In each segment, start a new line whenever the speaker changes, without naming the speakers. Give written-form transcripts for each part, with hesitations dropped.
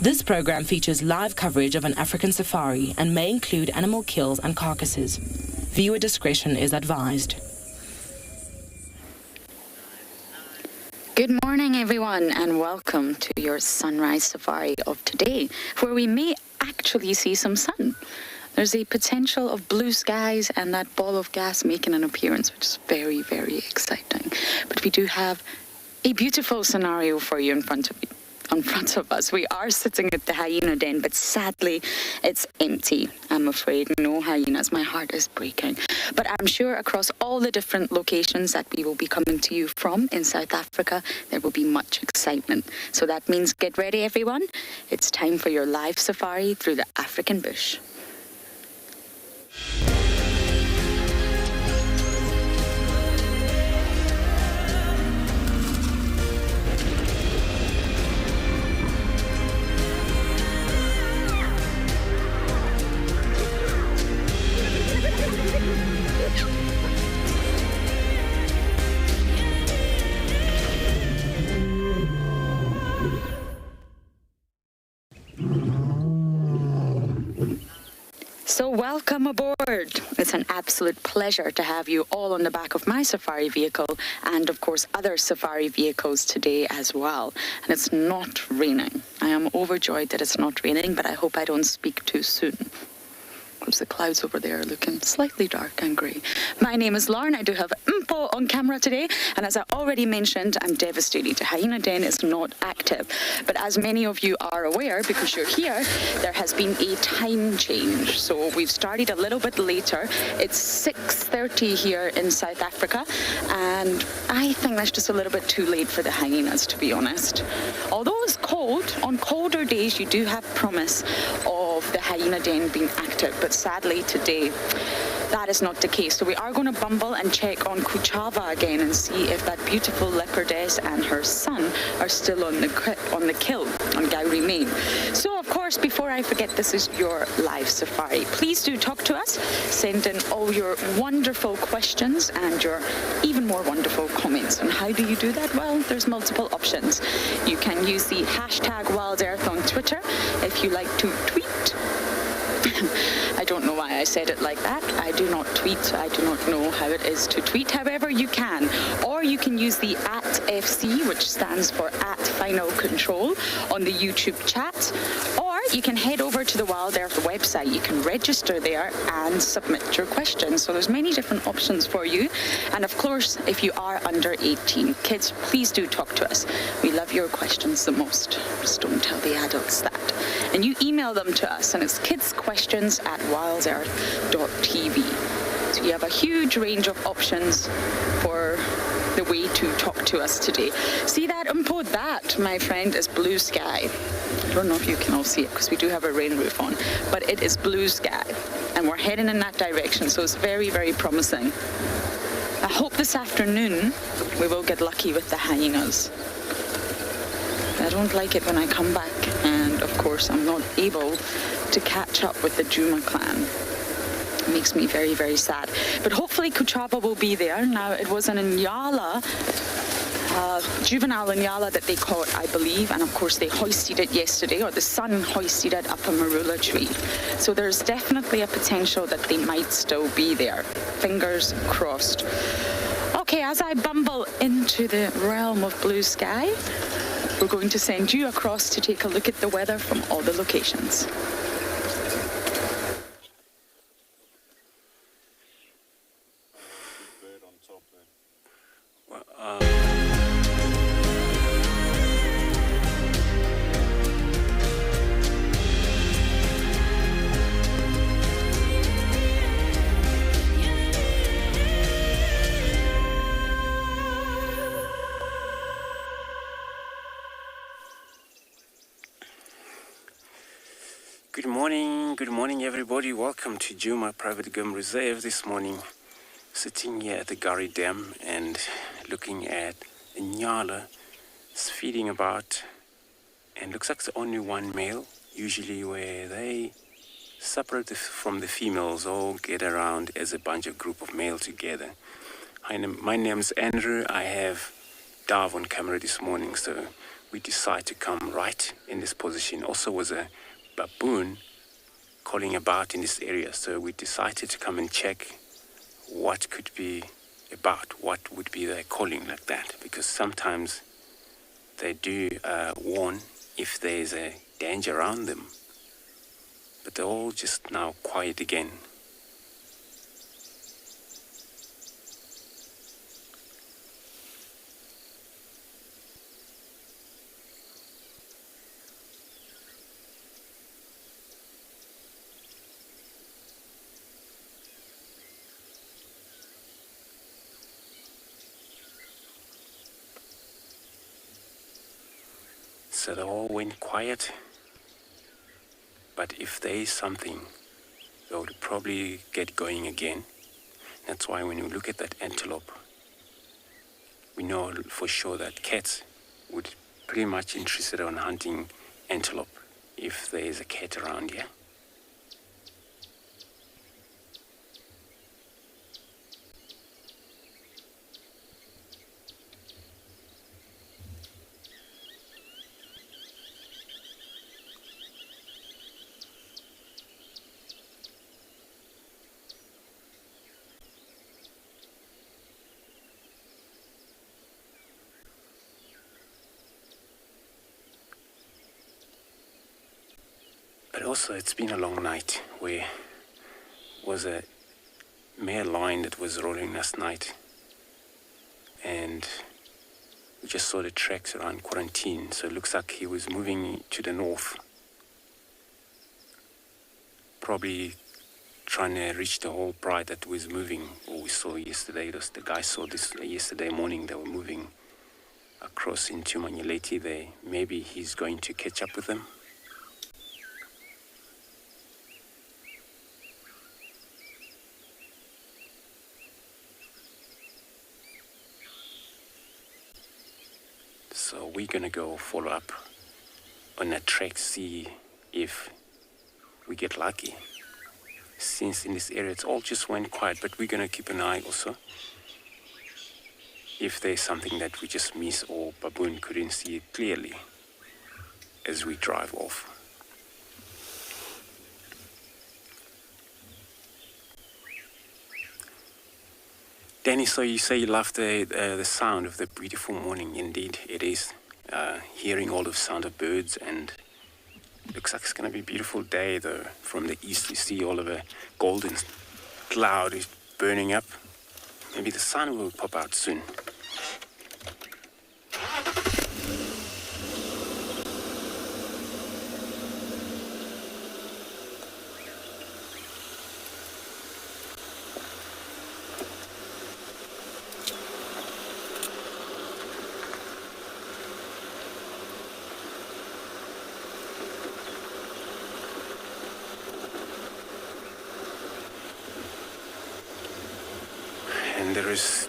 This program features live coverage of an African safari and may include animal kills and carcasses. Viewer discretion is advised.
Good morning, everyone, and welcome to your sunrise safari of today, where we may actually see some sun. There's a potential of blue skies and that ball of gas making an appearance, which is very, very exciting. But we do have a beautiful scenario for you in front of us. We are sitting at the hyena den, but sadly it's empty. I'm afraid no hyenas. My heart is breaking. But I'm sure across all the different locations that we will be coming to you from in South Africa, there will be much excitement. So that means get ready, everyone. It's time for your live safari through the African bush. So welcome aboard. It's an absolute pleasure to have you all on the back of my safari vehicle and, of course, other safari vehicles today as well. And it's not raining. I am overjoyed that it's not raining, but I hope I don't speak too soon. Because the clouds over there are looking slightly dark and grey. My name is Lauren. I do have Mpo on camera today. And as I already mentioned, I'm devastated. The hyena den is not active. But as many of you are aware, because you're here, there has been a time change. So we've started a little bit later. It's 6:30 here in South Africa. And I think that's just a little bit too late for the hyenas, to be honest. Although it's cold, on colder days you do have promise of the hyena den being active. But sadly today that is not the case. So we are going to bumble and check on Kuchava again and see if that beautiful leopardess and her son are still on the kill on Gowrie Main. So of course, before I forget, this is your live safari. Please do talk to us. Send in all your wonderful questions and your even more wonderful comments. And how do you do that? Well, there's multiple options. You can use the hashtag Wild Earth on Twitter if you like to tweet. I don't know why I said it like that. I do not tweet. I do not know how it is to tweet. However, you can. Or you can use the @FC, which stands for @FinalControl, on the YouTube chat. Or you can head over to the Wild Earth website. You can register there and submit your questions. So there's many different options for you. And of course, if you are under 18, kids, please do talk to us. We love your questions the most. Just don't tell the adults that. And you email them to us, and it's kidsquestions@wildearth.tv. So you have a huge range of options for the way to talk to us today. See that, Mpo? That, my friend, is blue sky. I don't know if you can all see it because we do have a rain roof on, but it is blue sky. And we're heading in that direction, so it's very, very promising. I hope this afternoon we will get lucky with the hyenas. I don't like it when I come back and, of course, I'm not able to catch up with the Juma clan. It makes me very, very sad. But hopefully Kuchava will be there. Now, it was an Inyala, juvenile Inyala that they caught, I believe, and of course they hoisted it yesterday, or the sun hoisted it up a Marula Tree. So there's definitely a potential that they might still be there. Fingers crossed. Okay, as I bumble into the realm of blue sky, we're going to send you across to take a look at the weather from all the locations.
Good morning everybody. Welcome to Juma Private Game Reserve this morning. Sitting here at the Gowrie Dam and looking at Inyala. It's feeding about, and looks like it's only one male, usually where they separate from the females, all get around as a bunch of group of male together. Hi, my name's Andrew. I have Dav on camera this morning, so we decide to come right in this position. Also was a baboon calling about in this area, so we decided to come and check what could be about, what would be their calling like that, because sometimes they do warn if there's a danger around them, but they're all just now quiet again. So they all went quiet, but if there is something, they would probably get going again. That's why when you look at that antelope, we know for sure that cats would pretty much interested on hunting antelope if there is a cat around here. But also it's been a long night. Where was a male lion that was rolling last night, and we just saw the tracks around quarantine, so it looks like he was moving to the north, probably trying to reach the whole pride that was moving, or we saw yesterday. The guy saw this yesterday morning. They were moving across into Manyeleti there. Maybe he's going to catch up with them. So we're gonna go follow up on that track, see if we get lucky. Since in this area it's all just went quiet, but we're gonna keep an eye also if there's something that we just miss or baboon couldn't see it clearly as we drive off. Danny, so you say you love the sound of the beautiful morning. Indeed, it is. Hearing all the sound of birds, and looks like it's going to be a beautiful day though. From the east you see all of a golden cloud is burning up. Maybe the sun will pop out soon. And there is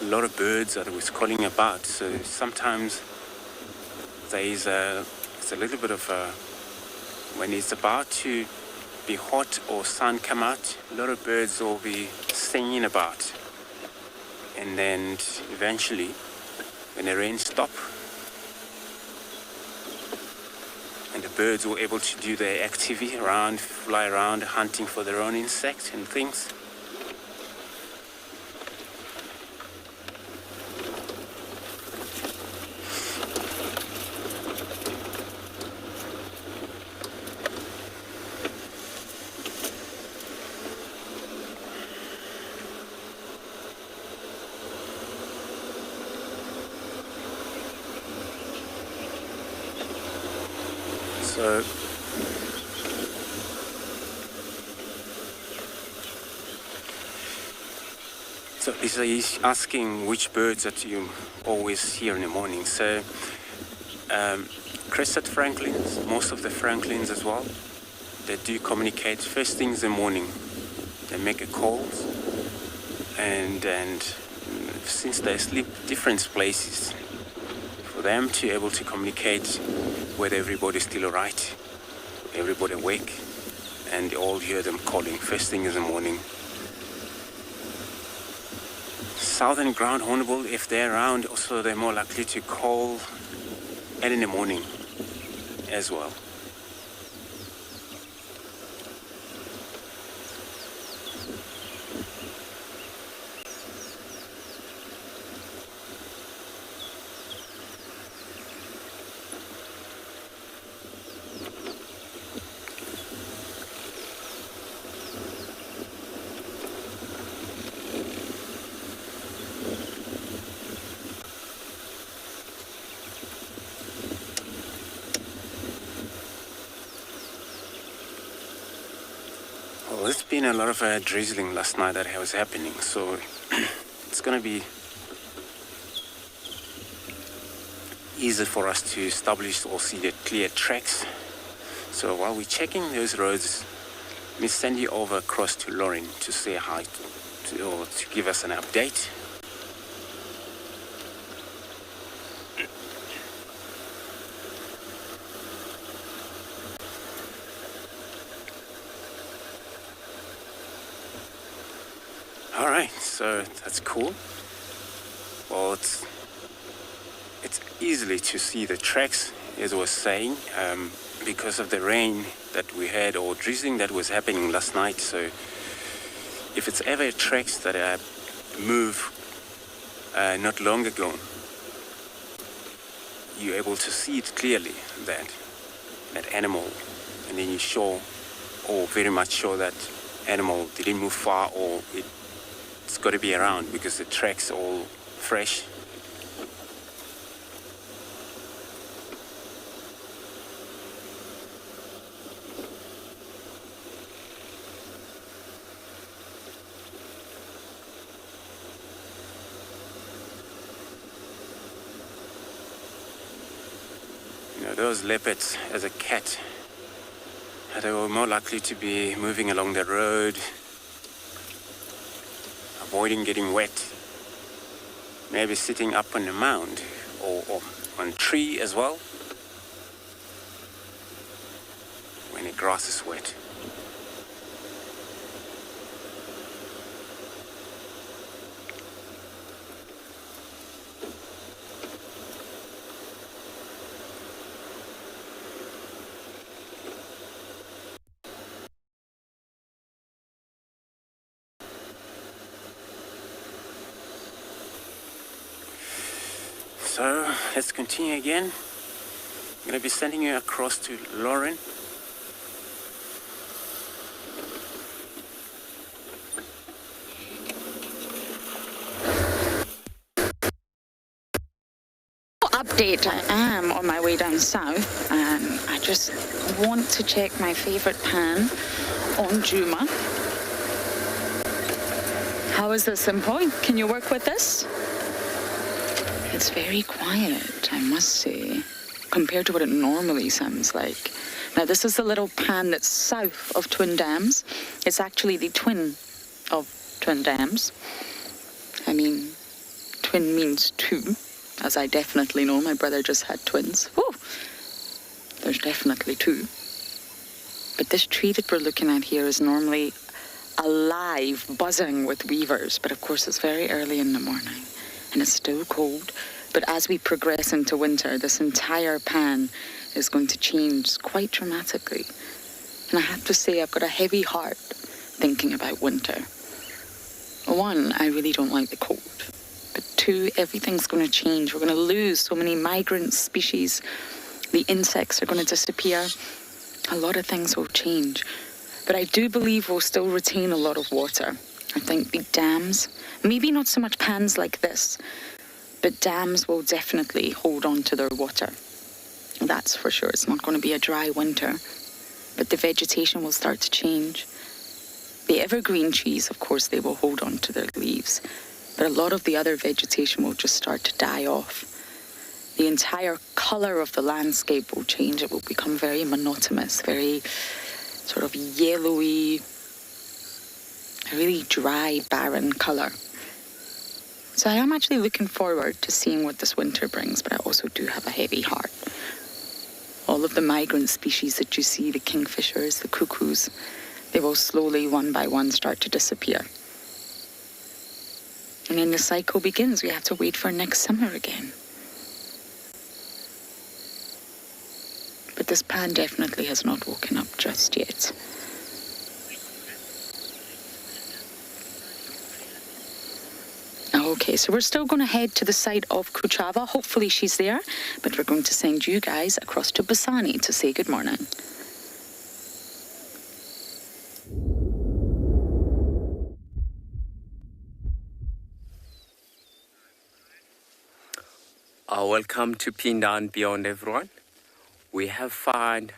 a lot of birds that was calling about, so sometimes there is it's a little bit of when it's about to be hot or sun come out, a lot of birds will be singing about, and then eventually when the rain stop and the birds were able to do their activity around, fly around hunting for their own insects and things. So he's asking which birds that you always hear in the morning. So crested francolins, most of the francolins as well, they do communicate first things in the morning. They make a call, and since they sleep different places, for them to be able to communicate whether everybody's still alright, everybody awake, and you all hear them calling first thing in the morning. Southern ground hornbill, if they're around, also they're more likely to call and in the morning as well. Well, there's been a lot of drizzling last night that was happening, so it's going to be easy for us to establish or see the clear tracks. So while we're checking those roads, let me send you over across to Lauren to say hi or to give us an update. Alright, so that's cool. Well, it's easily to see the tracks, as I was saying, because of the rain that we had or drizzling that was happening last night. So if it's ever tracks that I moved not long ago, you're able to see it clearly, that animal, and then you sure, or very much sure that animal didn't move far, or it's got to be around because the track's all fresh. You know, those leopards as a cat, they were more likely to be moving along the road, avoiding getting wet, maybe sitting up on a mound or on a tree as well when the grass is wet. So let's continue again. I'm going to be sending you across to Lauren.
Update, I am on my way down south, and I just want to check my favorite pan on Juma. How is this, Simpo? Can you work with this? It's very quiet, I must say, compared to what it normally sounds like. Now, this is the little pan that's south of Twin Dams. It's actually the twin of Twin Dams. I mean, twin means two, as I definitely know. My brother just had twins. Woo! There's definitely two. But this tree that we're looking at here is normally alive, buzzing with weavers. But of course, it's very early in the morning, and it's still cold. But as we progress into winter, this entire pan is going to change quite dramatically. And I have to say, I've got a heavy heart thinking about winter. One, I really don't like the cold. But two, everything's going to change. We're going to lose so many migrant species. The insects are going to disappear. A lot of things will change. But I do believe we'll still retain a lot of water. I think the dams, maybe not so much pans like this, but dams will definitely hold on to their water. That's for sure. It's not going to be a dry winter, but the vegetation will start to change. The evergreen trees, of course, they will hold on to their leaves, but a lot of the other vegetation will just start to die off. The entire color of the landscape will change. It will become very monotonous, very sort of yellowy, a really dry, barren color. So I am actually looking forward to seeing what this winter brings, but I also do have a heavy heart. All of the migrant species that you see, the kingfishers, the cuckoos, they will slowly, one by one, start to disappear. And then the cycle begins. We have to wait for next summer again. but this pan definitely has not woken up just yet. Okay, so we're still going to head to the site of Kuchava. Hopefully she's there, but we're going to send you guys across to Basani to say good morning.
Welcome to Pinda and Beyond, everyone. We have found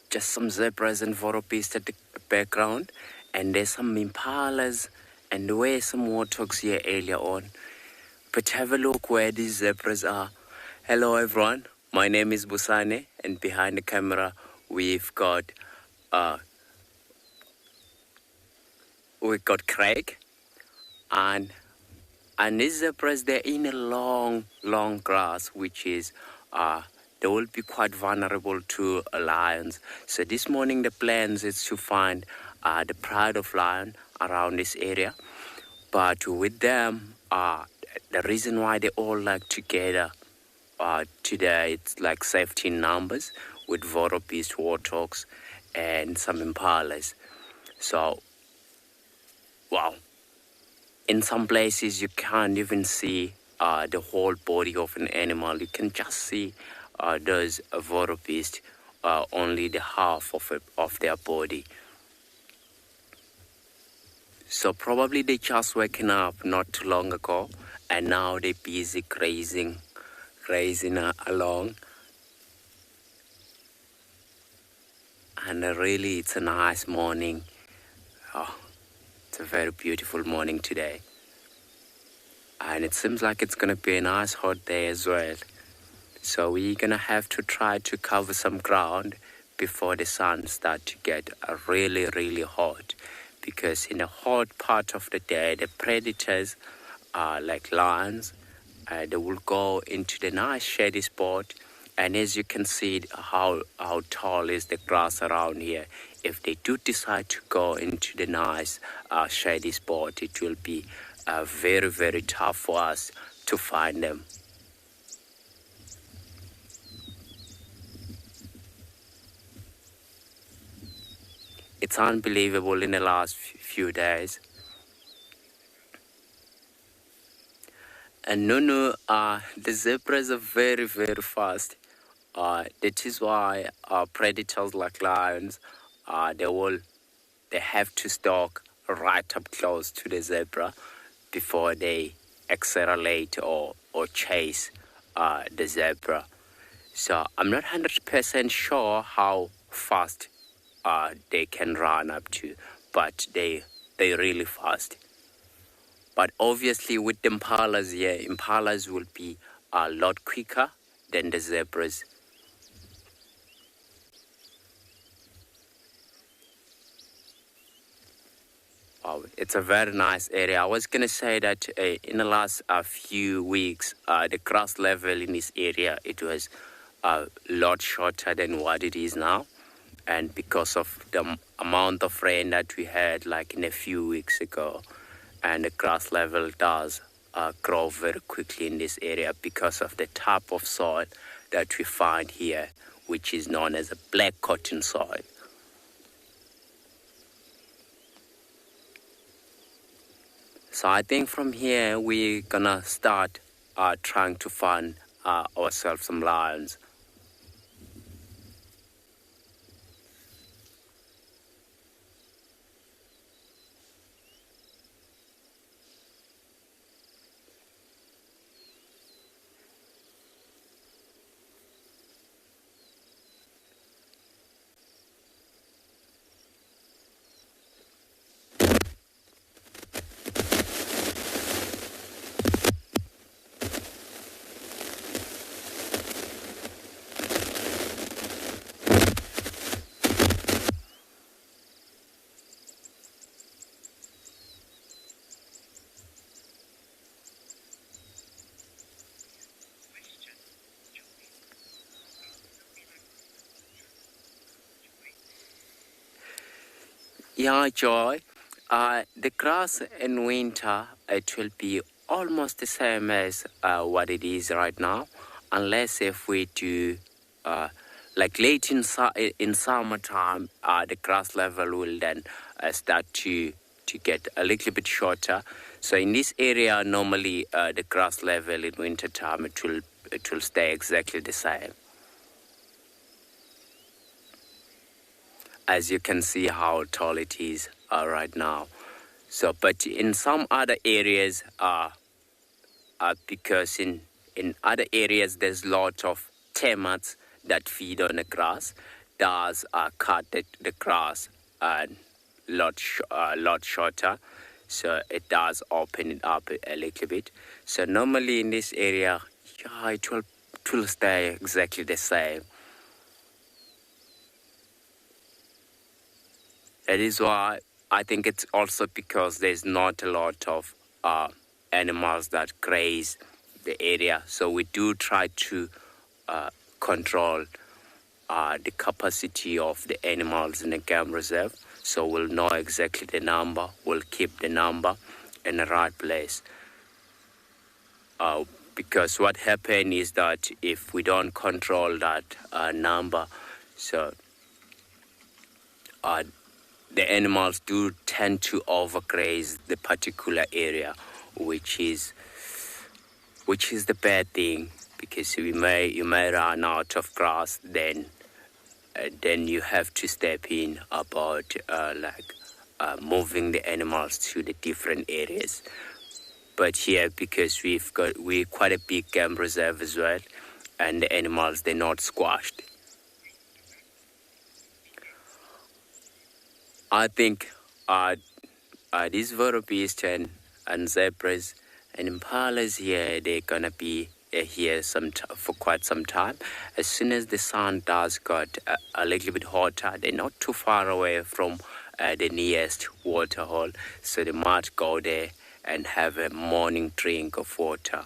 just some zebras and vorobees at the background, and there's some impalas, and there were some warthogs here earlier on. But have a look where these zebras are. Hello, everyone. My name is Busane, and behind the camera we've got Craig, and these zebras, they're in a long grass, which is they will be quite vulnerable to lions. So this morning the plans is to find the pride of lion around this area. But with them, the reason why they all like together today, it's like safety in numbers with vorobees, warthogs, and some impalas. So, wow. In some places, you can't even see the whole body of an animal. You can just see those vorobees, only the half of their body. So probably they just waken up not too long ago, and now they're busy grazing along. And really, it's a nice morning. Oh, it's a very beautiful morning today. And it seems like it's going to be a nice hot day as well. So we're going to have to try to cover some ground before the sun starts to get really hot. Because in the hot part of the day, the predators, like lions, they will go into the nice shady spot. And as you can see how tall is the grass around here, if they do decide to go into the nice shady spot, it will be very tough for us to find them. It's unbelievable in the last few days. And Nunu, the zebras are very fast. That is why predators like lions, they have to stalk right up close to the zebra before they accelerate or chase the zebra. So I'm not 100% sure how fast they can run up to, but they're really fast. But obviously with the impalas here, impalas will be a lot quicker than the zebras. Wow, it's a very nice area. I was going to say that in the last few weeks, the grass level in this area, it was a lot shorter than what it is now. And because of the amount of rain that we had like in a few weeks ago, and the grass level does grow very quickly in this area because of the type of soil that we find here, which is known as a black cotton soil. So I think from here we're gonna start trying to find ourselves some lions. Yeah, Joy. The grass in winter, it will be almost the same as what it is right now, unless if we do like late in summertime, the grass level will then start to get a little bit shorter. So in this area, normally the grass level in winter time it will stay exactly the same. As you can see how tall it is right now. So, but in some other areas, because in other areas there's lots of termites that feed on the grass, does cut the grass a lot shorter, so it does open it up a little bit. So normally in this area, it will stay exactly the same. That is why I think it's also because there's not a lot of animals that graze the area. So we do try to control the capacity of the animals in the game reserve. So we'll know exactly the number. We'll keep the number in the right place. Because what happens is that if we don't control that number, so the animals do tend to overgraze the particular area, which is the bad thing, because you may run out of grass, then you have to step in about moving the animals to the different areas. But here, because we're quite a big game reserve as well, and the animals, they're not squashed. I think these wildebeest and zebras and impalas here, they're gonna be here for quite some time. As soon as the sun does get a little bit hotter, they're not too far away from the nearest water hole, so they might go there and have a morning drink of water.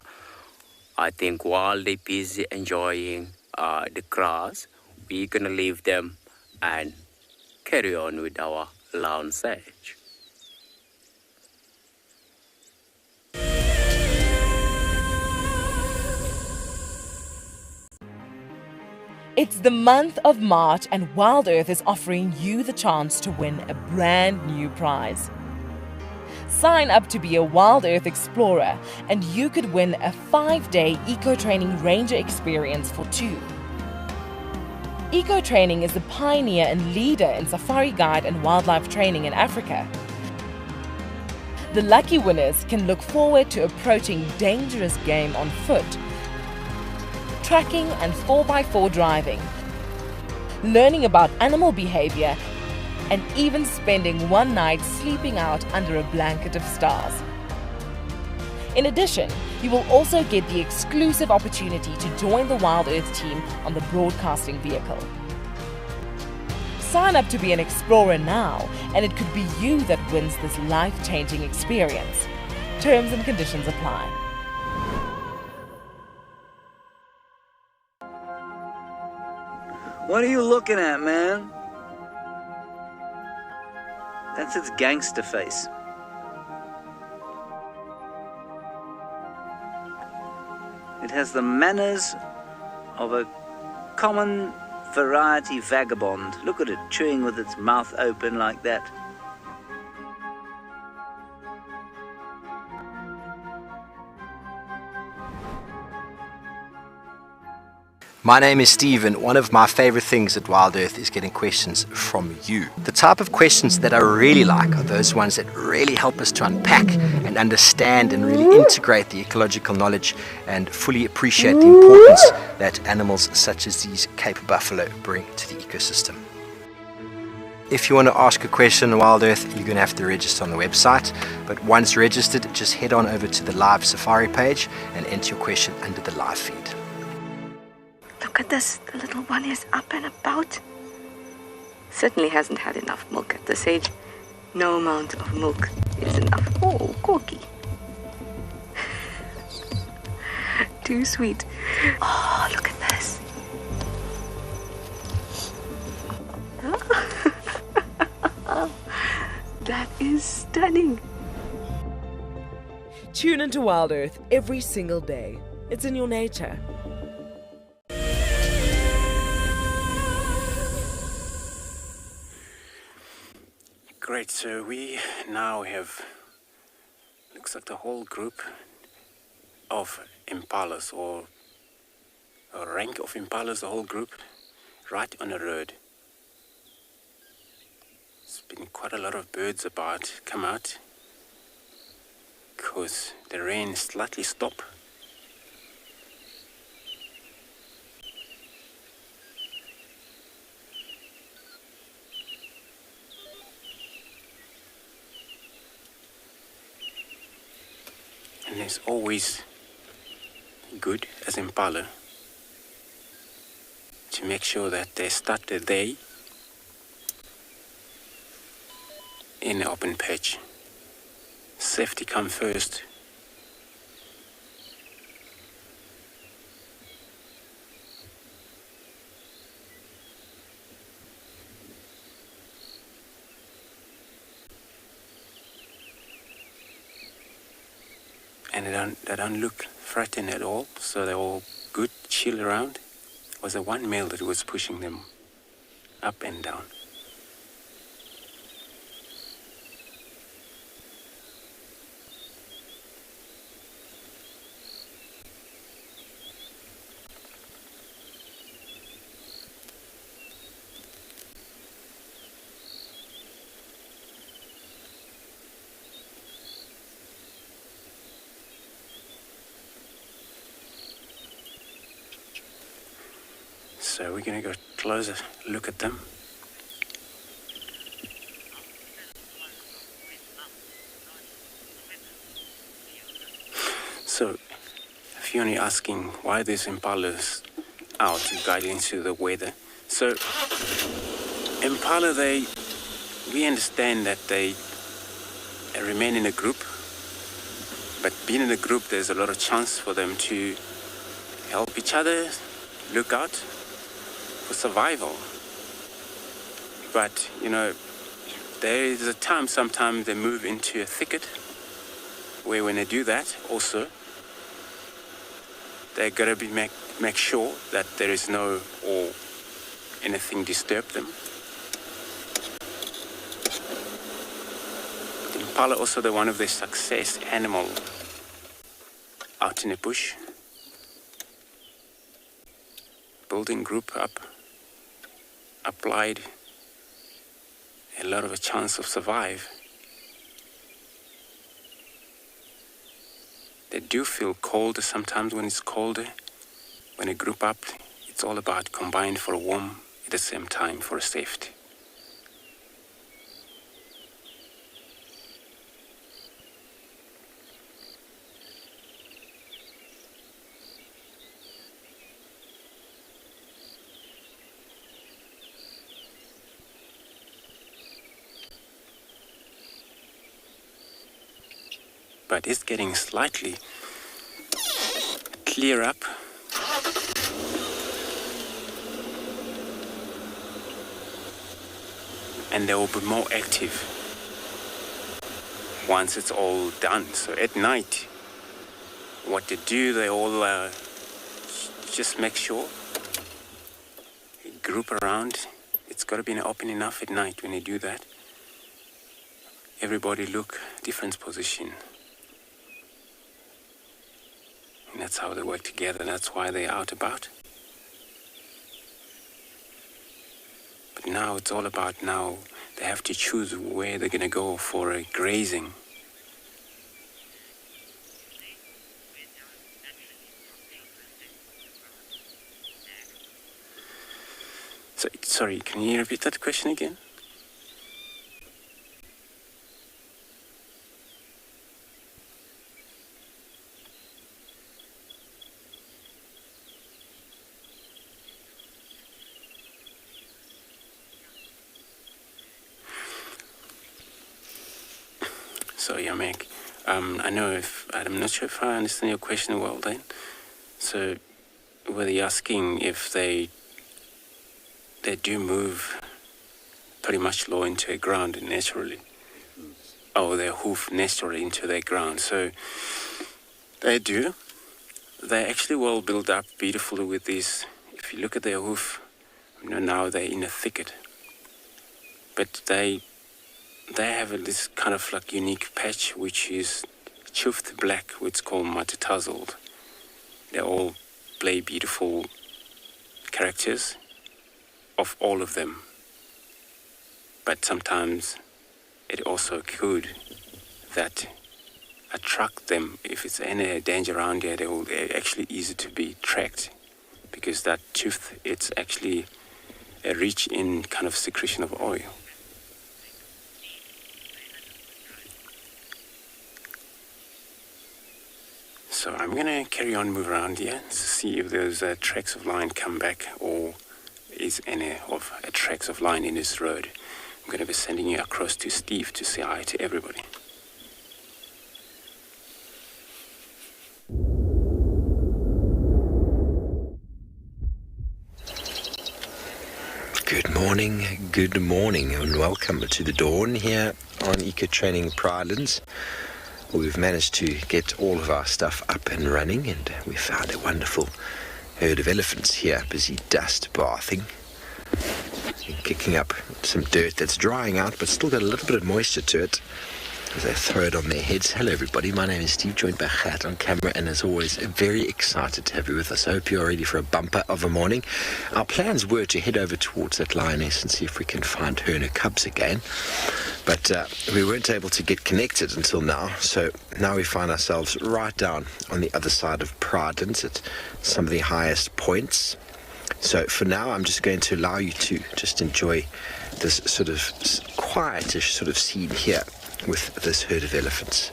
I think while they're busy enjoying the grass, we're gonna leave them and carry on with our Lionfish.
It's the month of March and Wild Earth is offering you the chance to win a brand new prize. Sign up to be a Wild Earth Explorer and you could win a 5-day eco-training ranger experience for 2. Eco-training is the pioneer and leader in safari guide and wildlife training in Africa. The lucky winners can look forward to approaching dangerous game on foot, tracking and 4x4 driving, learning about animal behavior, and even spending one night sleeping out under a blanket of stars. In addition, you will also get the exclusive opportunity to join the Wild Earth team on the broadcasting vehicle. Sign up to be an explorer now, and it could be you that wins this life-changing experience. Terms and conditions apply.
What are you looking at, man? That's its gangster face. It has the manners of a common variety vagabond. Look at it, chewing with its mouth open like that.
My name is Steve, and one of my favorite things at Wild Earth is getting questions from you. The type of questions that I really like are those ones that really help us to unpack and understand and really integrate the ecological knowledge and fully appreciate the importance that animals such as these Cape buffalo bring to the ecosystem. If you want to ask a question on Wild Earth, you're going to have to register on the website, but once registered, just head on over to the live safari page and enter your question under the live feed.
Look at this, the little one is up and about. Certainly hasn't had enough milk at this age. No amount of milk is enough. Oh, corky. Too sweet. Oh, look at this. That is stunning.
Tune into Wild Earth every single day. It's in your nature.
Great, so we now have, looks like the whole group of impalas, or a rank of impalas, the whole group, right on the road. There's been quite a lot of birds about come out because the rain slightly stopped. And it's always good as impala to make sure that they start the day in the open patch. Safety comes first. And they don't look frightened at all, so they're all good, chill around. It was the one male that was pushing them up and down. So we're going to go closer look at them. So if you're only asking why these impalas out guiding into the weather. So impala, we understand that they remain in a group, but being in a group, there's a lot of chance for them to help each other, look out for survival. But there is a time sometimes they move into a thicket where when they do that also they're gonna be make sure that there is no or anything disturb them. The impala also one of the success animal out in the bush, building group up, applied a lot of a chance of survive. They do feel colder sometimes when it's colder. When they group up, it's all about combined for a warm at the same time for a safety. But it's getting slightly clear up. And they will be more active once it's all done. So at night, what they do, they all just make sure group around. It's got to be open enough at night when they do that. Everybody look different position. And that's how they work together. That's why they're out about. But now it's all about now they have to choose where they're going to go for a grazing. So, sorry, can you repeat that question again? So Yamek, I'm not sure if I understand your question well then. So were you asking if they do move pretty much low into the ground naturally? Oh, they hoof naturally into the ground. So they do. They actually well build up beautifully with these. If you look at their hoof, now they're in a thicket. But they they have this kind of like unique patch, which is chuffed black, which is called multitazzled. They all play beautiful characters of all of them. But sometimes it also could that attract them. If it's any danger around here, they're actually easy to be tracked, because that tooth, it's actually rich in kind of secretion of oil. So I'm going to carry on, move around here to see if those tracks of lion come back, or is any of tracks of lion in this road. I'm going to be sending you across to Steve to say hi to everybody.
Good morning, and welcome to the dawn here on Eco Training Pridelands. We've managed to get all of our stuff up and running, and we found a wonderful herd of elephants here, busy dust bathing, and kicking up some dirt that's drying out but still got a little bit of moisture to it as they throw it on their heads. Hello everybody, my name is Steve, joined by Gert on camera, and as always very excited to have you with us. I hope you're ready for a bumper of a morning. Our plans were to head over towards that lioness and see if we can find her and her cubs again, but we weren't able to get connected until now, so now we find ourselves right down on the other side of Pridelands at some of the highest points. So for now, I'm just going to allow you to just enjoy this sort of quietish sort of scene here with this herd of elephants.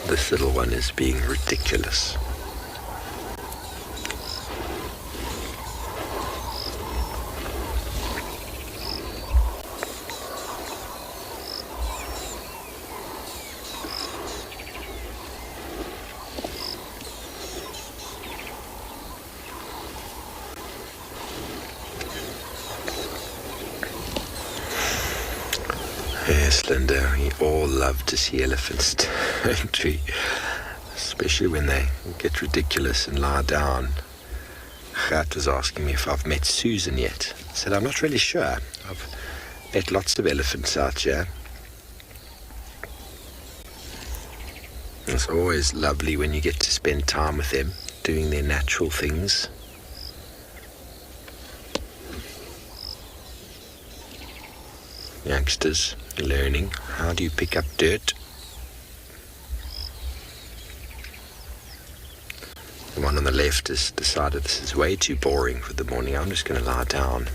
This little one is being ridiculous. Yes, Linda, we all love to see elephants, don't we? Especially when they get ridiculous and lie down. Gert was asking me if I've met Susan yet. I said, I'm not really sure. I've met lots of elephants out here. It's always lovely when you get to spend time with them, doing their natural things. Youngsters learning how do you pick up dirt. The one on the left has decided this is way too boring for the morning. I'm just going to lie down.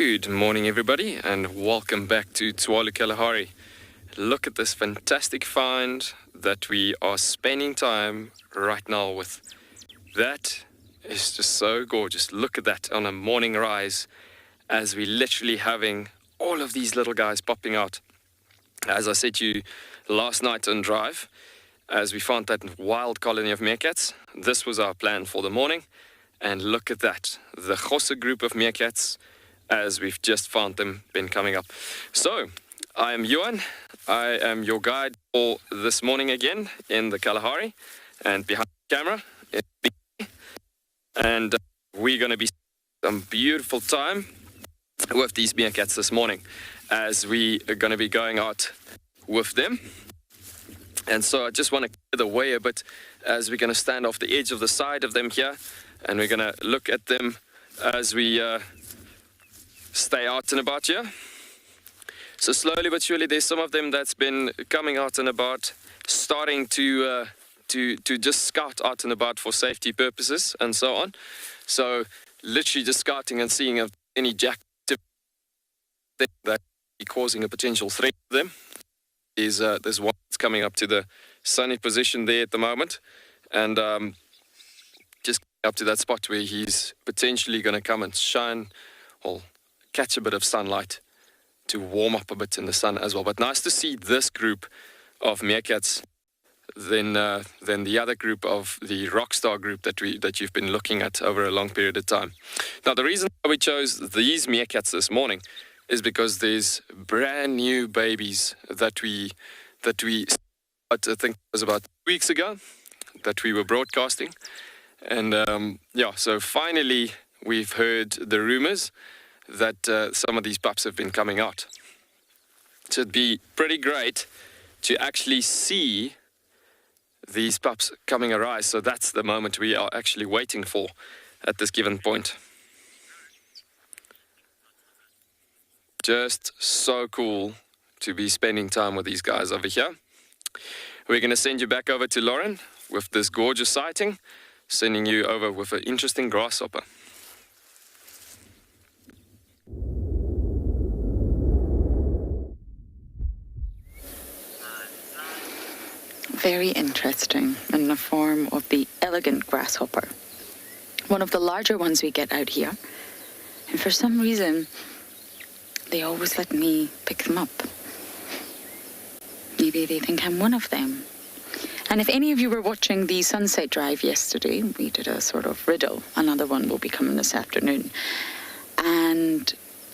Good morning, everybody, and welcome back to Tswalu Kalahari. Look at this fantastic find that we are spending time right now with. That is just so gorgeous. Look at that on a morning rise as we're literally having all of these little guys popping out. As I said to you last night on drive, as we found that wild colony of meerkats, this was our plan for the morning. And look at that, the Khosa group of meerkats, as we've just found them been coming up. So, I am Johan. I am your guide for this morning again in the Kalahari. And behind the camera is me. And we're going to be some beautiful time with these meerkats this morning, as we are going to be going out with them. And so I just want to clear the way a bit, as we're going to stand off the edge of the side of them here, and we're going to look at them as we stay out and about here. So slowly but surely, there's some of them that's been coming out and about, starting to just scout out and about for safety purposes and so on. So literally just scouting and seeing if any jack that be causing a potential threat to them. There's one that's coming up to the sunny position there at the moment, and just up to that spot where he's potentially going to come and shine or catch a bit of sunlight to warm up a bit in the sun as well. But nice to see this group of meerkats than the other group of the Rockstar group that you've been looking at over a long period of time. Now, the reason why we chose these meerkats this morning is because there's brand new babies that we I think it was about 2 weeks ago that we were broadcasting. And so finally we've heard the rumors that some of these pups have been coming out. So it'd be pretty great to actually see these pups coming arise. So that's the moment we are actually waiting for at this given point. Just so cool to be spending time with these guys over here. We're going to send you back over to Lauren with this gorgeous sighting, sending you over with an interesting grasshopper.
Very interesting, in the form of the elegant grasshopper. One of the larger ones we get out here. And for some reason, they always let me pick them up. Maybe they think I'm one of them. And if any of you were watching the sunset drive yesterday, we did a sort of riddle. Another one will be coming this afternoon. And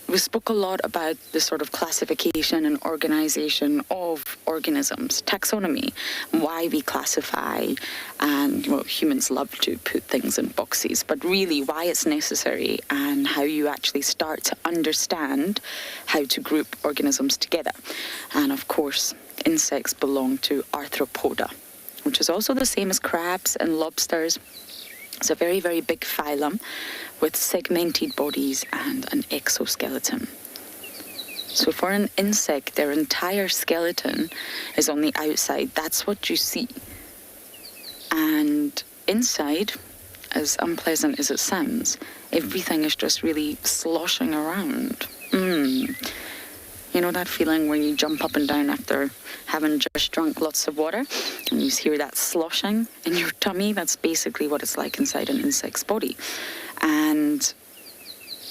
we spoke a lot about the sort of classification and organization of organisms, taxonomy, why we classify, and humans love to put things in boxes, but really why it's necessary and how you actually start to understand how to group organisms together. And of course, insects belong to arthropoda, which is also the same as crabs and lobsters. It's a very, very big phylum with segmented bodies and an exoskeleton. So for an insect, their entire skeleton is on the outside. That's what you see. And inside, as unpleasant as it sounds, everything is just really sloshing around. You know that feeling when you jump up and down after having just drunk lots of water and you hear that sloshing in your tummy? That's basically what it's like inside an insect's body. And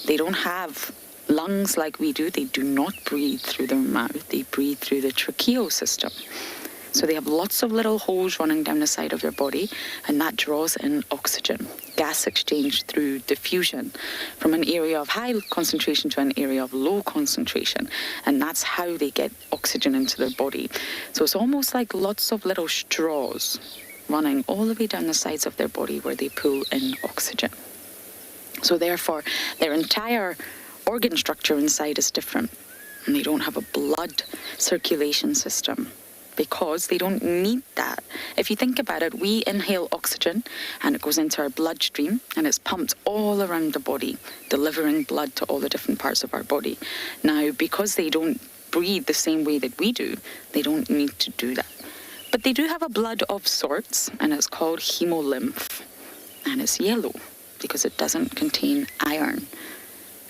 they don't have lungs like we do. They do not breathe through their mouth. They breathe through the tracheal system. So they have lots of little holes running down the side of their body, and that draws in oxygen, gas exchange through diffusion from an area of high concentration to an area of low concentration. And that's how they get oxygen into their body. So it's almost like lots of little straws running all the way down the sides of their body where they pull in oxygen. So therefore, their entire organ structure inside is different. And they don't have a blood circulation system, because they don't need that. If you think about it, we inhale oxygen and it goes into our bloodstream and it's pumped all around the body, delivering blood to all the different parts of our body. Now, because they don't breathe the same way that we do, they don't need to do that. But they do have a blood of sorts, and it's called hemolymph, and it's yellow because it doesn't contain iron.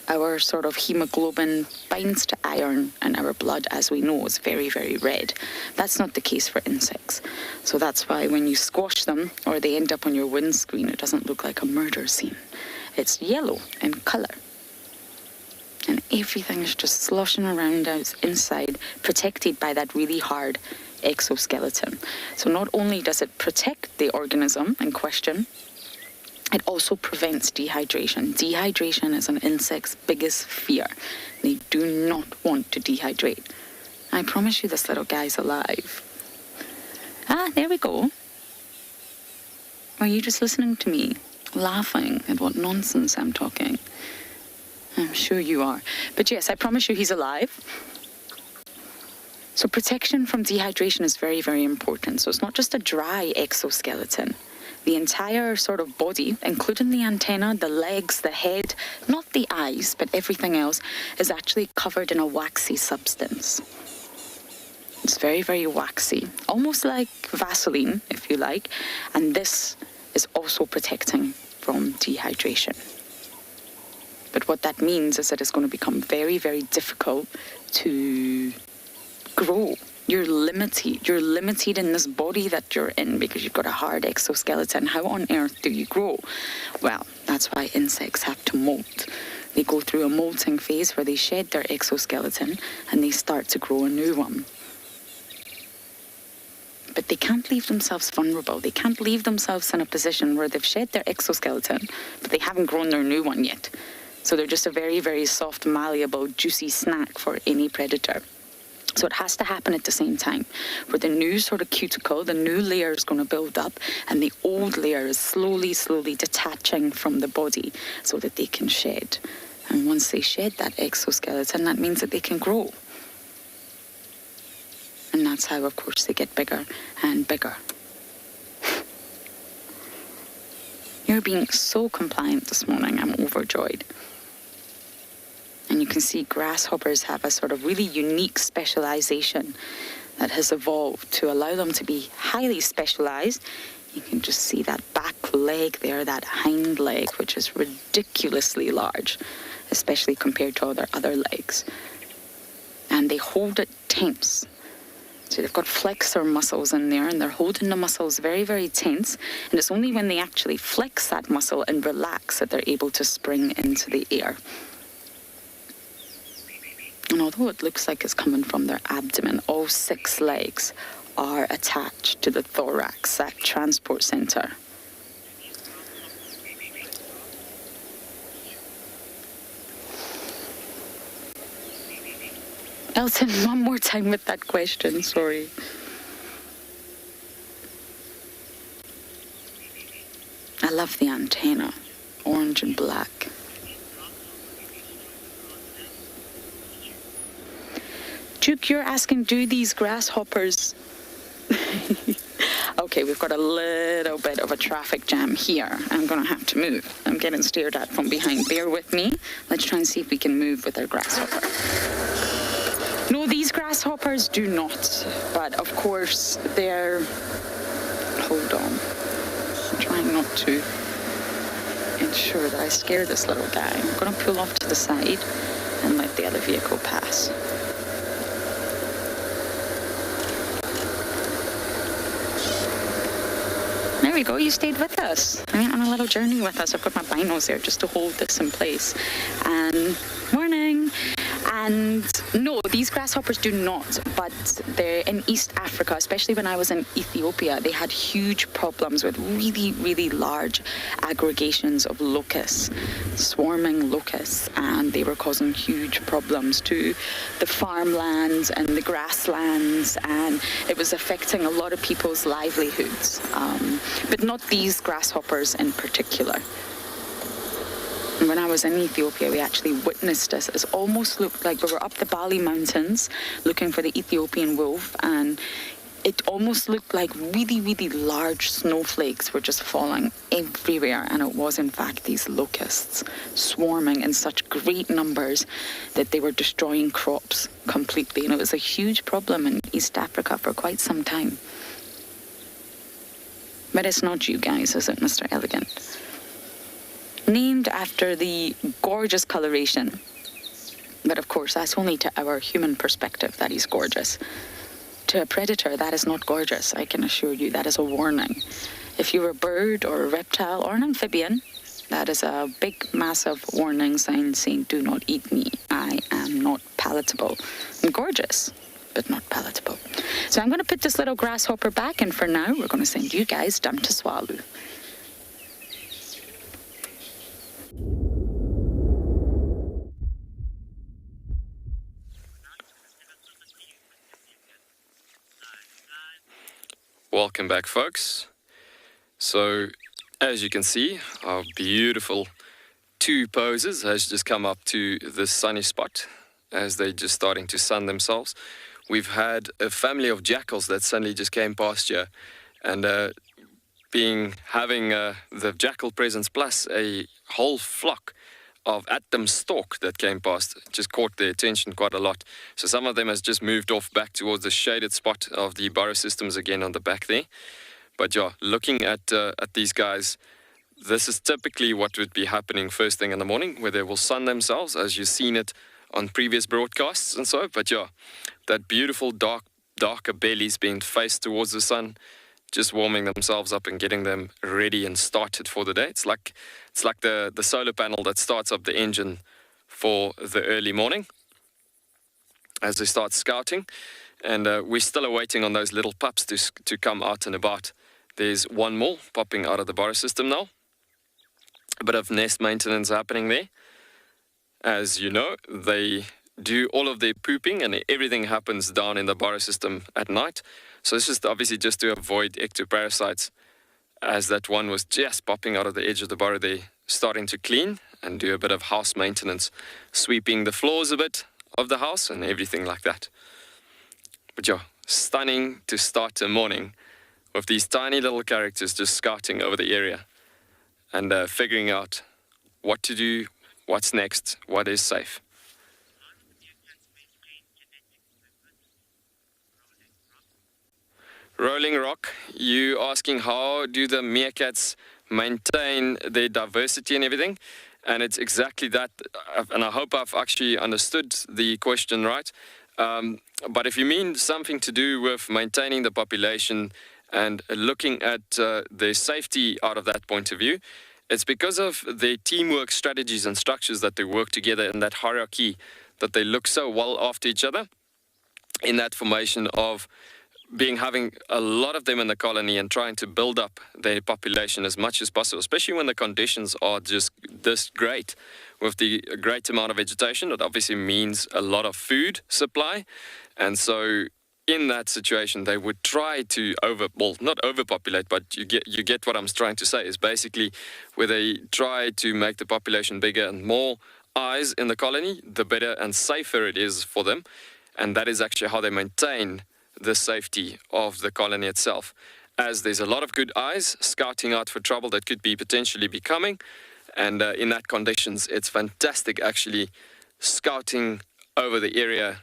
our sort of hemoglobin binds to iron, and our blood, as we know, is very, very red. That's not the case for insects. So that's why when you squash them or they end up on your windscreen, it doesn't look like a murder scene. It's yellow in colour. And everything is just sloshing around inside, protected by that really hard exoskeleton. So not only does it protect the organism in question, it also prevents dehydration. Dehydration is an insect's biggest fear. They do not want to dehydrate. I promise you this little guy's alive. Ah, there we go. Are you just listening to me, laughing at what nonsense I'm talking? I'm sure you are. But yes, I promise you he's alive. So protection from dehydration is very, very important. So it's not just a dry exoskeleton. The entire sort of body, including the antenna, the legs, the head, not the eyes, but everything else, is actually covered in a waxy substance. It's very, very waxy, almost like Vaseline, if you like. And this is also protecting from dehydration. But what that means is that it's going to become very, very difficult to grow. You're limited in this body that you're in because you've got a hard exoskeleton. How on earth do you grow? Well, that's why insects have to molt. They go through a molting phase where they shed their exoskeleton and they start to grow a new one. But they can't leave themselves vulnerable. They can't leave themselves in a position where they've shed their exoskeleton, but they haven't grown their new one yet. So they're just a very, very soft, malleable, juicy snack for any predator. So it has to happen at the same time, where the new sort of cuticle, the new layer is going to build up, and the old layer is slowly, slowly detaching from the body so that they can shed. And once they shed that exoskeleton, that means that they can grow. And that's how, of course, they get bigger and bigger. You're being so compliant this morning. I'm overjoyed. And you can see grasshoppers have a sort of really unique specialization that has evolved to allow them to be highly specialized. You can just see that back leg there, that hind leg, which is ridiculously large, especially compared to all their other legs. And they hold it tense. So they've got flexor muscles in there, and they're holding the muscles very, very tense. And it's only when they actually flex that muscle and relax that they're able to spring into the air. And although it looks like it's coming from their abdomen, all 6 legs are attached to the thorax, that transport center. Elton, one more time with that question, sorry. I love the antenna, orange and black. Duke, you're asking, do these grasshoppers... Okay, we've got a little bit of a traffic jam here. I'm going to have to move. I'm getting stared at from behind. Bear with me. Let's try and see if we can move with our grasshopper. No, these grasshoppers do not. But, of course, they're... Hold on. I'm trying not to ensure that I scare this little guy. I'm going to pull off to the side and let the other vehicle pass. There we go, you stayed with us. I went on a little journey with us. I've got my binos there just to hold this in place. And morning. And no, these grasshoppers do not, but they're in East Africa, especially when I was in Ethiopia, they had huge problems with really, really large aggregations of locusts, swarming locusts, and they were causing huge problems to the farmlands and the grasslands, and it was affecting a lot of people's livelihoods, but not these grasshoppers in particular. And when I was in Ethiopia, we actually witnessed this. It almost looked like we were up the Bali Mountains looking for the Ethiopian wolf, and it almost looked like really, really large snowflakes were just falling everywhere. And it was, in fact, these locusts swarming in such great numbers that they were destroying crops completely. And it was a huge problem in East Africa for quite some time. But it's not you guys, is it, Mr. Elegant? named after the gorgeous coloration. But of course, that's only to our human perspective that he's gorgeous. To a predator, that is not gorgeous, I can assure you. That is a warning. If you're a bird or a reptile or an amphibian, that is a big, massive warning sign saying, do not eat me. I am not palatable. I'm gorgeous, but not palatable. So I'm going to put this little grasshopper back, and for now, we're going to send you guys down to Tswalu.
Welcome back, folks. So, as you can see, our beautiful two posers has just come up to this sunny spot as they're just starting to sun themselves. We've had a family of jackals that suddenly just came past here, and having the jackal presence plus a whole flock of atom stork that came past just caught their attention quite a lot. So some of them has just moved off back towards the shaded spot of the burrow systems again on the back there. But yeah, looking at these guys, this is typically what would be happening first thing in the morning, where they will sun themselves, as you've seen it on previous broadcasts and so. But yeah, that beautiful darker bellies being faced towards the sun, just warming themselves up and getting them ready and started for the day. It's like the solar panel that starts up the engine for the early morning as they start scouting. And we're still awaiting on those little pups to come out and about. There's one more popping out of the burrow system now. A bit of nest maintenance happening there. As you know, they do all of their pooping and everything happens down in the burrow system at night. So it's just obviously just to avoid ectoparasites, as that one was just popping out of the edge of the burrow there, starting to clean and do a bit of house maintenance, sweeping the floors a bit of the house and everything like that. But yeah, stunning to start the morning with these tiny little characters just scouting over the area and figuring out what to do, what's next, what is safe. Rolling Rock, you asking how do the meerkats maintain their diversity and everything? And it's exactly that, and I hope I've actually understood the question right. But if you mean something to do with maintaining the population and looking at their safety out of that point of view, it's because of their teamwork strategies and structures that they work together in that hierarchy, that they look so well after each other in that formation of having a lot of them in the colony and trying to build up their population as much as possible, especially when the conditions are just this great. With the great amount of vegetation, it obviously means a lot of food supply. And so in that situation, they would try to not overpopulate, but you get what I'm trying to say, is basically where they try to make the population bigger and more eyes in the colony, the better and safer it is for them. And that is actually how they maintain the safety of the colony itself, as there's a lot of good eyes scouting out for trouble that could be potentially be coming. And in that conditions, it's fantastic actually scouting over the area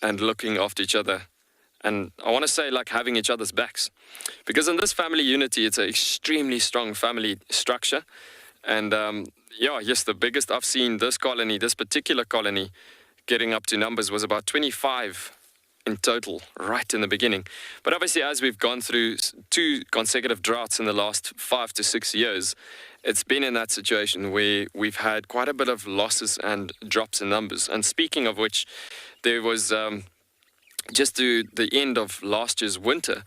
and looking after each other. And I want to say like having each other's backs, because in this family unity, it's an extremely strong family structure. And yes, the biggest I've seen this particular colony getting up to numbers was about 25 in total right in the beginning. But obviously, as we've gone through 2 consecutive droughts in the last 5 to 6 years, it's been in that situation where we've had quite a bit of losses and drops in numbers. And speaking of which, there was just to the end of last year's winter,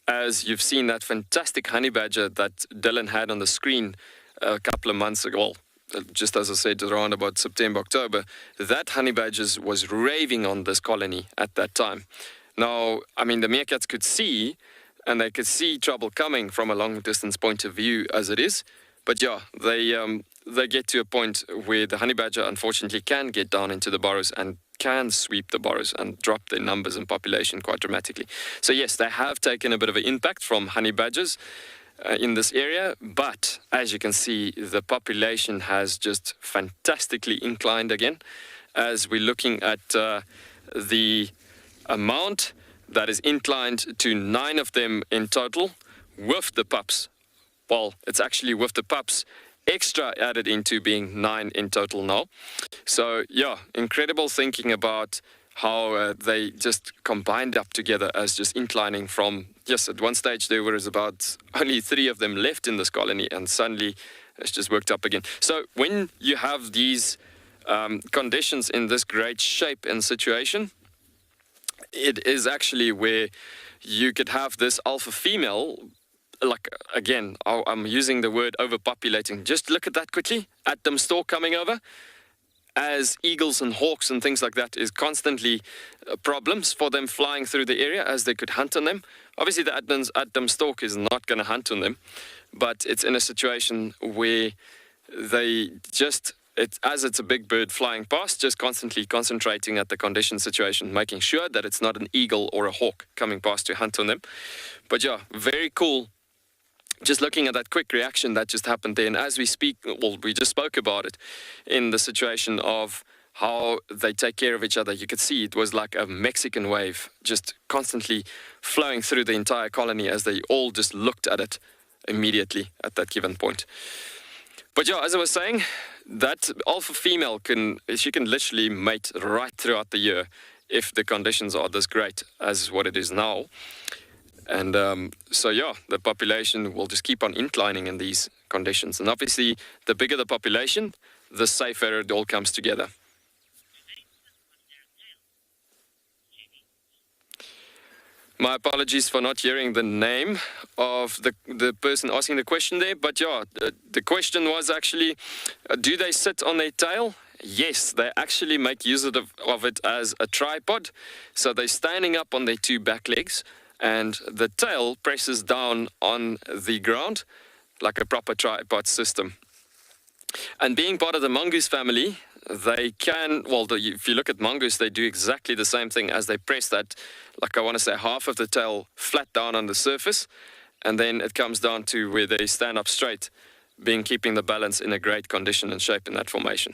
as you've seen that fantastic honey badger that Dylan had on the screen a couple of months ago, well, just as I said, around about September, October, that honey badger was raving on this colony at that time. Now, I mean, the meerkats could see, and they could see trouble coming from a long distance point of view as it is. But yeah, they get to a point where the honey badger, unfortunately, can get down into the burrows and can sweep the burrows and drop their numbers and population quite dramatically. So yes, they have taken a bit of an impact from honey badgers in this area, but as you can see, the population has just fantastically inclined again, as we're looking at the amount that is inclined to 9 of them in total with the pups. Well, it's actually with the pups extra added into being 9 in total now. So yeah, incredible thinking about how they just combined up together as just inclining from, yes, at one stage there was about only 3 of them left in this colony, and suddenly it's just worked up again. So when you have these conditions in this great shape and situation, it is actually where you could have this alpha female, like, again, I'm using the word overpopulating. Just look at that quickly. Atom store coming over, as eagles and hawks and things like that is constantly problems for them flying through the area, as they could hunt on them. Obviously the atom stork is not going to hunt on them, but it's in a situation where they just, as it's a big bird flying past, just constantly concentrating at the condition situation, making sure that it's not an eagle or a hawk coming past to hunt on them. But yeah, very cool. Just looking at that quick reaction that just happened there, and as we speak, well, we just spoke about it in the situation of how they take care of each other. You could see it was like a Mexican wave, just constantly flowing through the entire colony as they all just looked at it immediately at that given point. But yeah, as I was saying, that alpha female she can literally mate right throughout the year if the conditions are this great as what it is now. And so yeah, the population will just keep on inclining in these conditions. And obviously, the bigger the population, the safer it all comes together. My apologies for not hearing the name of the person asking the question there. But yeah, the question was actually, do they sit on their tail? Yes, they actually make use of it as a tripod. So they're standing up on their 2 back legs, and the tail presses down on the ground like a proper tripod system. And being part of the mongoose family, they can, well, if you look at mongoose, they do exactly the same thing, as they press that, like I want to say, half of the tail flat down on the surface, and then it comes down to where they stand up straight, keeping the balance in a great condition and shape in that formation.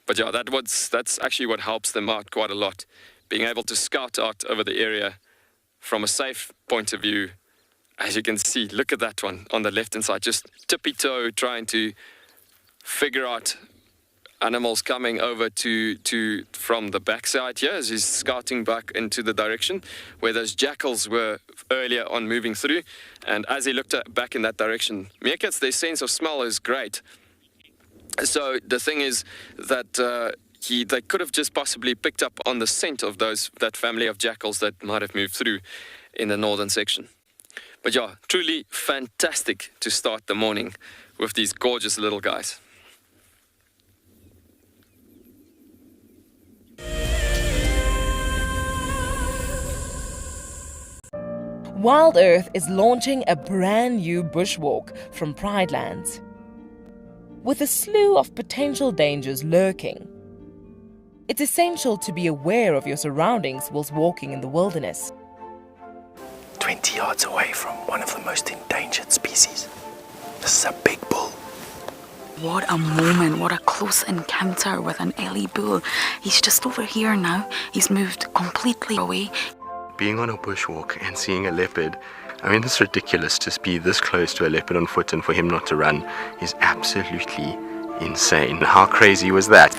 But yeah, that's actually what helps them out quite a lot, being able to scout out over the area from a safe point of view. As you can see, look at that one on the left-hand side, just tippy-toe trying to figure out animals coming over from the backside here, as he's scouting back into the direction where those jackals were earlier on moving through. And as he looked back in that direction, meerkats, their sense of smell is great. So the thing is that they could have just possibly picked up on the scent of that family of jackals that might have moved through in the northern section. But yeah, truly fantastic to start the morning with these gorgeous little guys.
Wild Earth is launching a brand new bushwalk from Pridelands, with a slew of potential dangers lurking. It's essential to be aware of your surroundings whilst walking in the wilderness.
20 yards away from one of the most endangered species. This is a big bull.
What a moment, what a close encounter with an Ellie bull. He's just over here now. He's moved completely away.
Being on a bushwalk and seeing a leopard, I mean, it's ridiculous to be this close to a leopard on foot and for him not to run is absolutely insane. How crazy was that?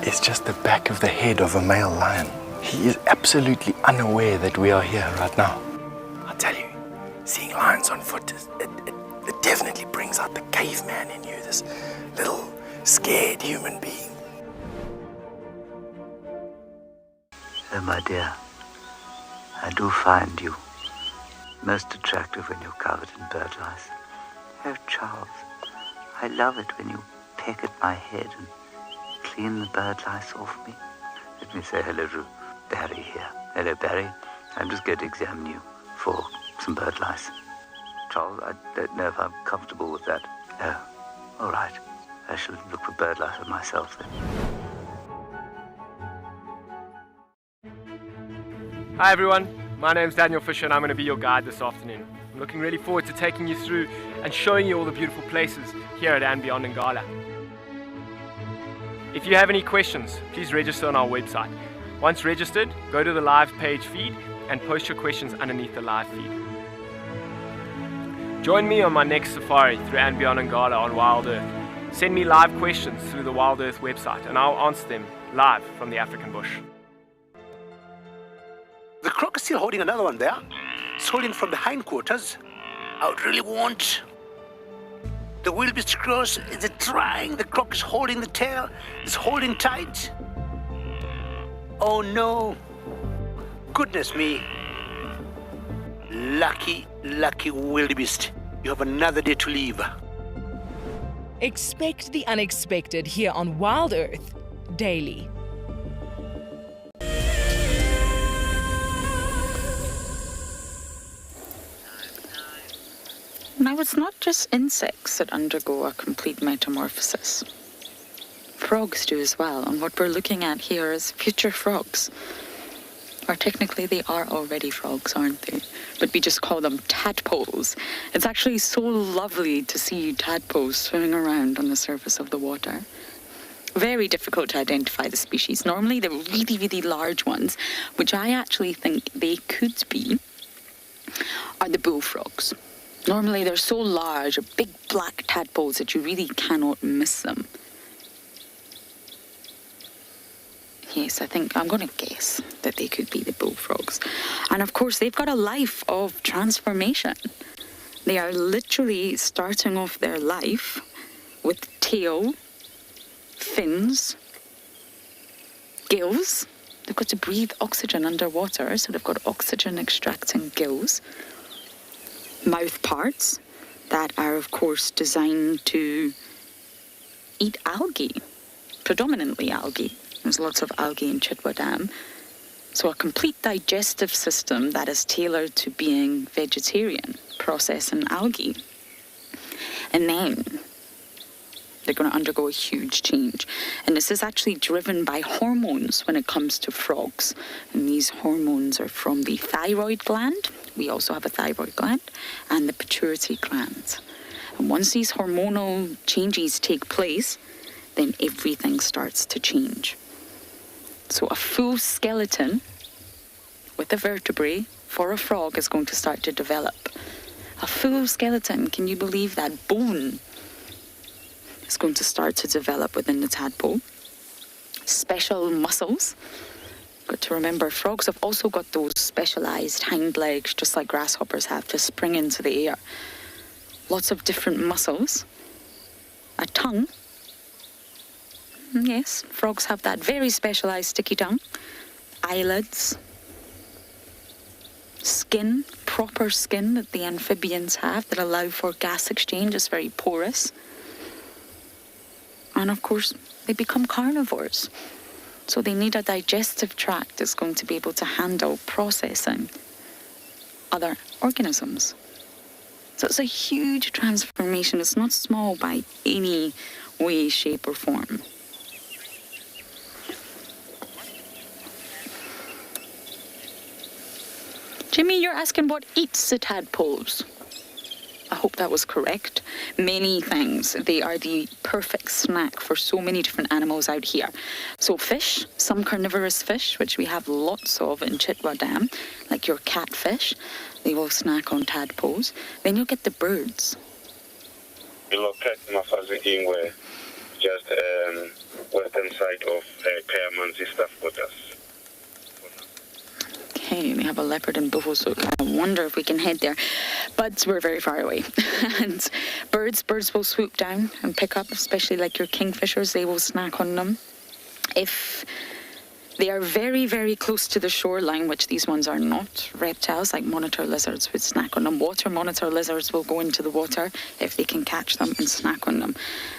It's just the back of the head of a male lion. He is absolutely unaware that we are here right now. I tell you, seeing lions on foot, it definitely brings out the caveman in you, this little scared human being.
Oh, my dear, I do find you most attractive when you're covered in bird lice. Oh, Charles, I love it when you peck at my head and clean the bird lice off me. Let me say hello to Barry here. Hello, Barry. I'm just going to examine you for some bird lice. Charles, I don't know if I'm comfortable with that. Oh, all right. I shall look for bird lice myself then.
Hi everyone, my name's Daniel Fisher and I'm going to be your guide this afternoon. I'm looking really forward to taking you through and showing you all the beautiful places here at and beyond Ngala. If you have any questions, please register on our website. Once registered, go to the live page feed and post your questions underneath the live feed. Join me on my next safari through and beyond Ngala on Wild Earth. Send me live questions through the Wild Earth website and I'll answer them live from the African bush.
The croc is still holding another one there. It's holding from the hindquarters. I would really want. The wildebeest cross is trying. The croc is holding the tail. It's holding tight. Oh no. Goodness me. Lucky, lucky wildebeest. You have another day to live.
Expect the unexpected here on Wild Earth daily.
Now, it's not just insects that undergo a complete metamorphosis. Frogs do as well, and what we're looking at here is future frogs. Or technically they are already frogs, aren't they? But we just call them tadpoles. It's actually so lovely to see tadpoles swimming around on the surface of the water. Very difficult to identify the species. Normally they're really, really large ones, which I actually think they could be, are the bullfrogs. Normally they're so large, big black tadpoles that you really cannot miss them. Yes, I think I'm going to guess that they could be the bullfrogs. And of course, they've got a life of transformation. They are literally starting off their life with tail, fins, gills. They've got to breathe oxygen underwater, so they've got oxygen extracting gills. Mouth parts that are, of course, designed to eat algae, predominantly algae. There's lots of algae in Tswalu Dam. So a complete digestive system that is tailored to being vegetarian, processing algae. And then they're going to undergo a huge change. And this is actually driven by hormones when it comes to frogs. And these hormones are from the thyroid gland. We also have a thyroid gland, and the pituitary gland. And once these hormonal changes take place, then everything starts to change. So a full skeleton with the vertebrae for a frog is going to start to develop. A full skeleton, can you believe that? Bone is going to start to develop within the tadpole. Special muscles. Got to remember, frogs have also got those specialized hind legs, just like grasshoppers have, to spring into the air. Lots of different muscles. A tongue. Yes, frogs have that very specialized sticky tongue. Eyelids. Skin, proper skin that the amphibians have that allow for gas exchange. It's very porous. And of course, they become carnivores. So they need a digestive tract that's going to be able to handle processing other organisms. So it's a huge transformation. It's not small by any way, shape or form. Jimmy, you're asking what eats the tadpoles? I hope that was correct. Many things. They are the perfect snack for so many different animals out here. So fish, some carnivorous fish, which we have lots of in Tswalu Dam, like your catfish, they will snack on tadpoles. Then you'll get the birds.
We locate Mafazingwe, just western side of Kayamanzi staff waters.
Okay, we have a leopard in Buffalo. I wonder if we can head there. But we're very far away. And birds will swoop down and pick up, especially like your kingfishers, they will snack on them. If they are very, very close to the shoreline, which these ones are not, reptiles like monitor lizards would snack on them. Water monitor lizards will go into the water if they can catch them and snack on them.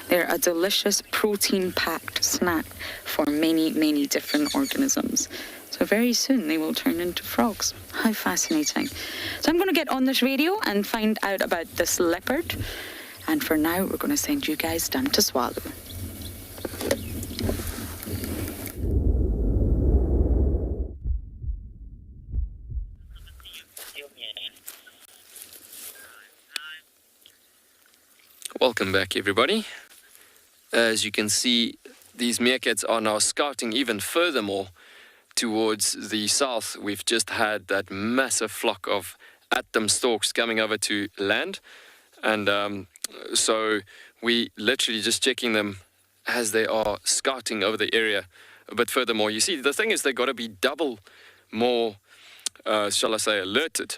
They're a delicious protein-packed snack for many, many different organisms. So very soon they will turn into frogs. How fascinating. So I'm going to get on this radio and find out about this leopard. And for now, we're going to send you guys down to Tswalu.
Welcome back, everybody. As you can see, these meerkats are now scouting even furthermore towards the south. We've just had that massive flock of atom storks coming over to land. And so we literally just checking them as they are scouting over the area a bit furthermore. You see, the thing is, they've got to be double more, shall I say, alerted,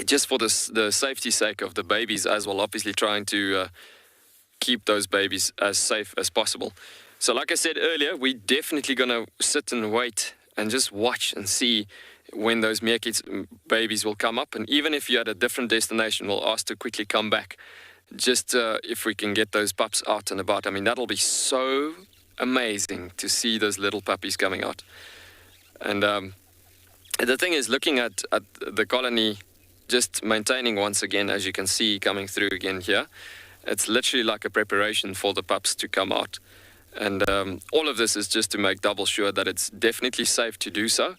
just for the safety sake of the babies as well, obviously trying to keep those babies as safe as possible. So like I said earlier, we're definitely going to sit and wait and just watch and see when those meerkat babies will come up. And even if you're at a different destination, we'll ask to quickly come back, just if we can get those pups out and about. I mean, that'll be so amazing to see those little puppies coming out. And the thing is, looking at the colony, just maintaining once again, as you can see coming through again here, it's literally like a preparation for the pups to come out. And all of this is just to make double sure that it's definitely safe to do so,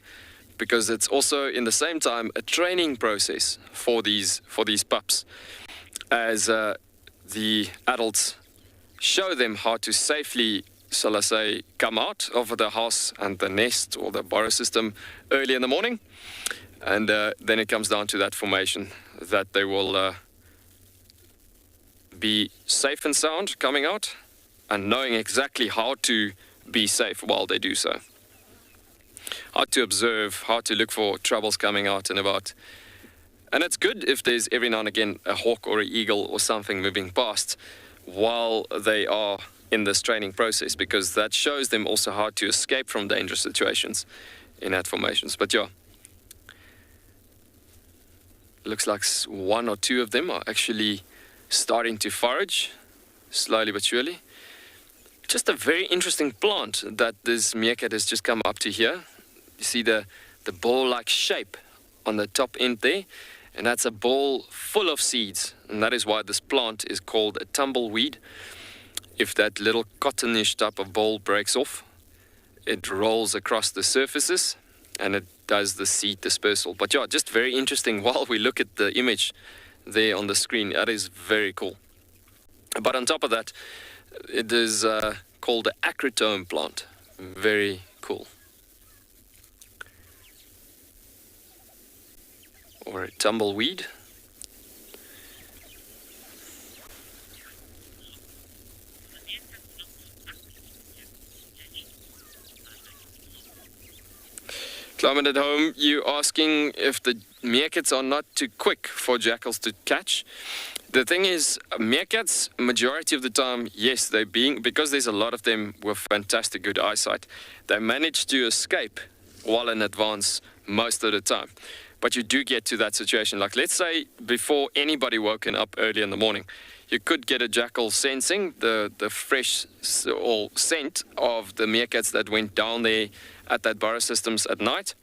because it's also in the same time a training process for these pups, as the adults show them how to safely, shall I say, come out of the house and the nest or the burrow system early in the morning. And then it comes down to that formation, that they will be safe and sound coming out, and knowing exactly how to be safe while they do so. How to observe, how to look for troubles coming out and about. And it's good if there's every now and again a hawk or an eagle or something moving past while they are in this training process, because that shows them also how to escape from dangerous situations in that formations. But yeah, looks like one or two of them are actually starting to forage, slowly but surely. Just a very interesting plant that this meerkat has just come up to here. You see the ball-like shape on the top end there, and that's a ball full of seeds, and that is why this plant is called a tumbleweed. If that little cottonish type of ball breaks off, it rolls across the surfaces and it does the seed dispersal. But yeah, just very interesting while we look at the image there on the screen. That is very cool. But on top of that, it is called the acrotome plant. Very cool. Or a tumbleweed. Climate at home, you asking if the meerkats are not too quick for jackals to catch. The thing is, meerkats, majority of the time, yes, because there's a lot of them with fantastic good eyesight, they manage to escape well in advance most of the time. But you do get to that situation, like let's say before anybody woken up early in the morning, you could get a jackal sensing the fresh or scent of the meerkats that went down there at that burrow systems at night.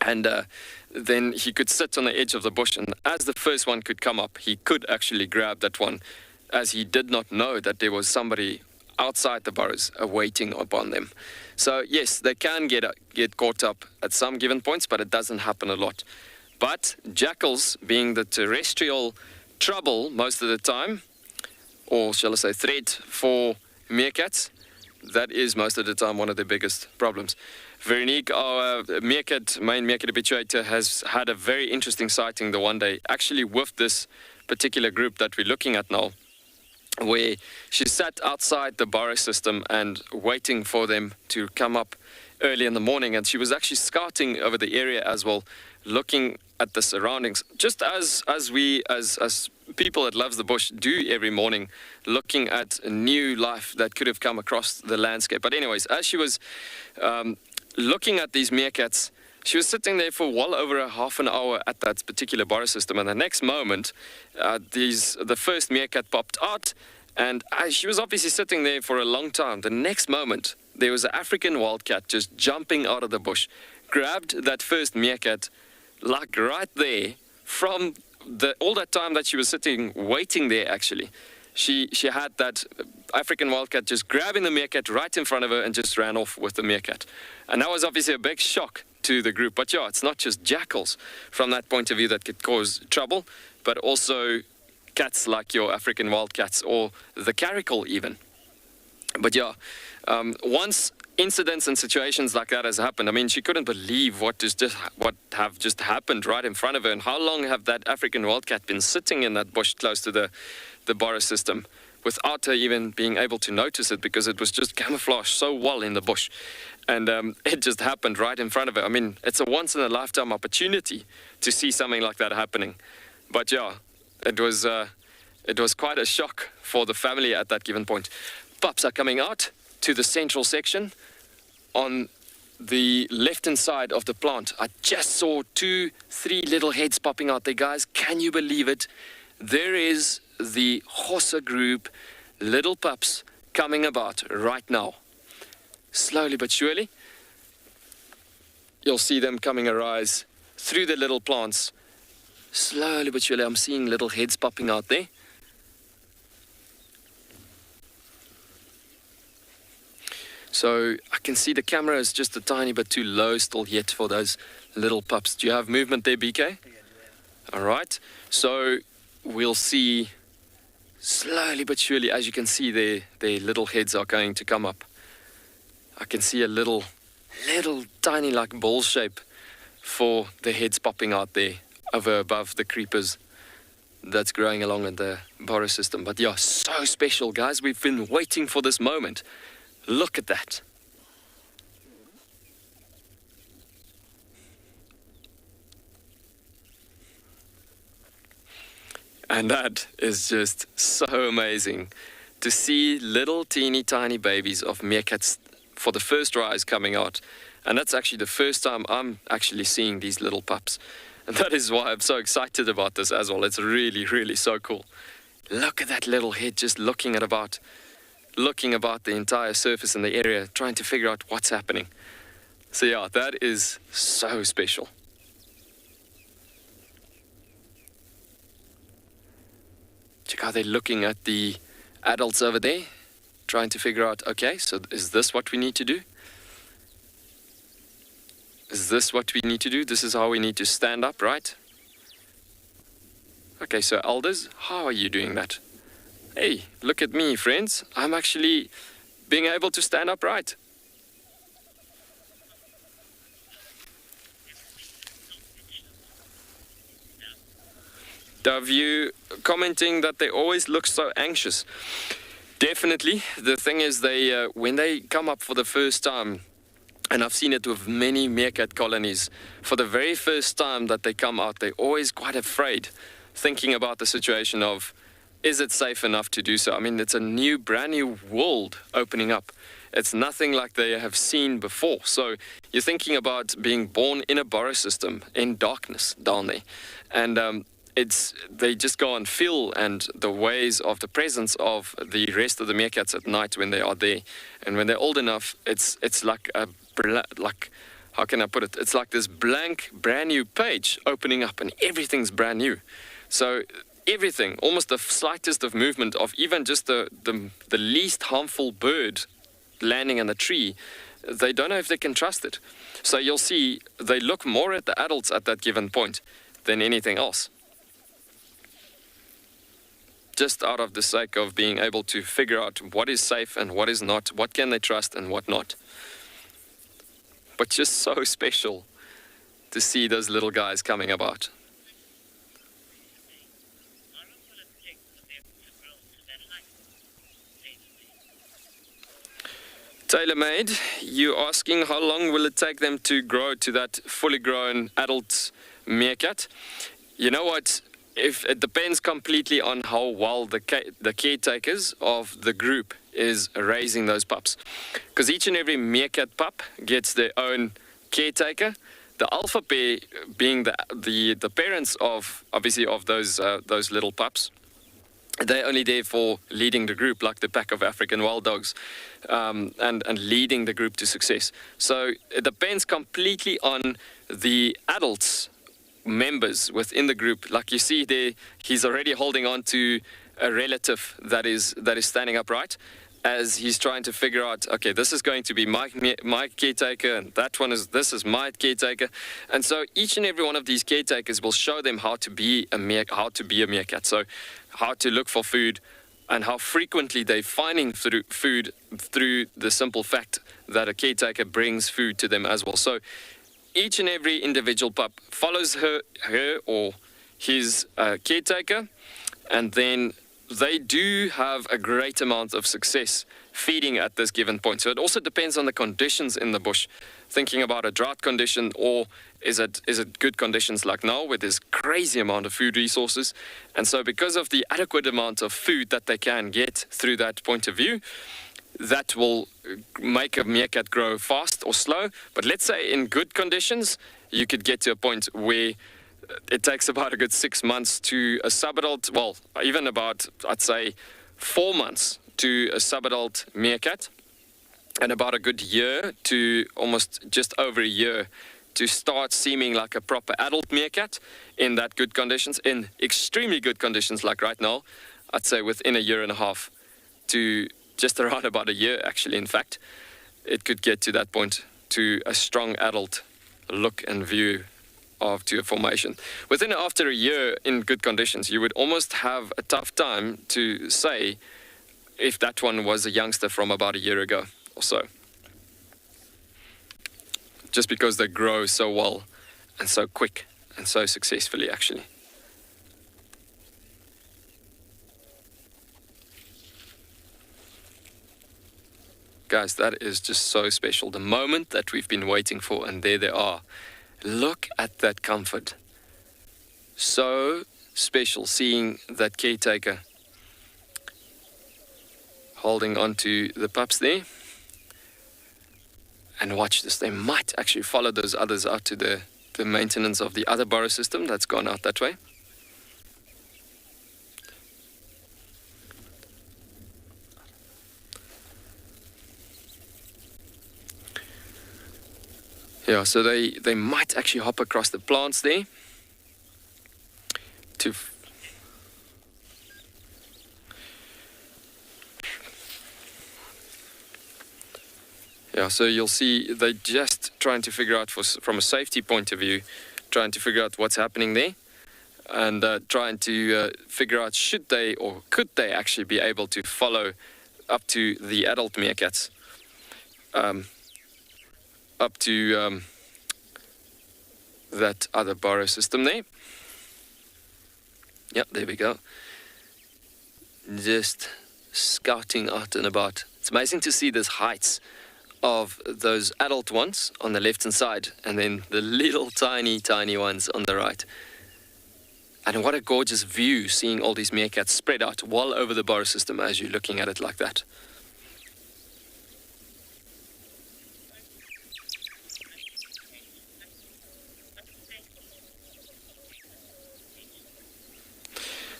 And then he could sit on the edge of the bush, and as the first one could come up, he could actually grab that one, as he did not know that there was somebody outside the burrows awaiting upon them. So yes, they can get caught up at some given points, but it doesn't happen a lot. But jackals, being the terrestrial trouble most of the time, or shall I say threat for meerkats, that is most of the time one of the biggest problems. Veronique, our main meerkat habituator, has had a very interesting sighting the one day, actually with this particular group that we're looking at now, where she sat outside the burrow system and waiting for them to come up early in the morning, and she was actually scouting over the area as well, looking at the surroundings, just as we as people that loves the bush do every morning, looking at a new life that could have come across the landscape. But anyways, as she was looking at these meerkats, she was sitting there for well over a half an hour at that particular burrow system, and the next moment the first meerkat popped out, and she was obviously sitting there for a long time. The next moment there was an African wildcat just jumping out of the bush, grabbed that first meerkat, like right there, from all that time that she was sitting waiting there. Actually, she had that African wildcat just grabbing the meerkat right in front of her and just ran off with the meerkat. And that was obviously a big shock to the group. But yeah, it's not just jackals from that point of view that could cause trouble, but also cats like your African wildcats or the caracal even. But yeah, once incidents and situations like that has happened. I mean, she couldn't believe what have just happened right in front of her. And how long have that African wildcat been sitting in that bush close to the Boris system without her even being able to notice it, because it was just camouflaged so well in the bush. And it just happened right in front of her. I mean, it's a once-in-a-lifetime opportunity to see something like that happening. But yeah, it was quite a shock for the family at that given point. Pups are coming out to the central section on the left-hand side of the plant. I just saw 2-3 little heads popping out there, guys. Can you believe it? There is the Hossa group, little pups coming about right now. Slowly but surely, you'll see them coming arise through the little plants. Slowly but surely, I'm seeing little heads popping out there. So I can see the camera is just a tiny bit too low still yet for those little pups. Do you have movement there, BK? All right. So we'll see slowly but surely, as you can see, their little heads are going to come up. I can see a little tiny like ball shape for the heads popping out there above the creepers that's growing along in the Boris system. But yeah, so special, guys. We've been waiting for this moment. Look at that. And that is just so amazing to see little teeny tiny babies of meerkats for the first rise coming out. And that's actually the first time I'm actually seeing these little pups. And that is why I'm so excited about this as well. It's really, really so cool. Look at that little head just looking about the entire surface in the area, trying to figure out what's happening. So yeah, that is so special. Check how they're looking at the adults over there, trying to figure out, okay, so is this what we need to do? Is this what we need to do? This is how we need to stand up, right? Okay, so elders, how are you doing that? Hey, look at me, friends. I'm actually being able to stand upright. Davyu commenting that they always look so anxious. Definitely. The thing is, they when they come up for the first time, and I've seen it with many meerkat colonies, for the very first time that they come out, they're always quite afraid, thinking about the situation of, is it safe enough to do so? I mean, it's a brand new world opening up. It's nothing like they have seen before. So you're thinking about being born in a Boris system, in darkness down there. And they just go and feel and the ways of the presence of the rest of the meerkats at night when they are there. And when they're old enough, it's like how can I put it? It's like this blank, brand new page opening up, and everything's brand new. So everything, almost the slightest of movement of even just the least harmful bird landing in the tree, they don't know if they can trust it. So you'll see they look more at the adults at that given point than anything else. Just out of the sake of being able to figure out what is safe and what is not, what can they trust and what not. But just so special to see those little guys coming about. TaylorMade, you asking how long will it take them to grow to that fully grown adult meerkat? You know what? If it depends completely on how well the caretakers of the group is raising those pups. Because each and every meerkat pup gets their own caretaker. The alpha pair being the parents of, obviously, of those little pups. They're only there for leading the group, like the pack of African wild dogs, and leading the group to success. So it depends completely on the adults members within the group. Like you see there, he's already holding on to a relative that is standing upright as he's trying to figure out, okay, this is going to be my caretaker, and this is my caretaker. And so each and every one of these caretakers will show them how to be a meerkat. So how to look for food, and how frequently they're finding food through the simple fact that a caretaker brings food to them as well. So each and every individual pup follows her or his caretaker, and then they do have a great amount of success feeding at this given point. So it also depends on the conditions in the bush. Thinking about a drought condition, or is it good conditions like now where there's crazy amount of food resources. And so because of the adequate amount of food that they can get through that point of view, that will make a meerkat grow fast or slow. But let's say in good conditions, you could get to a point where it takes about a good 6 months to a subadult, well, even about, I'd say, 4 months to a subadult meerkat, and about a good year to almost just over a year to start seeming like a proper adult meerkat in that good conditions. In extremely good conditions like right now, I'd say within a year and a half to just around about a year, actually, in fact, it could get to that point to a strong adult look and view to a formation. Within after a year in good conditions, you would almost have a tough time to say if that one was a youngster from about a year ago or so. Just because they grow so well and so quick and so successfully, actually. Guys, that is just so special. The moment that we've been waiting for, and there they are. Look at that comfort. So special seeing that caretaker holding on to the pups there. And watch this, they might actually follow those others out to the maintenance of the other burrow system that's gone out that way. Yeah, so they might actually hop across the plants there to yeah, so you'll see they're just trying to figure out from a safety point of view, trying to figure out what's happening there, and trying to figure out should they or could they actually be able to follow up to the adult meerkats. Up to that other burrow system there. Yep, there we go. Just scouting out and about. It's amazing to see these heights of those adult ones on the left hand side, and then the little tiny ones on the right. And what a gorgeous view, seeing all these meerkats spread out well over the burrow system as you're looking at it like that.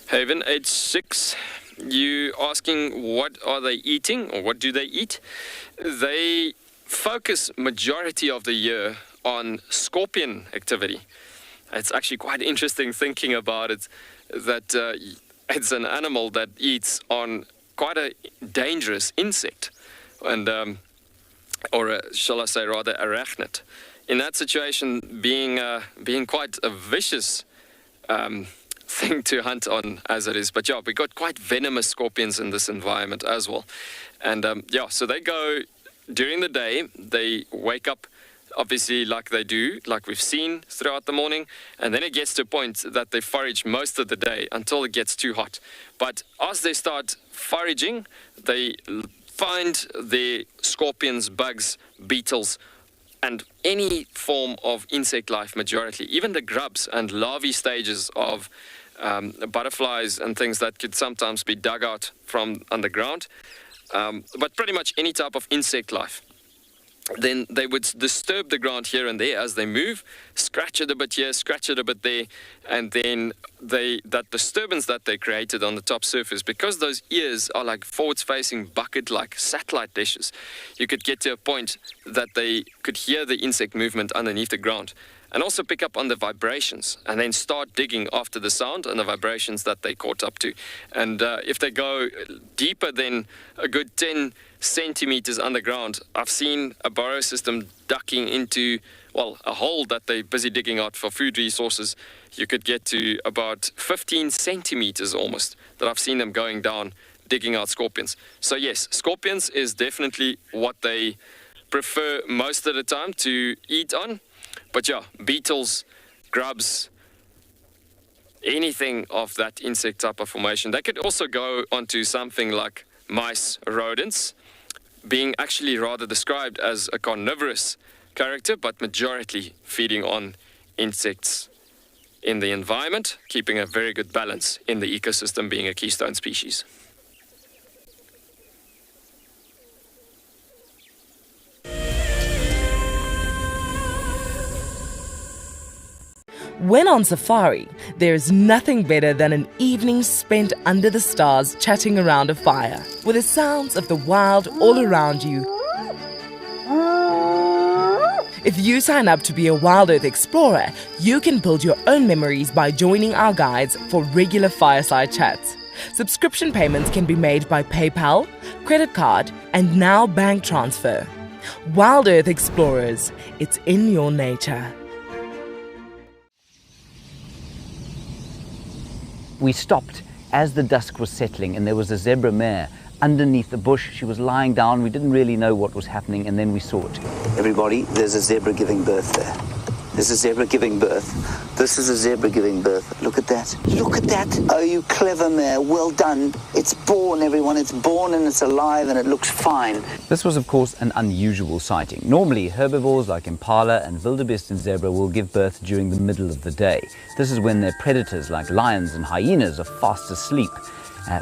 Haven, age 6, you asking what are they eating or what do they eat? They focus majority of the year on scorpion activity. It's actually quite interesting thinking about it, that it's an animal that eats on quite a dangerous insect, and shall I say rather arachnid. In that situation, being quite a vicious thing to hunt on as it is. But yeah, we got quite venomous scorpions in this environment as well. And yeah, so they go during the day, they wake up obviously like they do, like we've seen throughout the morning, and then it gets to a point that they forage most of the day until it gets too hot. But as they start foraging, they find their scorpions, bugs, beetles, and any form of insect life majority, even the grubs and larvae stages of butterflies and things that could sometimes be dug out from underground, but pretty much any type of insect life. Then they would disturb the ground here and there as they move, scratch it a bit here, scratch it a bit there, and then that disturbance that they created on the top surface, because those ears are like forwards-facing bucket-like satellite dishes, you could get to a point that they could hear the insect movement underneath the ground and also pick up on the vibrations and then start digging after the sound and the vibrations that they caught up to. And if they go deeper than a good 10 centimeters underground, I've seen a burrow system ducking into, well, a hole that they're busy digging out for food resources. You could get to about 15 centimeters almost, that I've seen them going down digging out scorpions. So yes, scorpions is definitely what they prefer most of the time to eat on. But yeah, beetles, grubs, anything of that insect type of formation. They could also go onto something like mice, rodents, being actually rather described as a carnivorous character, but majority feeding on insects in the environment, keeping a very good balance in the ecosystem, being a keystone species.
When on safari, there is nothing better than an evening spent under the stars chatting around a fire, with the sounds of the wild all around you. If you sign up to be a Wild Earth Explorer, you can build your own memories by joining our guides for regular fireside chats. Subscription payments can be made by PayPal, credit card, and now bank transfer. Wild Earth Explorers, it's in your nature.
We stopped as the dusk was settling and there was a zebra mare underneath the bush. She was lying down. We didn't really know what was happening, and then we saw it.
Everybody, there's a zebra giving birth there. There's a zebra giving birth. This is a zebra giving birth. Look at that. Look at that. Oh, you clever mare. Well done. It's born, everyone. It's born and it's alive and it looks fine.
This was, of course, an unusual sighting. Normally, herbivores like impala and wildebeest and zebra will give birth during the middle of the day. This is when their predators like lions and hyenas are fast asleep.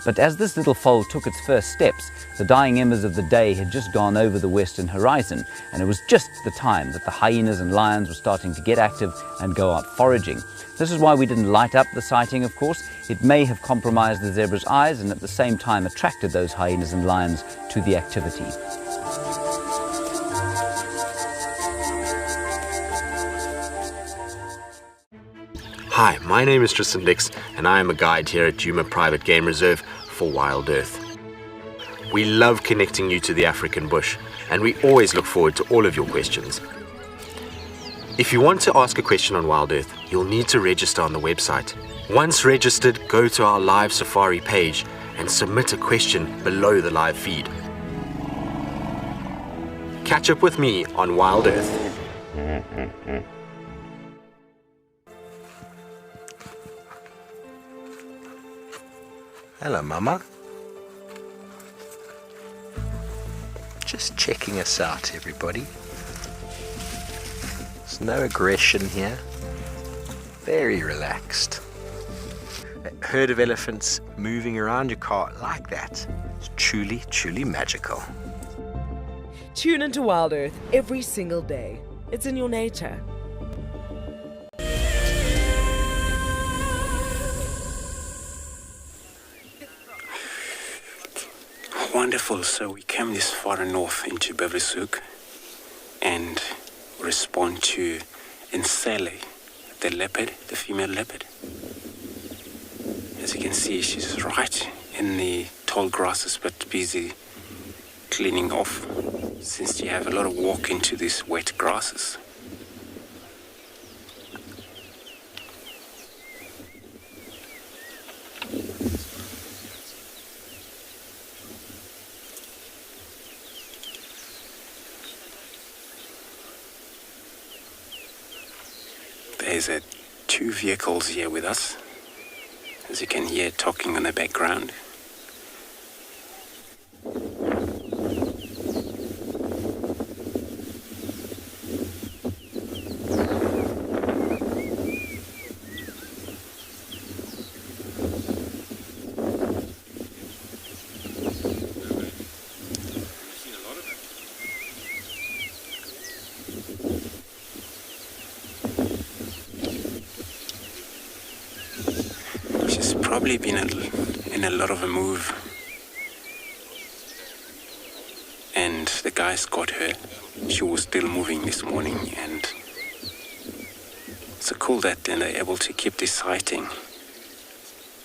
But as this little foal took its first steps, the dying embers of the day had just gone over the western horizon, and it was just the time that the hyenas and lions were starting to get active and go out foraging. This is why we didn't light up the sighting, of course. It may have compromised the zebra's eyes and at the same time attracted those hyenas and lions to the activity.
Hi, my name is Tristan Dix, and I am a guide here at Djuma Private Game Reserve for Wild Earth. We love connecting you to the African bush, and we always look forward to all of your questions. If you want to ask a question on Wild Earth, you'll need to register on the website. Once registered, go to our live safari page and submit a question below the live feed. Catch up with me on Wild Earth.
Hello, Mama. Just checking us out, everybody. There's no aggression here. Very relaxed. A herd of elephants moving around your car like that. It's truly, truly magical.
Tune into Wild Earth every single day. It's in your nature.
Wonderful. So we came this far north into Beversook and respond to Insele, the leopard, the female leopard. As you can see, she's right in the tall grasses but busy cleaning off, since you have a lot of walk into these wet grasses. There's two vehicles here with us, as you can hear talking in the background. Probably been in a lot of a move, and the guys got her. She was still moving this morning, and it's so cool that they're able to keep this sighting.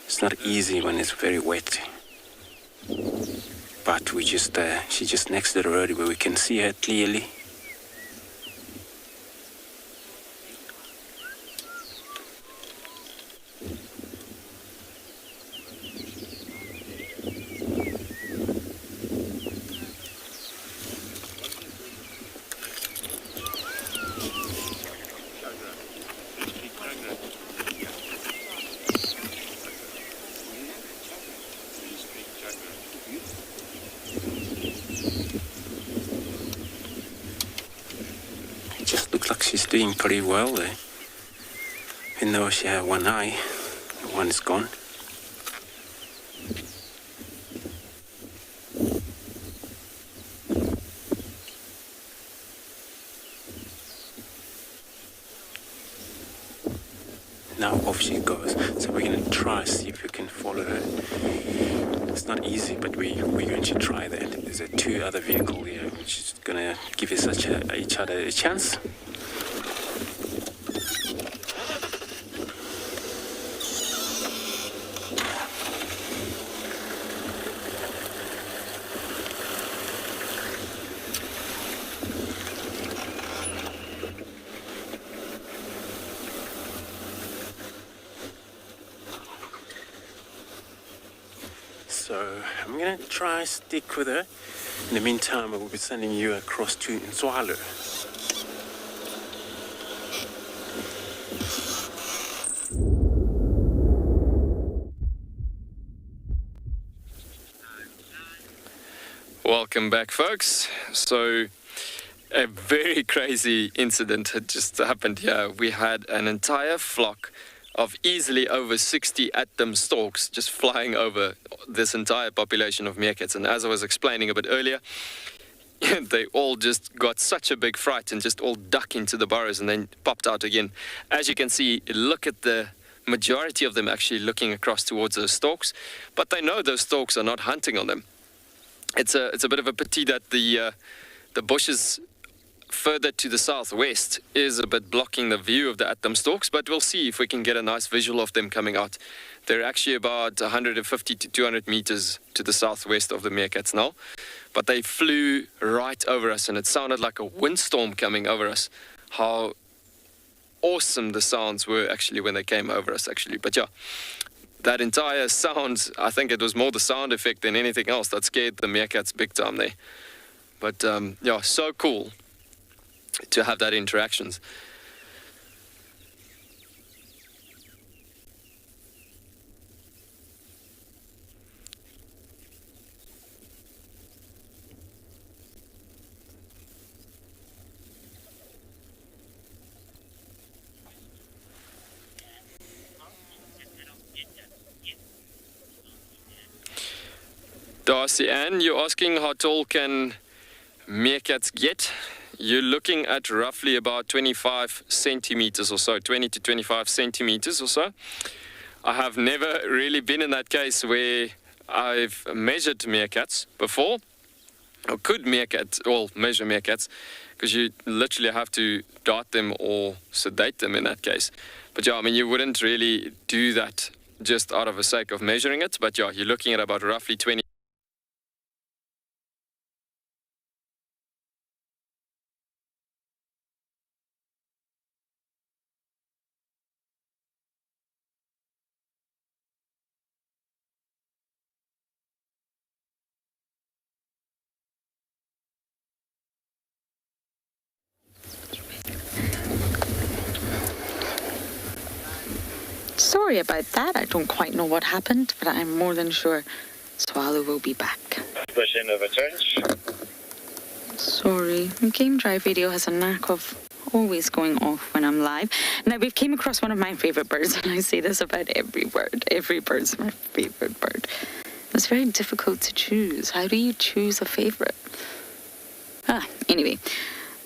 It's not easy when it's very wet, but we just she's just next to the road where we can see her clearly. looks like she's doing pretty well there. Even though she had one eye, one is gone. Now off she goes. So we're going to try see if we can follow her. It's not easy, but we're going to try that. There's two other vehicles here, which is going to give us each other a chance. So I'm going to try stick with her. In the meantime, I will be sending you across to Tswalu.
Welcome back, folks. So a very crazy incident had just happened here. We had an entire flock of easily over 60 atom storks just flying over this entire population of meerkats. And as I was explaining a bit earlier, they all just got such a big fright and just all duck into the burrows and then popped out again. As you can see, look at the majority of them actually looking across towards those storks, but they know those storks are not hunting on them. It's a bit of a pity that the bushes further to the southwest is a bit blocking the view of the atom storks, but we'll see if we can get a nice visual of them coming out. They're actually about 150 to 200 meters to the southwest of the meerkats now, but they flew right over us and it sounded like a windstorm coming over us. How awesome the sounds were actually when they came over us actually. But yeah, that entire sound, I think it was more the sound effect than anything else that scared the meerkats big time there. But yeah, so cool to have that interactions. Darcy Ann, you're asking how tall can meerkats get? You're looking at roughly about 25 centimeters or so, 20 to 25 centimeters or so. I have never really been in that case where I've measured meerkats before, or could measure meerkats, because you literally have to dart them or sedate them in that case. But yeah, I mean, you wouldn't really do that just out of the sake of measuring it, but yeah, you're looking at about roughly 20.
Sorry about that. I don't quite know what happened, but I'm more than sure Tswalu will be back.
Pushing over change.
Sorry, Game Drive video has a knack of always going off when I'm live. Now, we've came across one of my favourite birds, and I say this about every bird. Every bird's my favourite bird. It's very difficult to choose. How do you choose a favourite? Anyway,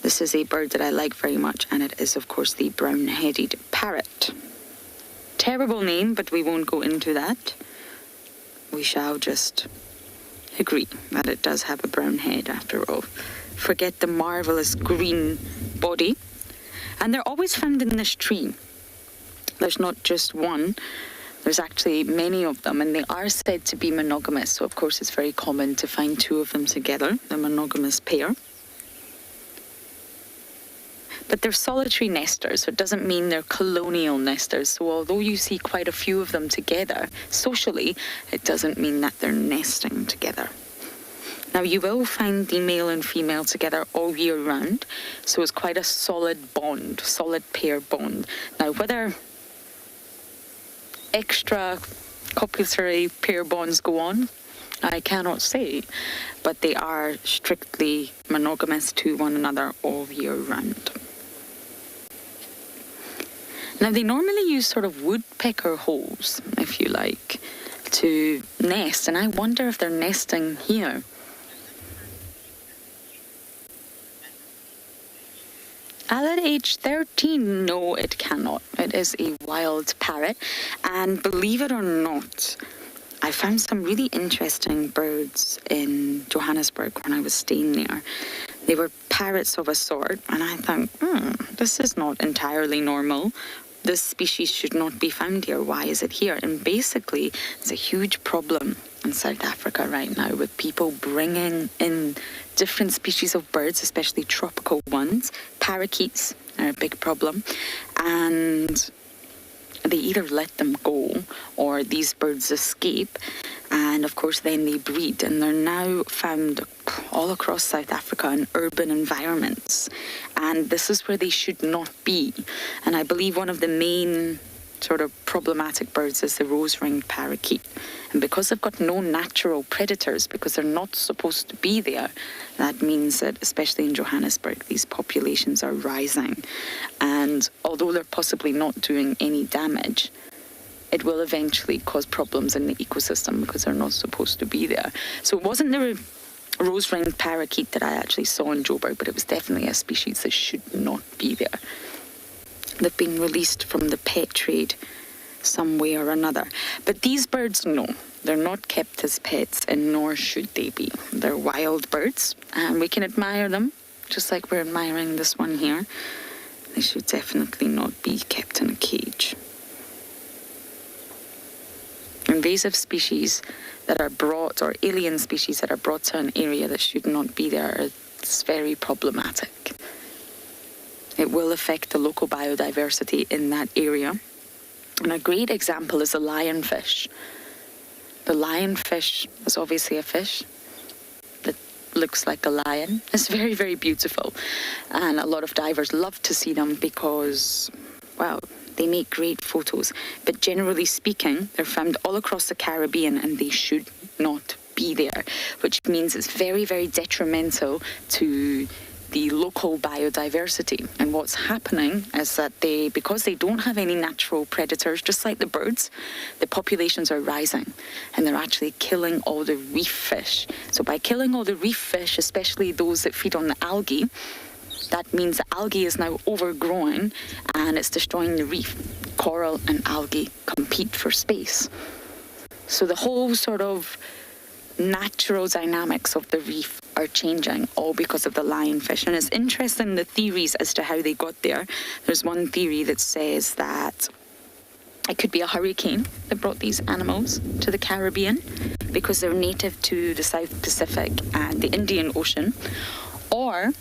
this is a bird that I like very much, and it is, of course, the brown-headed parrot. Terrible name, but we won't go into that. We shall just agree that it does have a brown head after all. Forget the marvellous green body. And they're always found in this tree. There's not just one. There's actually many of them, and they are said to be monogamous. So, of course, it's very common to find two of them together, the monogamous pair. But they're solitary nesters, so it doesn't mean they're colonial nesters. So although you see quite a few of them together socially, it doesn't mean that they're nesting together. Now, you will find the male and female together all year round, so it's quite a solid bond, solid pair bond. Now, whether extra copulatory pair bonds go on, I cannot say, but they are strictly monogamous to one another all year round. Now, they normally use sort of woodpecker holes, if you like, to nest, and I wonder if they're nesting here. At age 13, no, it cannot. It is a wild parrot, and believe it or not, I found some really interesting birds in Johannesburg when I was staying there. They were parrots of a sort, and I thought, this is not entirely normal. This species should not be found here. Why is it here? And basically, it's a huge problem in South Africa right now with people bringing in different species of birds, especially tropical ones. Parakeets are a big problem. And they either let them go or these birds escape. And of course, then they breed. And they're now found all across South Africa in urban environments. And this is where they should not be. And I believe one of the main sort of problematic birds is the rose-ringed parakeet. And because they've got no natural predators, because they're not supposed to be there, that means that, especially in Johannesburg, these populations are rising. And although they're possibly not doing any damage, it will eventually cause problems in the ecosystem because they're not supposed to be there. So it wasn't the rose-ringed parakeet that I actually saw in Joburg, but it was definitely a species that should not be there. They've been released from the pet trade some way or another. But these birds, no, they're not kept as pets, and nor should they be. They're wild birds, and we can admire them, just like we're admiring this one here. They should definitely not be kept in a cage. Invasive species that are brought, or alien species that are brought to an area that should not be there, it's very problematic. It will affect the local biodiversity in that area. And a great example is the lionfish. The lionfish is obviously a fish that looks like a lion. It's very, very beautiful. And a lot of divers love to see them because, well, they make great photos. But generally speaking, they're found all across the Caribbean and they should not be there, which means it's very, very detrimental to the local biodiversity. And what's happening is that because they don't have any natural predators, just like the birds, the populations are rising and they're actually killing all the reef fish. So by killing all the reef fish, especially those that feed on the algae, that means the algae is now overgrown and it's destroying the reef. Coral and algae compete for space. So the whole sort of natural dynamics of the reef are changing, all because of the lionfish. And it's interesting, the theories as to how they got there. There's one theory that says that it could be a hurricane that brought these animals to the Caribbean because they're native to the South Pacific and the Indian Ocean. Or,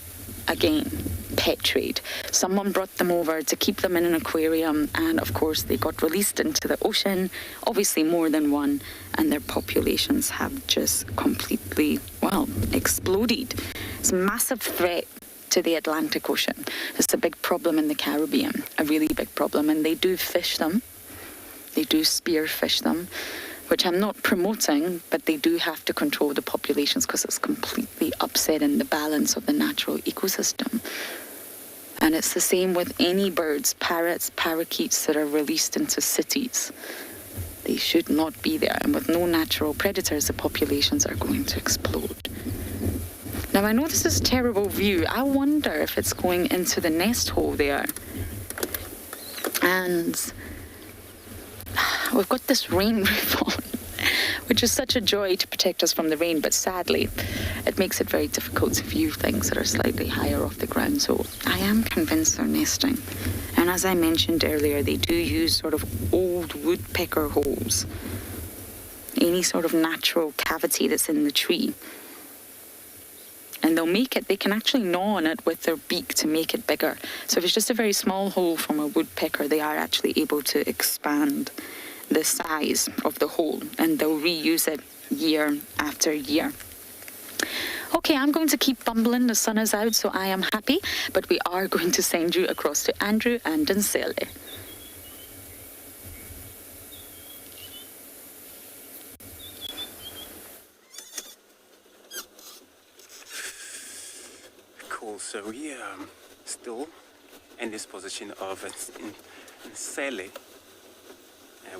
again, pet trade. Someone brought them over to keep them in an aquarium, and of course they got released into the ocean, obviously more than one, and their populations have just completely, well, exploded. It's a massive threat to the Atlantic Ocean. It's a big problem in the Caribbean, a really big problem, and they do fish them. They do spearfish them, which I'm not promoting, but they do have to control the populations because it's completely upsetting the balance of the natural ecosystem. And it's the same with any birds, parrots, parakeets that are released into cities. They should not be there. And with no natural predators, the populations are going to explode. Now, I know this is a terrible view. I wonder if it's going into the nest hole there. And we've got this rain roof on, which is such a joy to protect us from the rain, but sadly, it makes it very difficult to view things that are slightly higher off the ground. So I am convinced they're nesting. And as I mentioned earlier, they do use sort of old woodpecker holes, any sort of natural cavity that's in the tree. And they can actually gnaw on it with their beak to make it bigger. So if it's just a very small hole from a woodpecker, they are actually able to expand the size of the hole, and they'll reuse it year after year. Okay, I'm going to keep bumbling. The sun is out, so I am happy, but we are going to send you across to Andrew and Nsele.
Cool, so we still and disposition of Sele.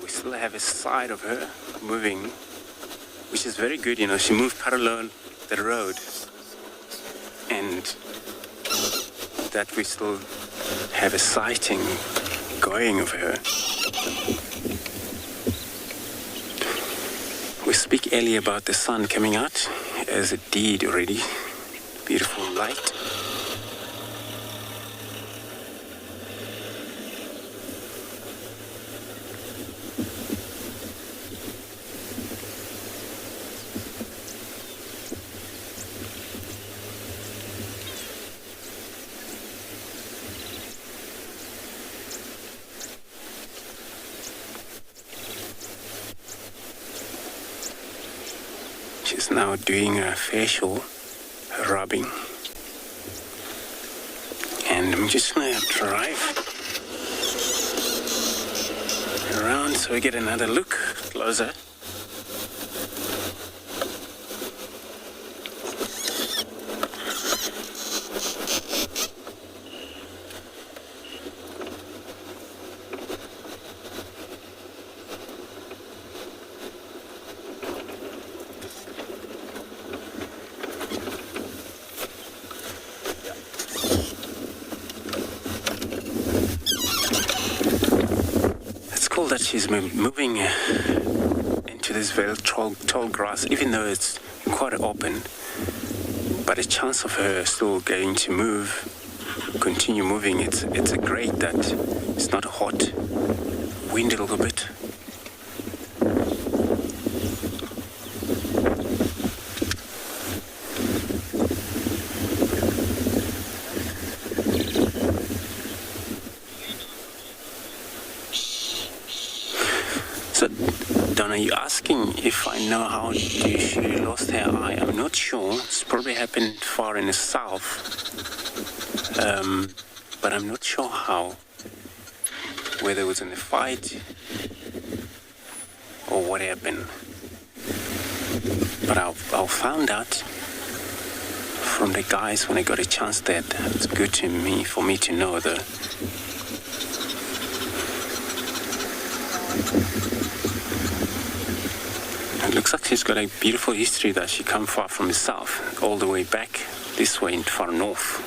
We still have a side of her moving, which is very good. You know, she moved parallel the road, and that we still have a sighting going of her. We speak earlier about the sun coming out, as it did already. Beautiful light. She's now doing a facial rubbing, and I'm just gonna drive around so we get another look closer. That she's moving into this very tall grass, even though it's quite open, but a chance of her still going to continue moving. It's a great that it's not hot, wind a little bit. Are you asking if I know how she lost her eye? I'm not sure. It's probably happened far in the south, but I'm not sure how. Whether it was in a fight or what happened. But I'll find out from the guys when I got a chance. That it's good for me to know though. It looks like she's got a beautiful history that she come far from the south, all the way back this way in far north.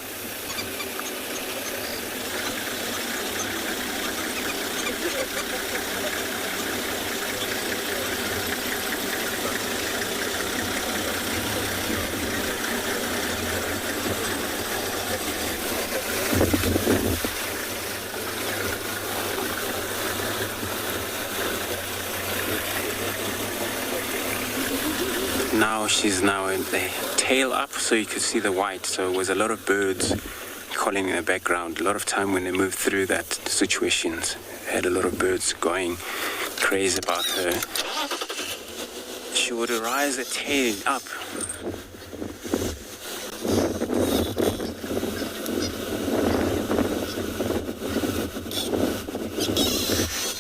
She's now in the tail up, so you could see the white. So it was a lot of birds calling in the background. A lot of time when they moved through that situations, had a lot of birds going crazy about her. She would rise the tail up.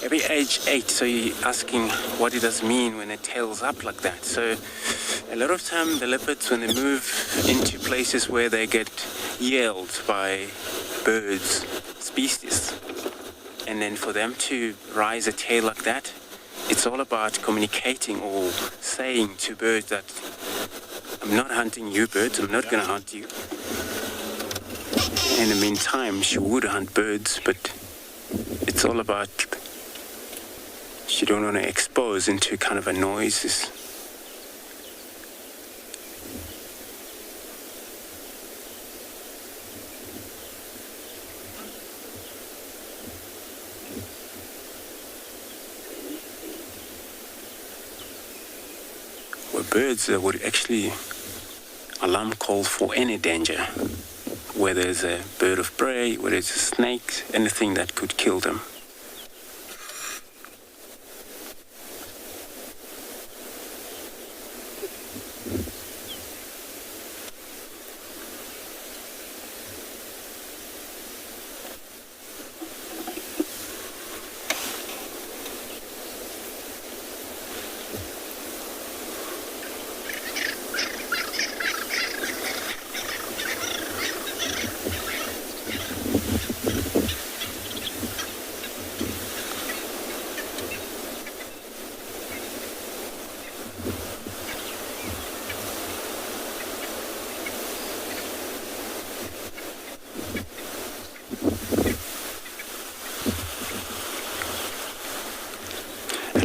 Maybe age 8, so you're asking what it does mean when it tails up like that. So a lot of time the leopards, when they move into places where they get yelled by birds, species, and then for them to rise a tail like that, it's all about communicating or saying to birds that I'm not hunting you birds, I'm not going to hunt you. In the meantime, she would hunt birds, but it's all about she don't want to expose into kind of a noises. Where birds would actually alarm call for any danger, whether it's a bird of prey, whether it's a snake, anything that could kill them.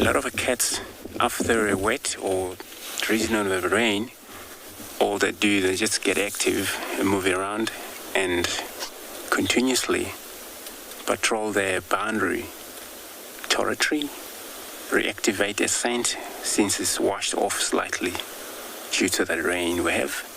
lot of cats, after a wet or drizzling of rain, all they do, they just get active and move around and continuously patrol their boundary territory, reactivate their scent since it's washed off slightly due to the rain we have.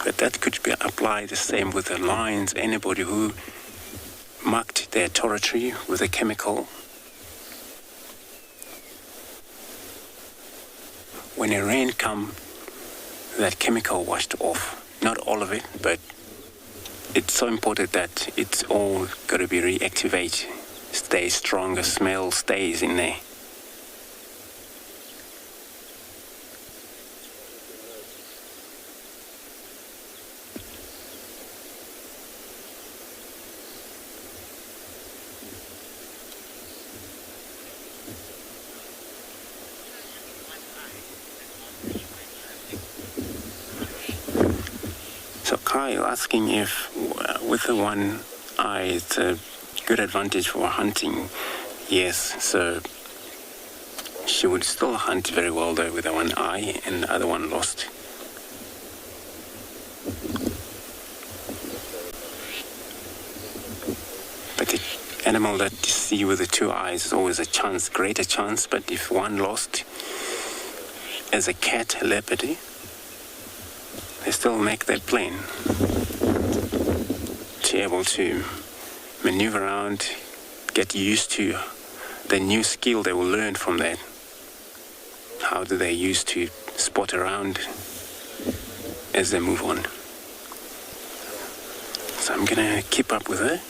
But that could be applied the same with the lions. Anybody who marked their territory with a chemical, when a rain comes, that chemical washed off. Not all of it, but it's so important that it's all got to be reactivated. Stay strong, the smell stays in there. So Kyle asking if with the one eye it's a good advantage for hunting. Yes, so she would still hunt very well though with the one eye and the other one lost. But the animal that you see with the two eyes is always a chance, greater chance, but if one lost, as a cat, a leopard, they still make their plane to be able to maneuver around, get used to the new skill they will learn from that. How do they use to spot around as they move on? So I'm gonna keep up with her.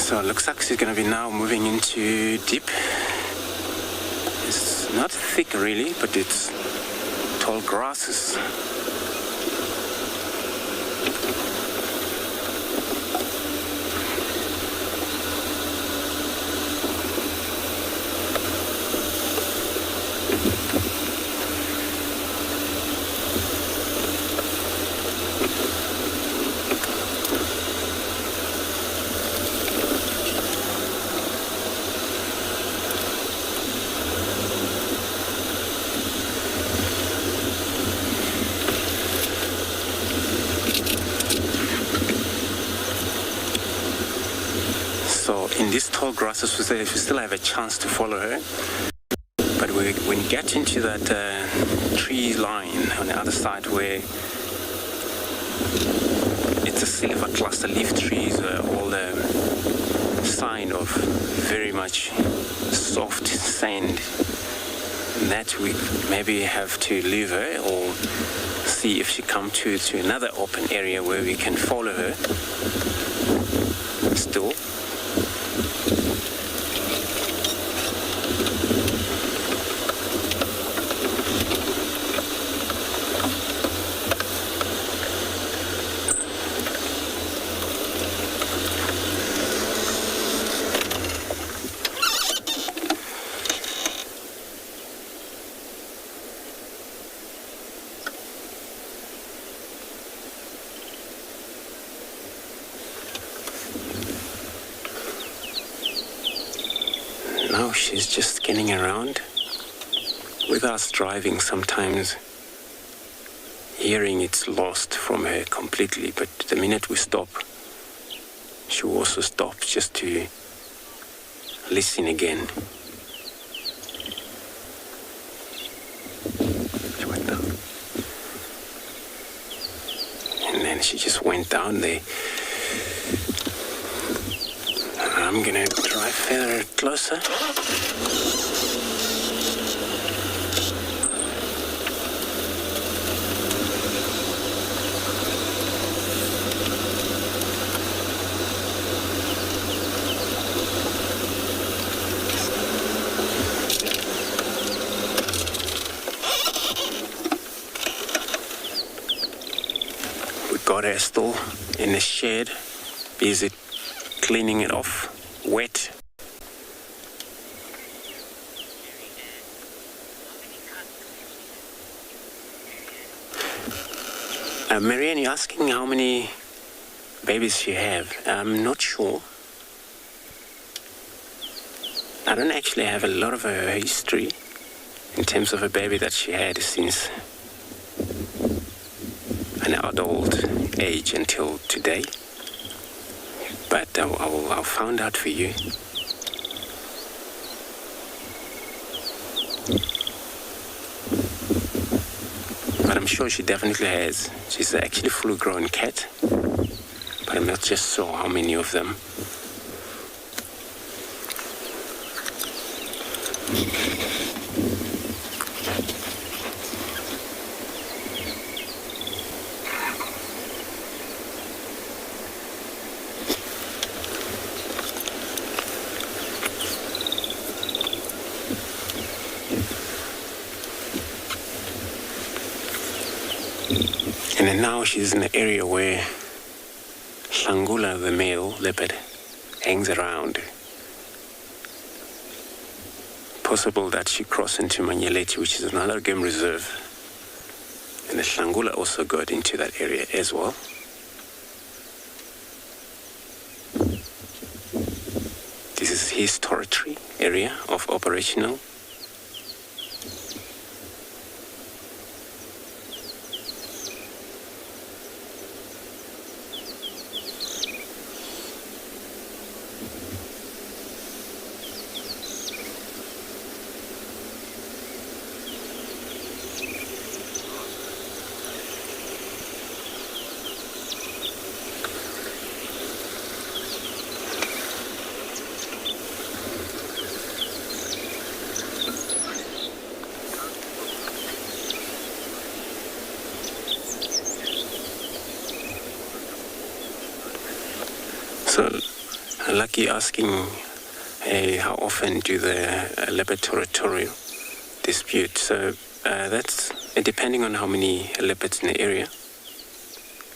So it looks like she's going to be now moving into deep. It's not thick really, but it's tall grasses. In these tall grasses, we still have a chance to follow her. But when you get into that tree line on the other side where it's a silver cluster leaf trees, all the sign of very much soft sand, that we maybe have to leave her or see if she comes to another open area where we can follow her still. Now she's just scanning around. With us driving sometimes, hearing it's lost from her completely, but the minute we stop, she will also stop just to listen again. She went down. And then she just went down there. I'm gonna drive further closer. got her still in the shed, busy cleaning it off, wet. Marianne, you're asking how many babies she have. I'm not sure. I don't actually have a lot of her history in terms of a baby that she had since an adult age until today. But I'll find out for you. But I'm sure she definitely has. She's actually a full-grown cat, but I'm not just sure how many of them. And then now she's in the area where Hlangula, the male leopard, hangs around. Possible that she crossed into Manyeleti, which is another game reserve. And the Hlangula also got into that area as well. This is his territory area of operational. So, Lucky asking, how often do the leopard territorial dispute? So that's depending on how many leopards in the area,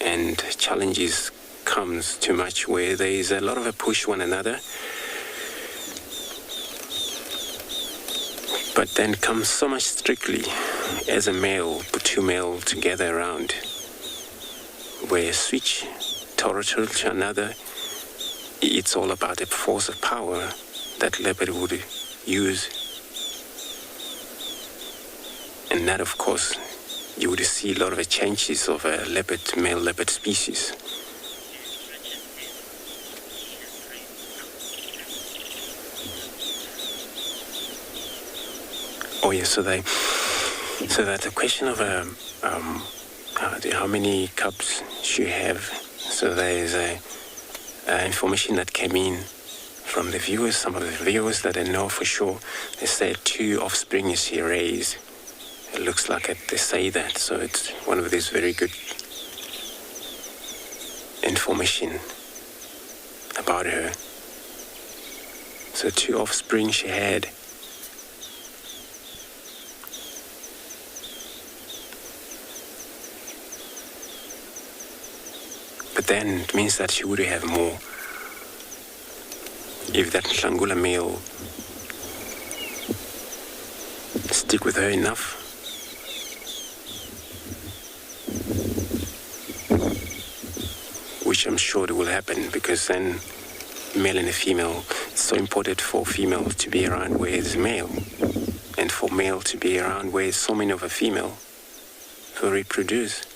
and challenges comes too much where there is a lot of a push one another, but then comes so much strictly as a male, put two male together around, where you switch territorial to another. It's all about the force of power that leopard would use. And that, of course, you would see a lot of changes of a leopard, male leopard species. Oh yes, so that's a question of how many cubs she have. So there is information that came in from the viewers, some of the viewers that I know for sure. They said 2 offspring she raised. It looks like it, they say that, so it's one of these very good information about her. So 2 offspring she had. But then it means that she would have more if that Hlangula male stick with her enough. Which I'm sure it will happen, because then male and a female, it's so important for female to be around where there's male, and for male to be around where there's so many of a female to reproduce.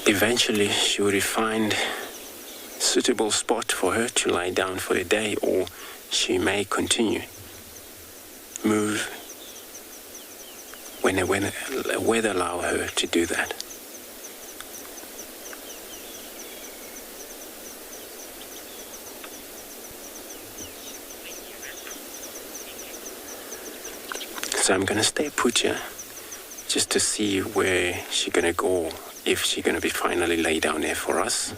Eventually, she would find suitable spot for her to lie down for the day, or she may continue. Move when the weather allows her to do that. So I'm gonna stay put here just to see where she's gonna go, if she's gonna be finally lay down there for us.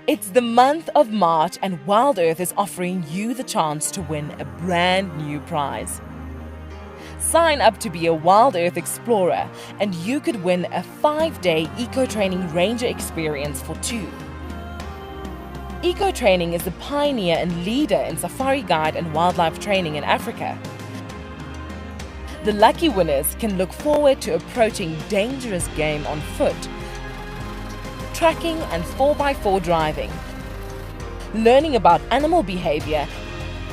It's the month of March and Wild Earth is offering you the chance to win a brand new prize. Sign up to be a Wild Earth Explorer and you could win a 5-day eco-training ranger experience for 2. Eco-training is the pioneer and leader in safari guide and wildlife training in Africa. The lucky winners can look forward to approaching dangerous game on foot, tracking and 4x4 driving, learning about animal behavior,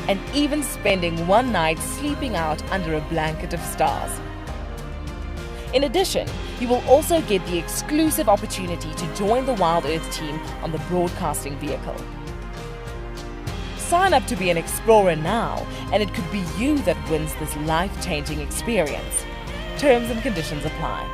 and even spending one night sleeping out under a blanket of stars. In addition, you will also get the exclusive opportunity to join the Wild Earth team on the broadcasting vehicle. Sign up to be an explorer now, and it could be you that wins this life-changing experience. Terms and conditions apply.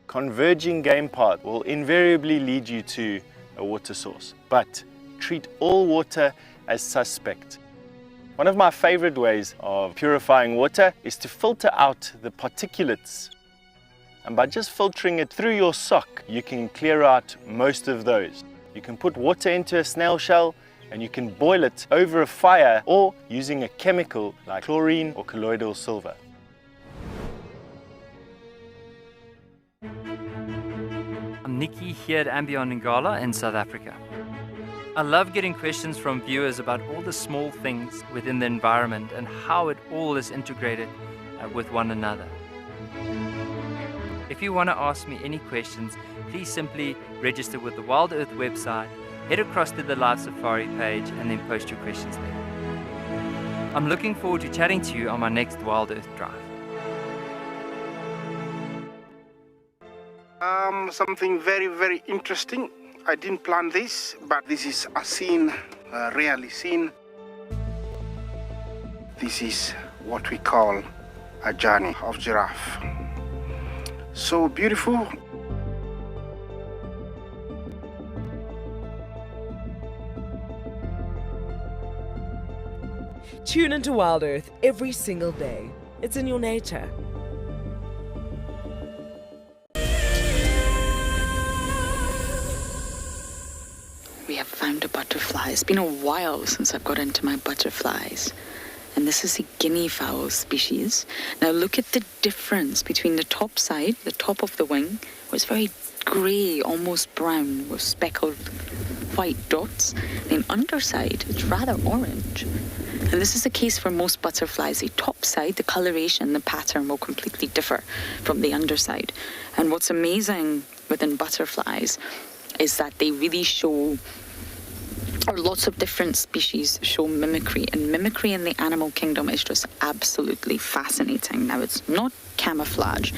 Converging game path will invariably lead you to a water source, but treat all water as suspect. One of my favorite ways of purifying water is to filter out the particulates. And by just filtering it through your sock, you can clear out most of those. You can put water into a snail shell and you can boil it over a fire or using a chemical like chlorine or colloidal silver.
I'm Nikki here at Ambion Ngala in South Africa. I love getting questions from viewers about all the small things within the environment and how it all is integrated with one another. If you want to ask me any questions, please simply register with the Wild Earth website, head across to the Live Safari page and then post your questions there. I'm looking forward to chatting to you on my next Wild Earth drive.
Something very, very interesting. I didn't plan this, but this is a scene rarely seen. This is what we call a journey of giraffe. So beautiful.
Tune into Wild Earth every single day. It's in your nature.
We have found a butterfly. It's been a while since I've got into my butterflies. And this is a guinea fowl species. Now look at the difference between the top side, the top of the wing, where it's very grey, almost brown, with speckled white dots. The underside, it's rather orange. And this is the case for most butterflies. The top side, the coloration, the pattern will completely differ from the underside. And what's amazing within butterflies is that they really show, or lots of different species show mimicry, and mimicry in the animal kingdom is just absolutely fascinating. Now, it's not camouflage.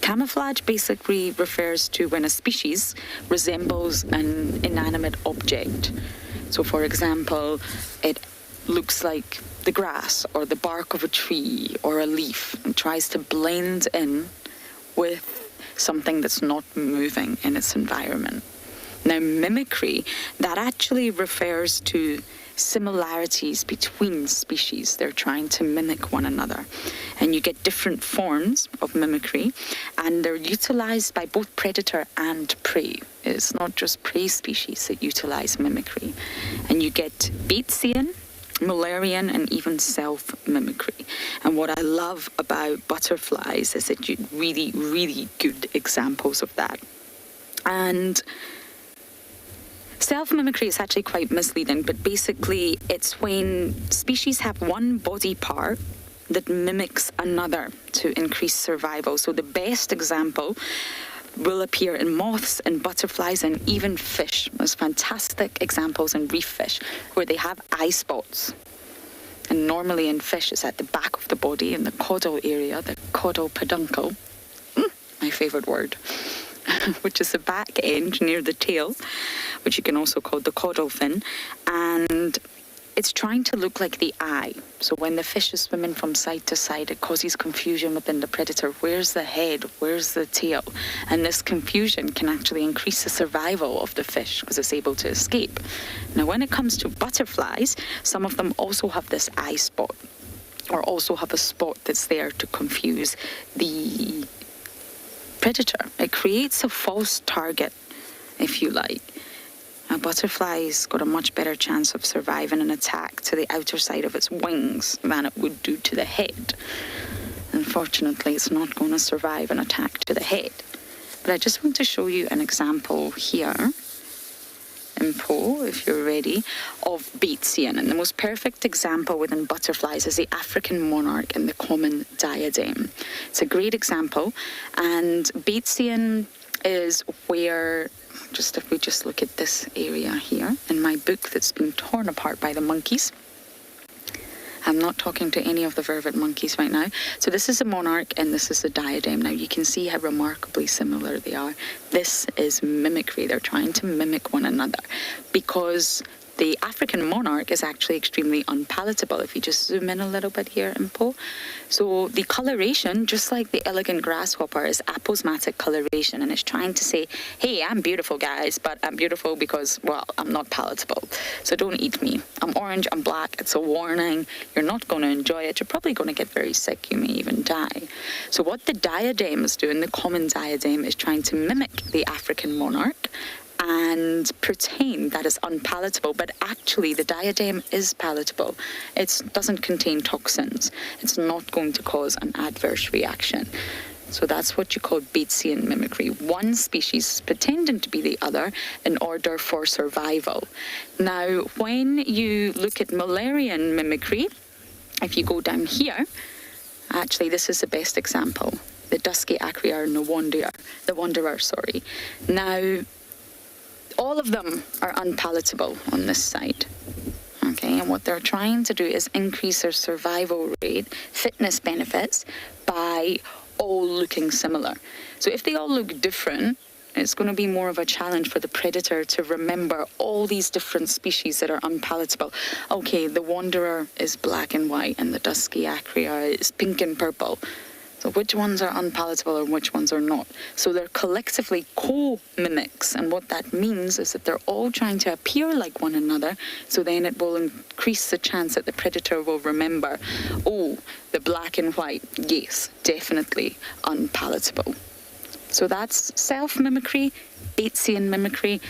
Camouflage basically refers to when a species resembles an inanimate object. So, for example, it looks like the grass or the bark of a tree or a leaf and tries to blend in with something that's not moving in its environment. Now, mimicry, that actually refers to similarities between species. They're trying to mimic one another. And you get different forms of mimicry, and they're utilized by both predator and prey. It's not just prey species that utilize mimicry. And you get Batesian, Mullerian, and even self-mimicry. And what I love about butterflies is that you really, really good examples of that. And self-mimicry is actually quite misleading, but basically it's when species have one body part that mimics another to increase survival. So the best example will appear in moths and butterflies and even fish. There's fantastic examples in reef fish where they have eye spots. And normally in fish, it's at the back of the body in the caudal area, the caudal peduncle, my favourite word, which is the back end near the tail, which you can also call the caudal fin. And it's trying to look like the eye. So when the fish is swimming from side to side, it causes confusion within the predator. Where's the head? Where's the tail? And this confusion can actually increase the survival of the fish because it's able to escape. Now, when it comes to butterflies, some of them also have this eye spot, or also have a spot that's there to confuse the predator. It creates a false target, if you like. A butterfly's got a much better chance of surviving an attack to the outer side of its wings than it would do to the head. Unfortunately, it's not going to survive an attack to the head. But I just want to show you an example here, in Po, if you're ready, of Batesean. And the most perfect example within butterflies is the African monarch and the common diadem. It's a great example, and Batesean is where, if we just look at this area here in my book that's been torn apart by the monkeys. I'm not talking to any of the vervet monkeys right now. So this is a monarch and this is a diadem. Now you can see how remarkably similar they are. This is mimicry. They're trying to mimic one another because the African monarch is actually extremely unpalatable. If you just zoom in a little bit here in Po. So the coloration, just like the elegant grasshopper, is aposematic coloration, and it's trying to say, hey, I'm beautiful, guys, but I'm beautiful because, well, I'm not palatable. So don't eat me. I'm orange, I'm black. It's a warning. You're not going to enjoy it. You're probably going to get very sick. You may even die. So what the diadem is doing, the common diadem, is trying to mimic the African monarch and pretend that it's unpalatable, but actually the diadem is palatable. It doesn't contain toxins. It's not going to cause an adverse reaction. So that's what you call Batesean mimicry. One species pretending to be the other in order for survival. Now, when you look at Mullerian mimicry, if you go down here, actually this is the best example. The dusky acrear and the wanderer. Now, all of them are unpalatable on this side. Okay, and what they're trying to do is increase their survival rate, fitness benefits, by all looking similar. So if they all look different, it's going to be more of a challenge for the predator to remember all these different species that are unpalatable. Okay, the wanderer is black and white, and the dusky acrear is pink and purple. So which ones are unpalatable and which ones are not? So they're collectively co-mimics, and what that means is that they're all trying to appear like one another, so then it will increase the chance that the predator will remember, oh, the black and white, yes, definitely unpalatable. So that's self-mimicry, Batesean mimicry,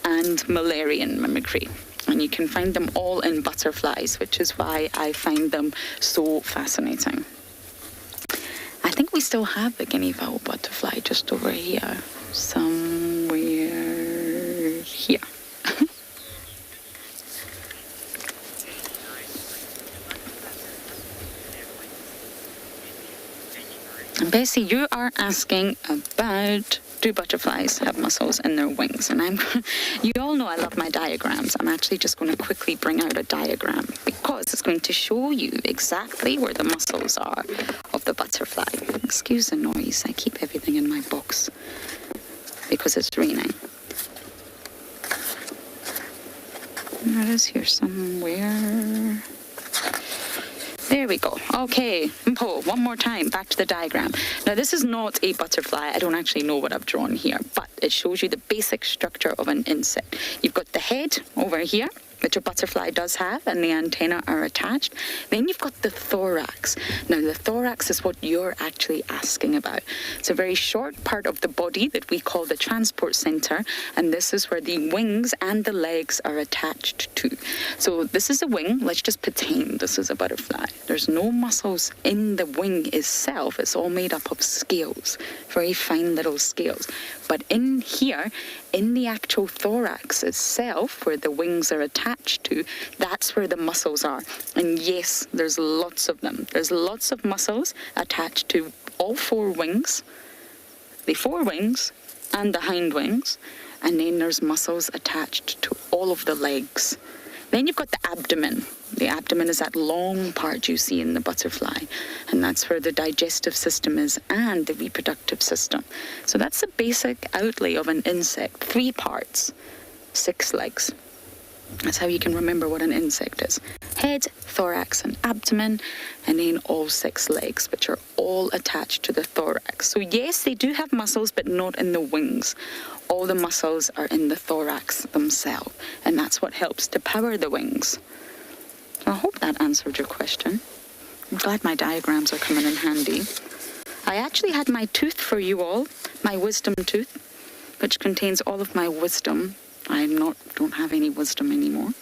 and Mullerian mimicry. And you can find them all in butterflies, which is why I find them so fascinating. I think we still have the guinea fowl butterfly just over here, somewhere here. And Bessie, you are asking about, do butterflies have muscles in their wings? And you all know I love my diagrams. I'm actually just going to quickly bring out a diagram because it's going to show you exactly where the muscles are of the butterfly. Excuse the noise. I keep everything in my box because it's raining. There it is here somewhere. There we go. Okay, Po, one more time, back to the diagram. Now, this is not a butterfly. I don't actually know what I've drawn here, but it shows you the basic structure of an insect. You've got the head over here, which a butterfly does have, and the antennae are attached. Then you've got the thorax. Now, the thorax is what you're actually asking about. It's a very short part of the body that we call the transport center, and this is where the wings and the legs are attached to. So this is a wing. Let's just pretend this is a butterfly. There's no muscles in the wing itself. It's all made up of scales, very fine little scales. But in here, in the actual thorax itself, where the wings are attached to, that's where the muscles are. And yes, there's lots of them. There's lots of muscles attached to all four wings the forewings and the hind wings, and then there's muscles attached to all of the legs. Then you've got the abdomen. The abdomen is that long part you see in the butterfly, and that's where the digestive system is and the reproductive system. So that's the basic outlay of an insect. 3 parts, 6 legs. That's how you can remember what an insect is. Head, thorax, and abdomen, and then all 6 legs, which are all attached to the thorax. So yes, they do have muscles, but not in the wings. All the muscles are in the thorax themselves, and that's what helps to power the wings. So I hope that answered your question. I'm glad my diagrams are coming in handy. I actually had my tooth for you all, my wisdom tooth, which contains all of my wisdom. I don't have any wisdom anymore.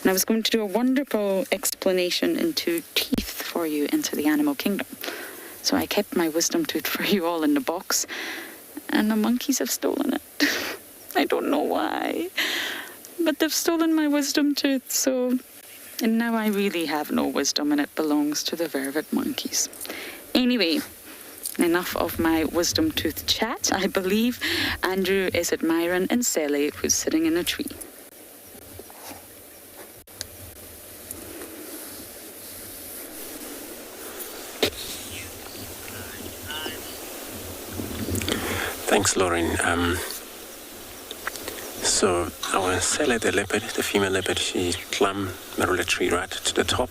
And I was going to do a wonderful explanation into teeth for you into the animal kingdom. So I kept my wisdom tooth for you all in the box, and the monkeys have stolen it. I don't know why, but they've stolen my wisdom tooth, and now I really have no wisdom, and it belongs to the vervet monkeys. Anyway, enough of my wisdom tooth chat. I believe Andrew is admiring Nsele, who's sitting in a tree.
Thanks, Lauren. So our Nsele, the leopard, the female leopard, she climbed Marula Tree right to the top.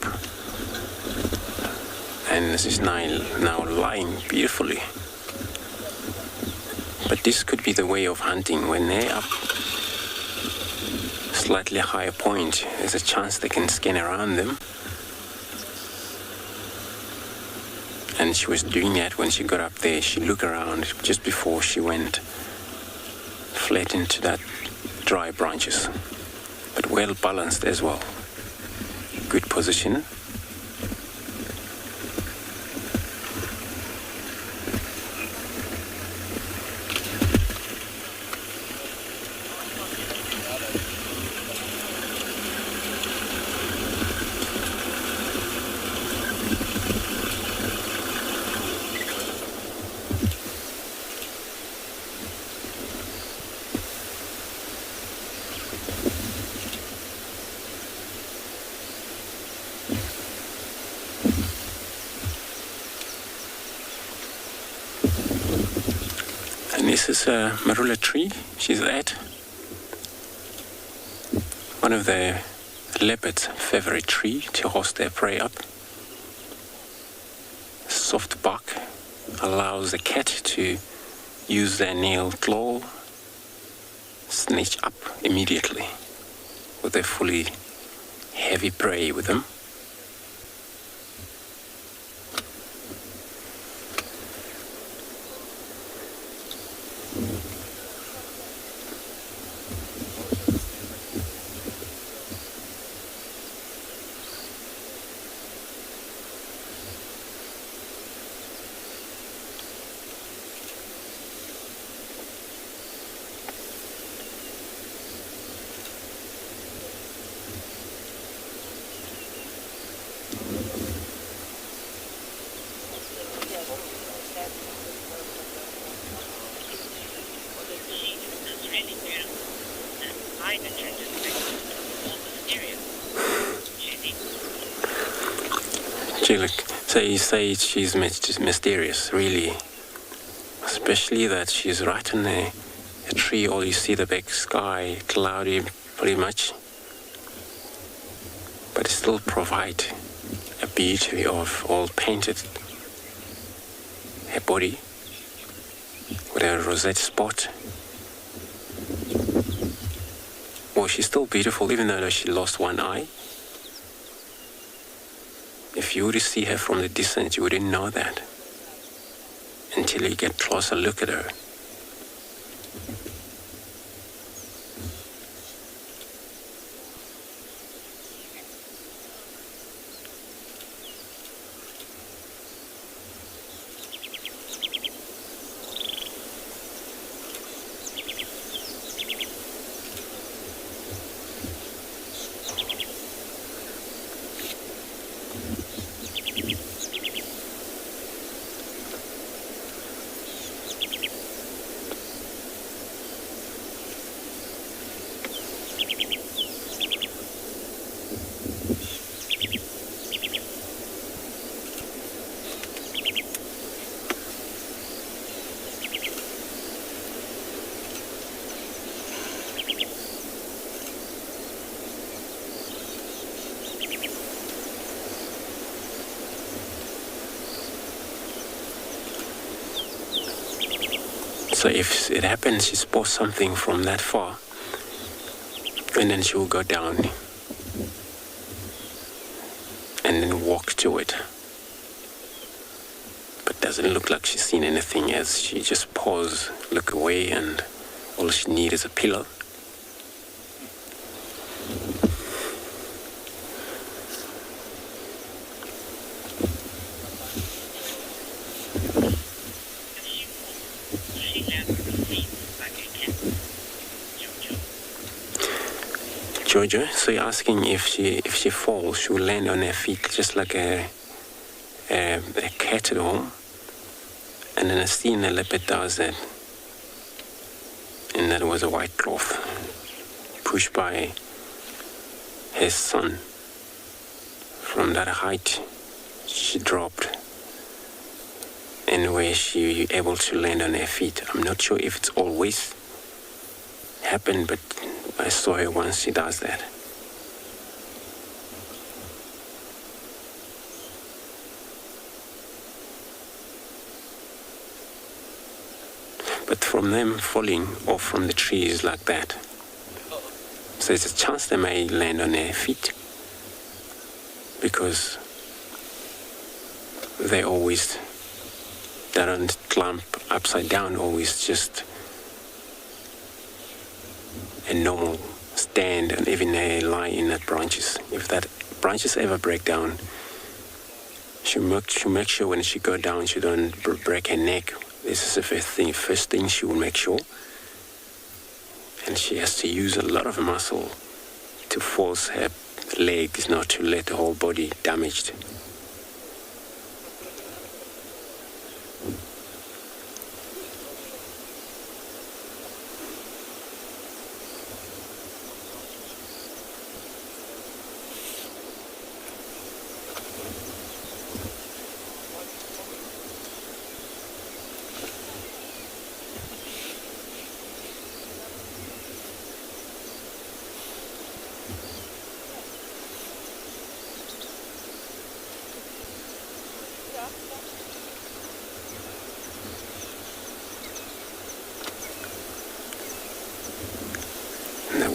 And this is now lying beautifully. But this could be the way of hunting. When they're up slightly higher point, there's a chance they can scan around them. And she was doing that when she got up there. She looked around just before she went flat into that dry branches. But well balanced as well. Good position. This is a Marula Tree. She's at one of the leopard's favorite tree to host their prey up. Soft bark allows the cat to use their nail claw, snatch up immediately with a fully heavy prey with them. So you say she's mysterious, really. Especially that she's right in a tree, all you see the big sky, cloudy pretty much. But it still provide a beauty of all painted. Her body with a rosette spot. Well, she's still beautiful even though she lost one eye. If you were to see her from the distance, you wouldn't know that until you get a closer look at her. So if it happens, she spots something from that far, and then she will go down and then walk to it. But doesn't look like she's seen anything, as she just pauses, look away, and all she needs is a pillow. Jojo, so you're asking if she falls, she will land on her feet just like a cat at home, and then I seen a leopard does that, and that was a white cloth pushed by his son. From that height, she dropped, and where she able to land on her feet. I'm not sure if it's always happened, but I saw her once she does that. But from them falling off from the trees like that, so there's a chance they may land on their feet, because they don't climb upside down, always just a normal stand, and even they lie in that branches. If that branches ever break down, she'll make sure when she go down she don't break her neck. This is the first thing she will make sure, and she has to use a lot of muscle to force her legs not to let the whole body damaged.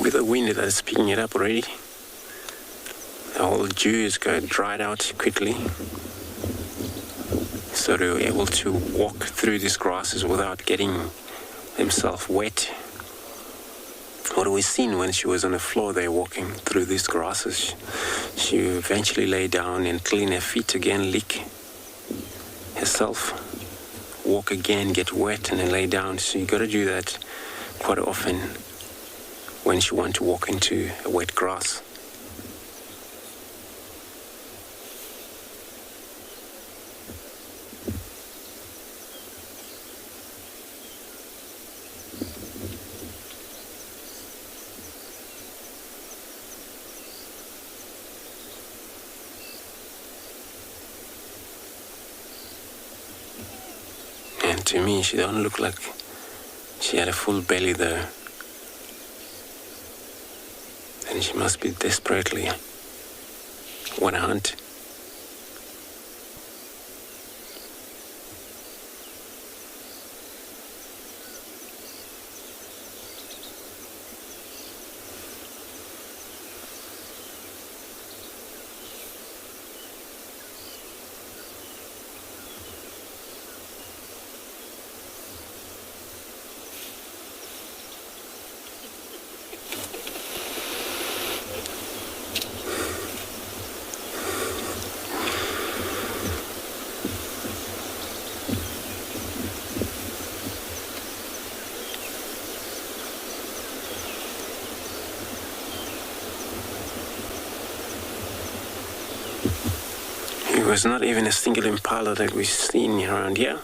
With the wind that is picking it up already, the whole dew is dried out quickly, so they were able to walk through these grasses without getting themselves wet. What we seen when she was on the floor there walking through these grasses, she eventually lay down and clean her feet again, lick herself, walk again, get wet, and then lay down. So you got to do that quite often when she wants to walk into a wet grass. And to me, she don't look like she had a full belly there. And she must be desperately want to hunt. There was not even a single impala that we've seen around here.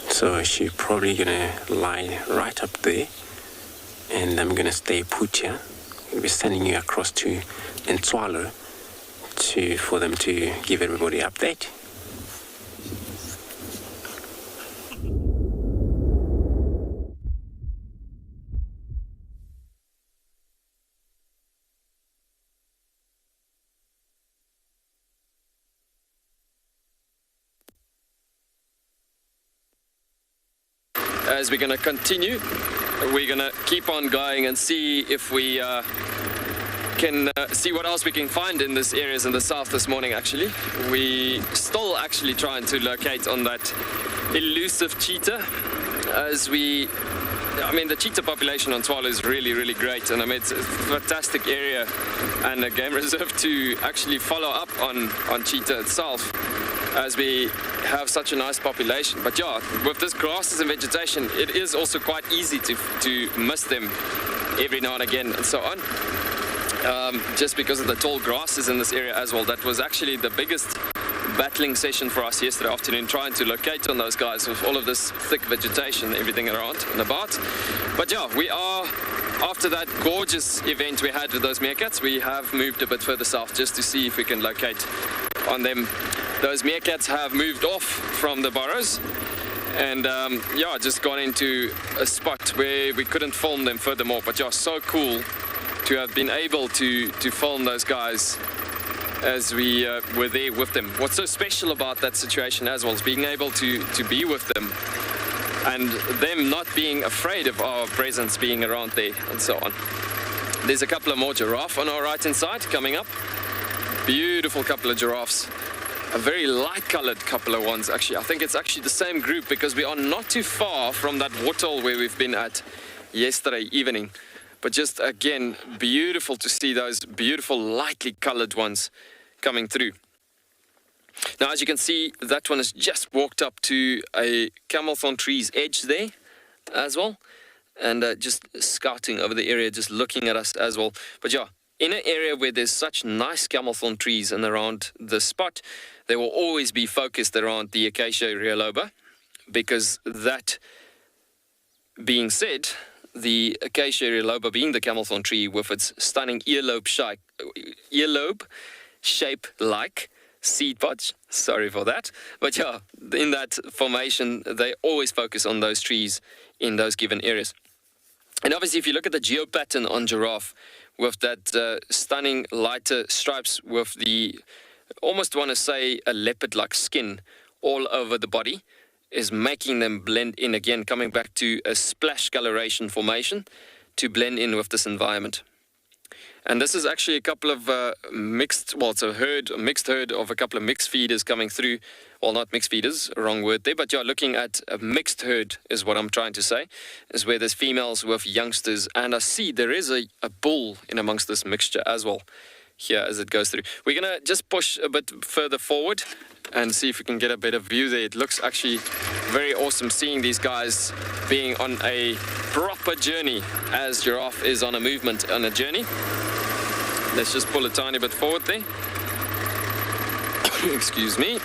So she's probably gonna lie right up there, and I'm gonna stay put here. We'll be sending you across to Tswalu for them to give everybody an update.
as we're going to continue. We're going to keep on going and see if we can see what else we can find in these areas in the south this morning. Actually, we still actually trying to locate on that elusive cheetah, as I mean, the cheetah population on Tswalu is really, really great, and I mean, it's a fantastic area and a game reserve to actually follow up on cheetah itself, as we have such a nice population. But yeah, with this grasses and vegetation, it is also quite easy to miss them every now and again and so on, just because of the tall grasses in this area as well. That was actually the biggest battling session for us yesterday afternoon, trying to locate on those guys with all of this thick vegetation, everything around and about. But yeah, we are, after that gorgeous event we had with those meerkats, we have moved a bit further south just to see if we can locate on them. Those meerkats have moved off from the burrows and yeah, just gone into a spot where we couldn't film them furthermore. But yeah, so cool to have been able to film those guys as we were there with them. What's so special about that situation as well is being able to be with them and them not being afraid of our presence being around there and so on. There's a couple of more giraffe on our right hand side coming up. Beautiful couple of giraffes. A very light colored couple of ones actually. I think it's actually the same group because we are not too far from that waterhole where we've been at yesterday evening. But just again, beautiful to see those beautiful lightly colored ones coming through. Now, as you can see, that one has just walked up to a camel thorn tree's edge there as well, and just scouting over the area, just looking at us as well. But yeah, in an area where there's such nice camel thorn trees and around the spot, they will always be focused around the Acacia rheoloba, because that being said, the Acacia rheoloba being the camel thorn tree with its stunning earlobe shape like seed pods, sorry for that, but yeah, in that formation they always focus on those trees in those given areas. And obviously if you look at the geo pattern on giraffe with that stunning lighter stripes with the, almost want to say a leopard like skin all over the body, is making them blend in again, coming back to a splash coloration formation to blend in with this environment. And this is actually a couple of mixed herd of a couple of mixed feeders coming through. Well, not mixed feeders, wrong word there, but yeah, looking at a mixed herd is what I'm trying to say, is where there's females with youngsters, and I see there is a bull in amongst this mixture as well here as it goes through. We're going to just push a bit further forward and see if we can get a better view there. It looks actually very awesome seeing these guys being on a proper journey, as giraffe is on a movement, on a journey. Let's just pull a tiny bit forward there. Excuse me.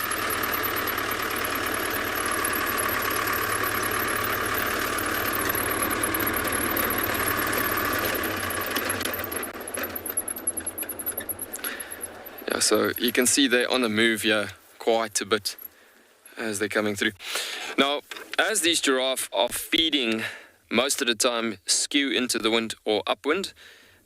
Yeah, so you can see they're on the move here quite a bit as they're coming through. Now, as these giraffe are feeding most of the time skew into the wind or upwind,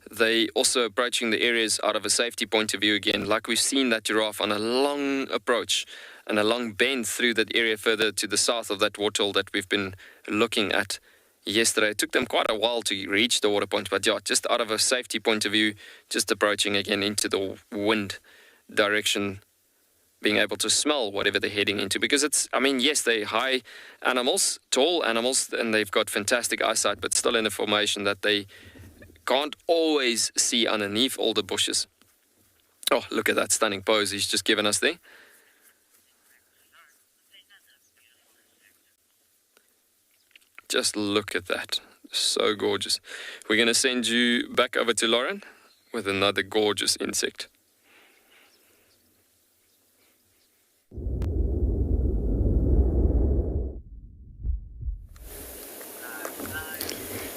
they also approaching the areas out of a safety point of view again, like we've seen that giraffe on a long approach and a long bend through that area further to the south of that waterhole that we've been looking at yesterday. It took them quite a while to reach the water point, but yeah, just out of a safety point of view, just approaching again into the wind direction, being able to smell whatever they're heading into, because it's, I mean, yes, they're high animals, tall animals, and they've got fantastic eyesight, but still in a formation that they can't always see underneath all the bushes. Oh, look at that stunning pose he's just given us there. Just look at that. So gorgeous. We're going to send you back over to Lauren with another gorgeous insect.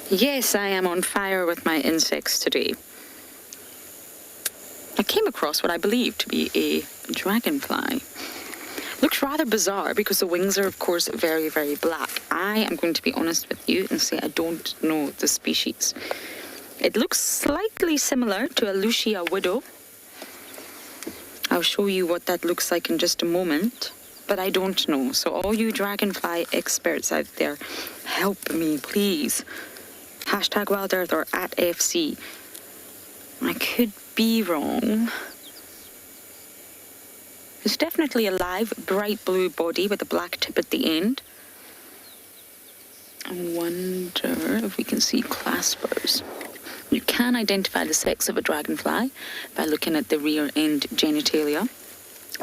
Yes, I am on fire with my insects today. I came across what I believe to be a dragonfly. Looks rather bizarre because the wings are, of course, very, very black. I am going to be honest with you and say I don't know the species. It looks slightly similar to a Lucia widow. I'll show you what that looks like in just a moment. but I don't know. So all you dragonfly experts out there, help me, please. #WildEarth or @FC. I could be wrong. It's definitely a live, bright blue body with a black tip at the end. I wonder if we can see claspers. You can identify the sex of a dragonfly by looking at the rear end genitalia.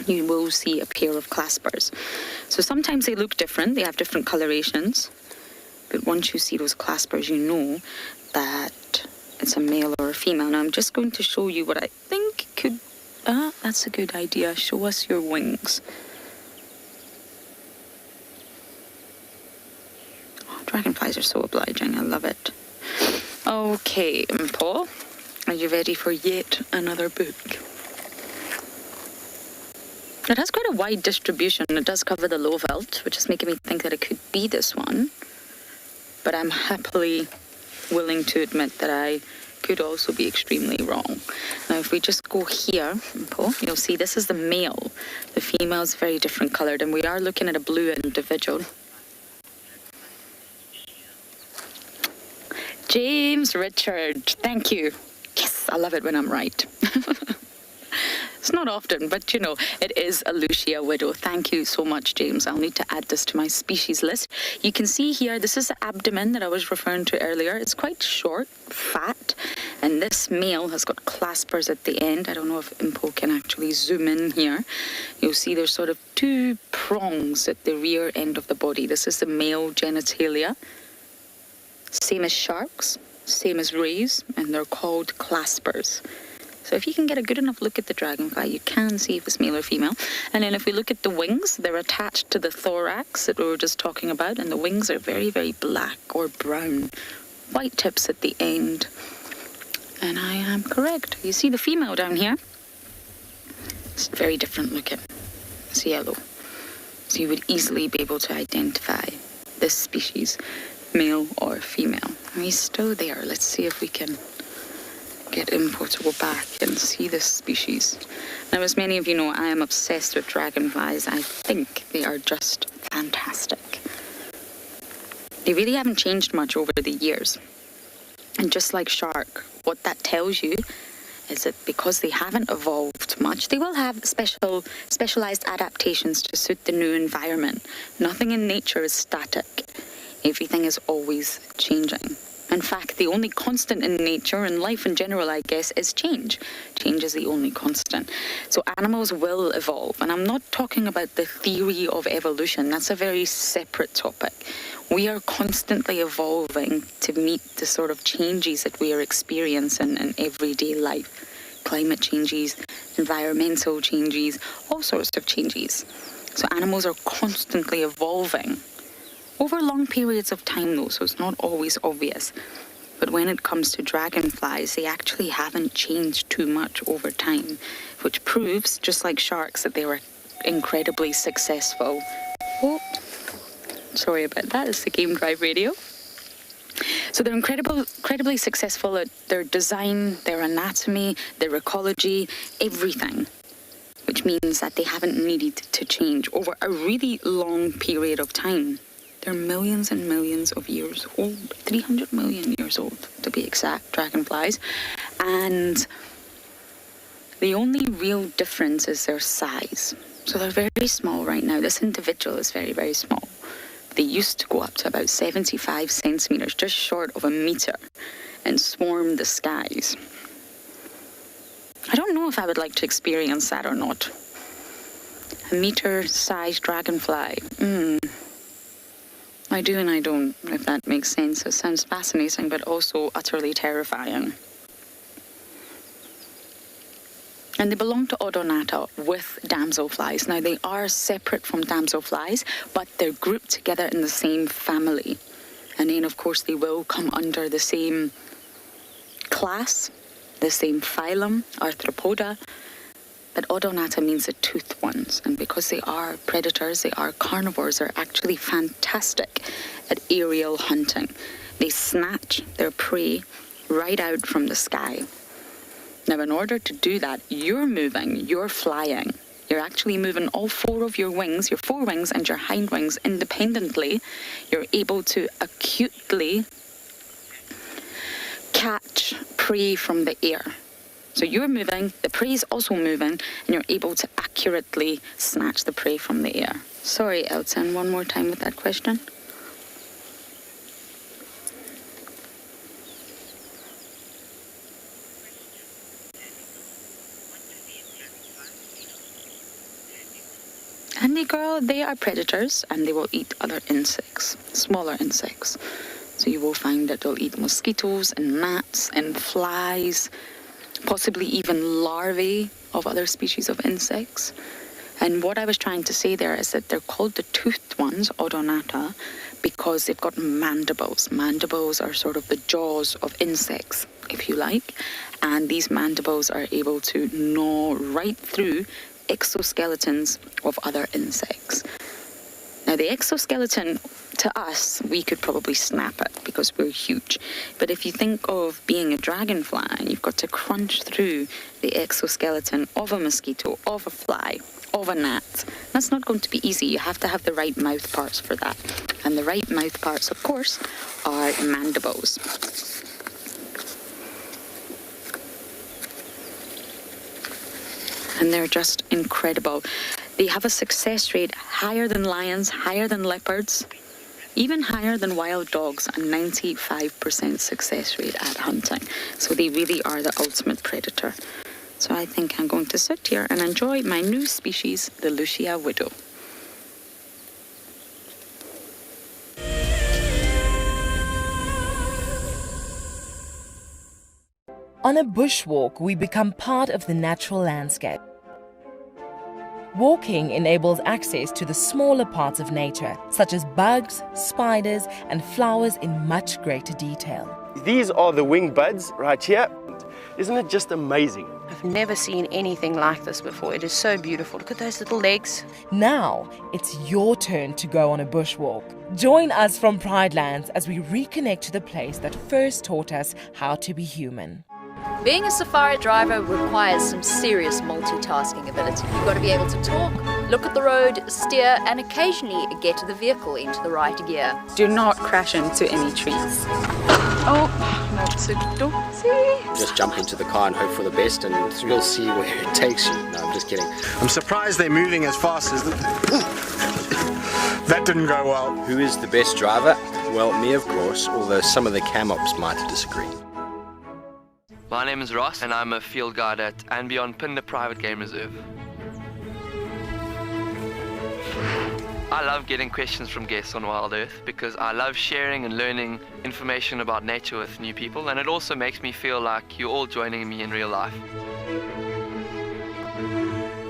You will see a pair of claspers. So sometimes they look different, they have different colorations, but once you see those claspers, you know that it's a male or a female. Now I'm just going to show you what I think could... that's a good idea. Show us your wings. Oh, dragonflies are so obliging, I love it. Okay, Paul, are you ready for yet another book? It has quite a wide distribution. It does cover the low veld, which is making me think that it could be this one. But I'm happily willing to admit that I could also be extremely wrong. Now, if we just go here, Paul, you'll see this is the male. The female is very different coloured, and we are looking at a blue individual. James Richard, thank you. Yes, I love it when I'm right. It's not often, but you know, it is a Lucia widow. Thank you so much, James. I'll need to add this to my species list. You can see here, this is the abdomen that I was referring to earlier. It's quite short, fat, and this male has got claspers at the end. I don't know if Impo can actually zoom in here. You'll see there's sort of two prongs at the rear end of the body. This is the male genitalia. Same as sharks, same as rays, and they're called claspers. So if you can get a good enough look at the dragonfly, you can see if it's male or female. And then if we look at the wings, they're attached to the thorax that we were just talking about, and the wings are very, very black or brown. White tips at the end. And I am correct. You see the female down here? It's very different looking. It's yellow. So you would easily be able to identify this species, male or female. And he's still there. Let's see if we can get Impo to go back and see this species. Now, as many of you know, I am obsessed with dragonflies. I think they are just fantastic. They really haven't changed much over the years. And just like shark, what that tells you is that because they haven't evolved much, they will have specialized adaptations to suit the new environment. Nothing in nature is static. Everything is always changing. In fact, the only constant in nature and life in general, I guess, is change. Change is the only constant. So animals will evolve. And I'm not talking about the theory of evolution. That's a very separate topic. We are constantly evolving to meet the sort of changes that we are experiencing in everyday life. Climate changes, environmental changes, all sorts of changes. So animals are constantly evolving. Over long periods of time, though, so it's not always obvious. But when it comes to dragonflies, they actually haven't changed too much over time, which proves, just like sharks, that they were incredibly successful. Oh, sorry about that. It's the Game Drive radio. So they're incredibly successful at their design, their anatomy, their ecology, everything, which means that they haven't needed to change over a really long period of time. They're millions and millions of years old, 300 million years old to be exact, dragonflies. And the only real difference is their size. So they're very small right now. This individual is very, very small. They used to go up to about 75 centimeters, just short of a meter, and swarm the skies. I don't know if I would like to experience that or not. A meter-sized dragonfly. I do and I don't, if that makes sense. It sounds fascinating, but also utterly terrifying. And they belong to Odonata with damselflies. Now, they are separate from damselflies, but they're grouped together in the same family. And then, of course, they will come under the same class, the same phylum, Arthropoda. But Odonata means the toothed ones, and because they are predators, they are carnivores, they're actually fantastic at aerial hunting. They snatch their prey right out from the sky. Now, in order to do that, you're moving, you're flying, You're actually moving all four of your wings, your forewings and your hind wings independently. You're able to acutely catch prey from the air. So you're moving, the prey is also moving, and you're able to accurately snatch the prey from the air. Sorry, Elton, one more time with that question. Andy girl, they are predators and they will eat other insects, smaller insects. So you will find that they'll eat mosquitoes and gnats and flies, possibly even larvae of other species of insects. And what I was trying to say there is that they're called the toothed ones, Odonata, because they've got mandibles. Mandibles are sort of the jaws of insects, if you like. And these mandibles are able to gnaw right through exoskeletons of other insects. Now the exoskeleton, to us, we could probably snap it because we're huge. But if you think of being a dragonfly, you've got to crunch through the exoskeleton of a mosquito, of a fly, of a gnat. That's not going to be easy. You have to have the right mouth parts for that. And the right mouth parts, of course, are mandibles. And they're just incredible. They have a success rate higher than lions, higher than leopards, even higher than wild dogs, a 95% success rate at hunting. So they really are the ultimate predator. So I think I'm going to sit here and enjoy my new species, the Lucia widow.
On a bushwalk, we become part of the natural landscape. Walking enables access to the smaller parts of nature, such as bugs, spiders, and flowers in much greater detail.
These are the wing buds right here. Isn't it just amazing?
I've never seen anything like this before. It is so beautiful. Look at those little legs.
Now, it's your turn to go on a bushwalk. Join us from Pridelands as we reconnect to the place that first taught us how to be human.
Being a safari driver requires some serious multitasking ability. You've got to be able to talk, look at the road, steer, and occasionally get the vehicle into the right gear.
Do not crash into any trees. Oh, that's a dozy.
Just jump into the car and hope for the best, and you'll see where it takes you. No, I'm just kidding.
I'm surprised they're moving as fast as that didn't go well.
Who is the best driver? Well, me, of course, although some of the cam-ops might disagree.
My name is Ross and I'm a field guide at and beyond Pinde Private Game Reserve. I love getting questions from guests on Wild Earth because I love sharing and learning information about nature with new people, and it also makes me feel like you're all joining me in real life.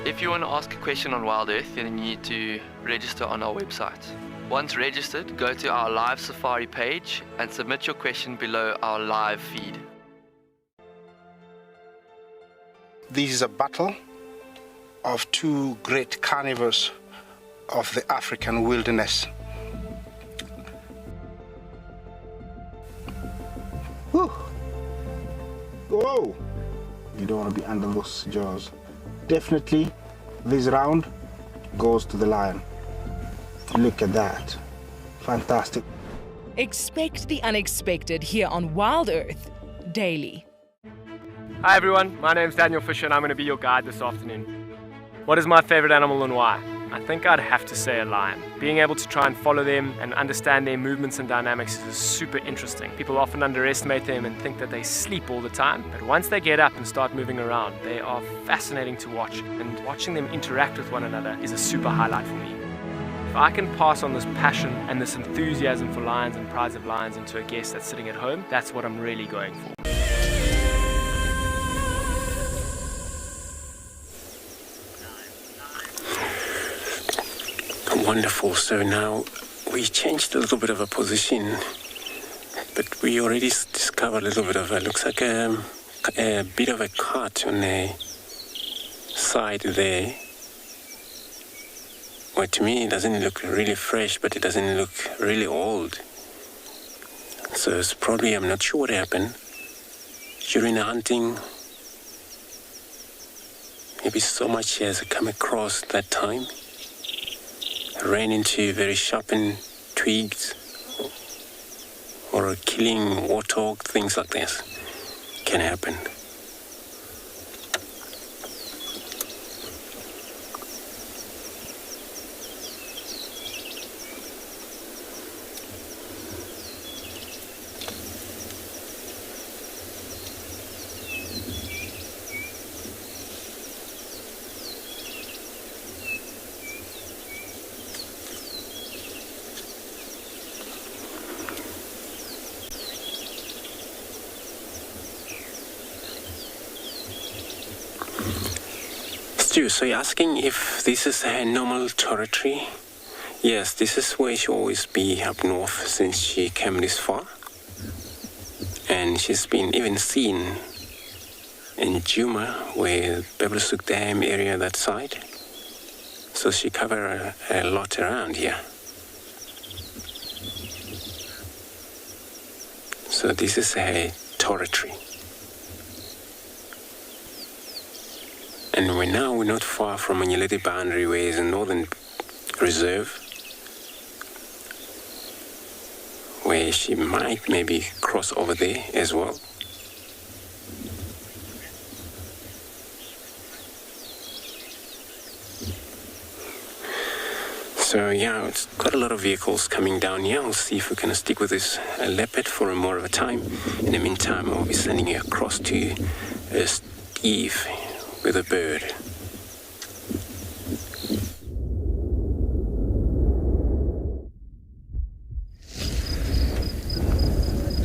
If you want to ask a question on Wild Earth, then you need to register on our website. Once registered, go to our live safari page and submit your question below our live feed.
This is a battle of two great carnivores of the African wilderness. Whew. Whoa! You don't want to be under those jaws. Definitely, this round goes to the lion. Look at that. Fantastic.
Expect the unexpected here on Wild Earth daily.
Hi everyone, my name's Daniel Fisher and I'm going to be your guide this afternoon. What is my favorite animal and why? I think I'd have to say a lion. Being able to try and follow them and understand their movements and dynamics is super interesting. People often underestimate them and think that they sleep all the time, but once they get up and start moving around, they are fascinating to watch, and watching them interact with one another is a super highlight for me. If I can pass on this passion and this enthusiasm for lions and prides of lions into a guest that's sitting at home, that's what I'm really going for.
Wonderful. So now we changed a little bit of a position, but we already discovered a little bit of looks like a bit of a cut on the side there. Well, to me, it doesn't look really fresh, but it doesn't look really old. So it's probably, I'm not sure what happened during the hunting. maybe so much he has come across that time. Ran into very sharpened twigs or a killing warthog, things like this can happen. So you're asking if this is a normal territory? Yes, this is where she'll always be up north since she came this far. And she's been even seen in Juma, where Bebelsuk Dam area, that side. So she covers a lot around here. So this is a territory. And we're not far from Manyelete boundary, where is a northern reserve, where she might maybe cross over there as well. So yeah, it's got a lot of vehicles coming down here. I'll see if we can stick with this leopard for more of a time. In the meantime, I'll be sending you across to Steve with a bird.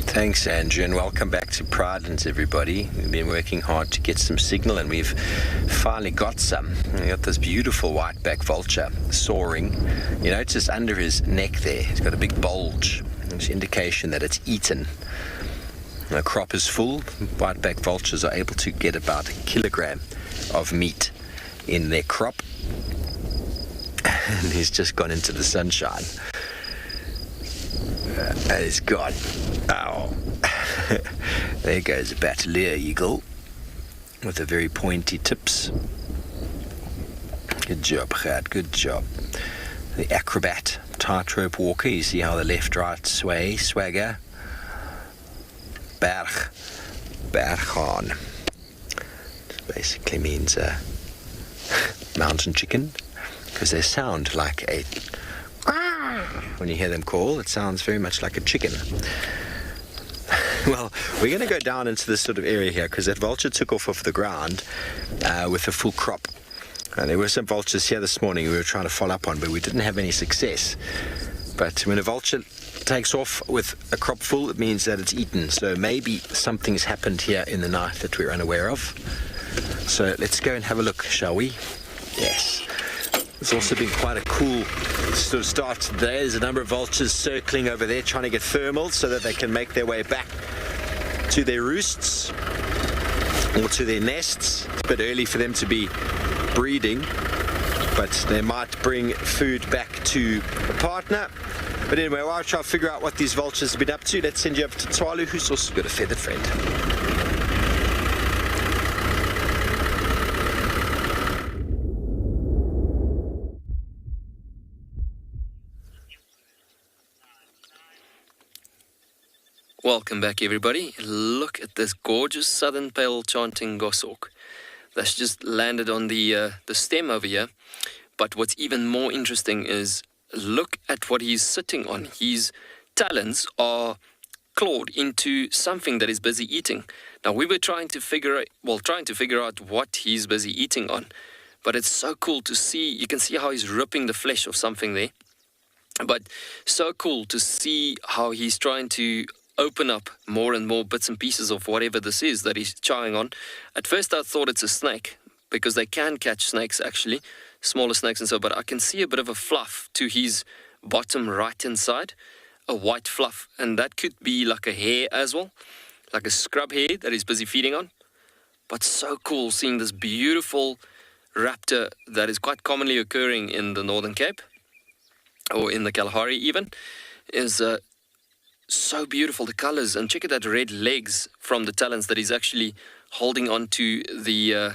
Thanks, Andrew, and welcome back to Pridelands, everybody. We've been working hard to get some signal, and we've finally got some. We got this beautiful whiteback vulture soaring. You notice under his neck there, he's got a big bulge. It's an indication that it's eaten. The crop is full. Whiteback vultures are able to get about 1 kilogram of meat in their crop. And he's just gone into the sunshine. And he's gone. Ow. There goes a Battalier eagle with the very pointy tips. Good job, Gert, good job. The acrobat tightrope walker, you see how the left-right sway, swagger. Berghaan. Basically means mountain chicken, because they sound like a... When you hear them call, it sounds very much like a chicken. Well, we're going to go down into this sort of area here, because that vulture took off the ground with a full crop. There were some vultures here this morning we were trying to follow up on, but we didn't have any success. But when a vulture takes off with a crop full, it means that it's eaten. So maybe something's happened here in the night that we're unaware of. So let's go and have a look, shall we? Yes. It's also been quite a cool sort of start today. There's a number of vultures circling over there trying to get thermal so that they can make their way back to their roosts or to their nests. It's a bit early for them to be breeding, but they might bring food back to a partner. But anyway, while I try to figure out what these vultures have been up to, let's send you over to Tswalu, who's also got a feathered friend.
Welcome back, everybody. Look at this gorgeous southern pale chanting goshawk that's just landed on the stem over here. But what's even more interesting is look at what he's sitting on. His talons are clawed into something that he's busy eating. Now, we were trying to figure out what he's busy eating on, but it's so cool to see. You can see how he's ripping the flesh of something there, but so cool to see how he's trying to open up more and more bits and pieces of whatever this is that he's chowing on. At first I thought it's a snake, because they can catch snakes actually, smaller snakes and so, but I can see a bit of a fluff to his bottom right hand side, a white fluff, and that could be like a hair as well, like a scrub hair that he's busy feeding on. But so cool seeing this beautiful raptor that is quite commonly occurring in the Northern Cape, or in the Kalahari even, is so beautiful, the colors, and check out that red legs from the talons that he's actually holding on to the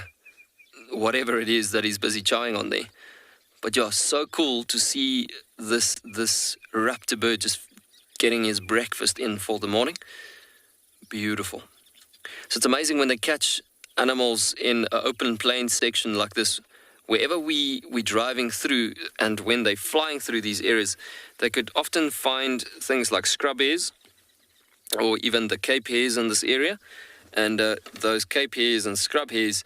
whatever it is that he's busy chowing on there. But yeah, so cool to see this raptor bird just getting his breakfast in for the morning. Beautiful. So it's amazing when they catch animals in an open plain section like this. Wherever we're driving through, and when they're flying through these areas, they could often find things like scrub hares or even the Cape hares in this area. And those Cape hares and scrub hares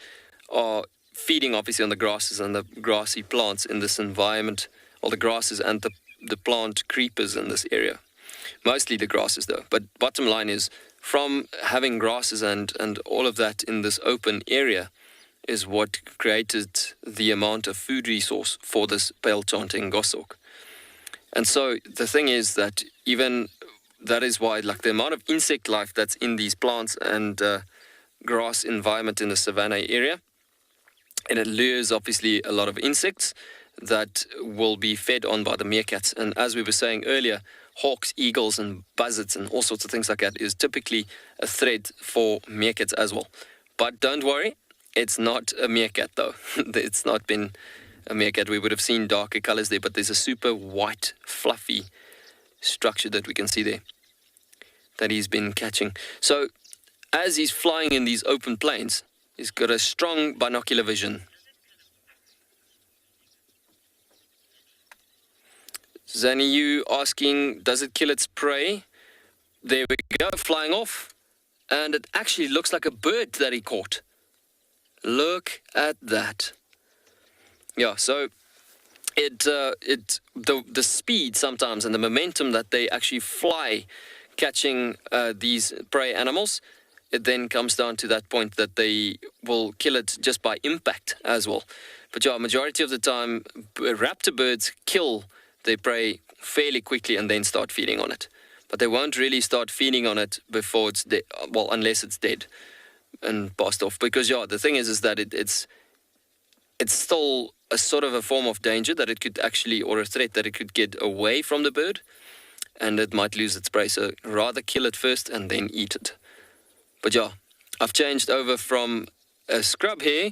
are feeding obviously on the grasses and the grassy plants in this environment, or the grasses and the plant creepers in this area. Mostly the grasses though. But bottom line is, from having grasses and all of that in this open area is what created the amount of food resource for this pale chanting goshawk. And so the thing is that even that is why, like, the amount of insect life that's in these plants and grass environment in the savanna area, and it lures obviously a lot of insects that will be fed on by the meerkats. And as we were saying earlier, hawks, eagles and buzzards and all sorts of things like that is typically a threat for meerkats as well. But don't worry, it's not a meerkat though. It's not been a meerkat. We would have seen darker colors there, but there's a super white, fluffy structure that we can see there that he's been catching. So as he's flying in these open plains, he's got a strong binocular vision. Zani, you asking, does it kill its prey? There we go, flying off. And it actually looks like a bird that he caught. Look at that. Yeah, so the speed sometimes and the momentum that they actually fly catching these prey animals, it then comes down to that point that they will kill it just by impact as well. But yeah, majority of the time, raptor birds kill their prey fairly quickly and then start feeding on it. But they won't really start feeding on it before it's dead, well, unless it's dead and passed off. Because yeah, the thing is that it's still a sort of a form of danger that it could actually, or a threat that it could get away from the bird and it might lose its prey. So rather kill it first and then eat it. But yeah, I've changed over from a scrub hare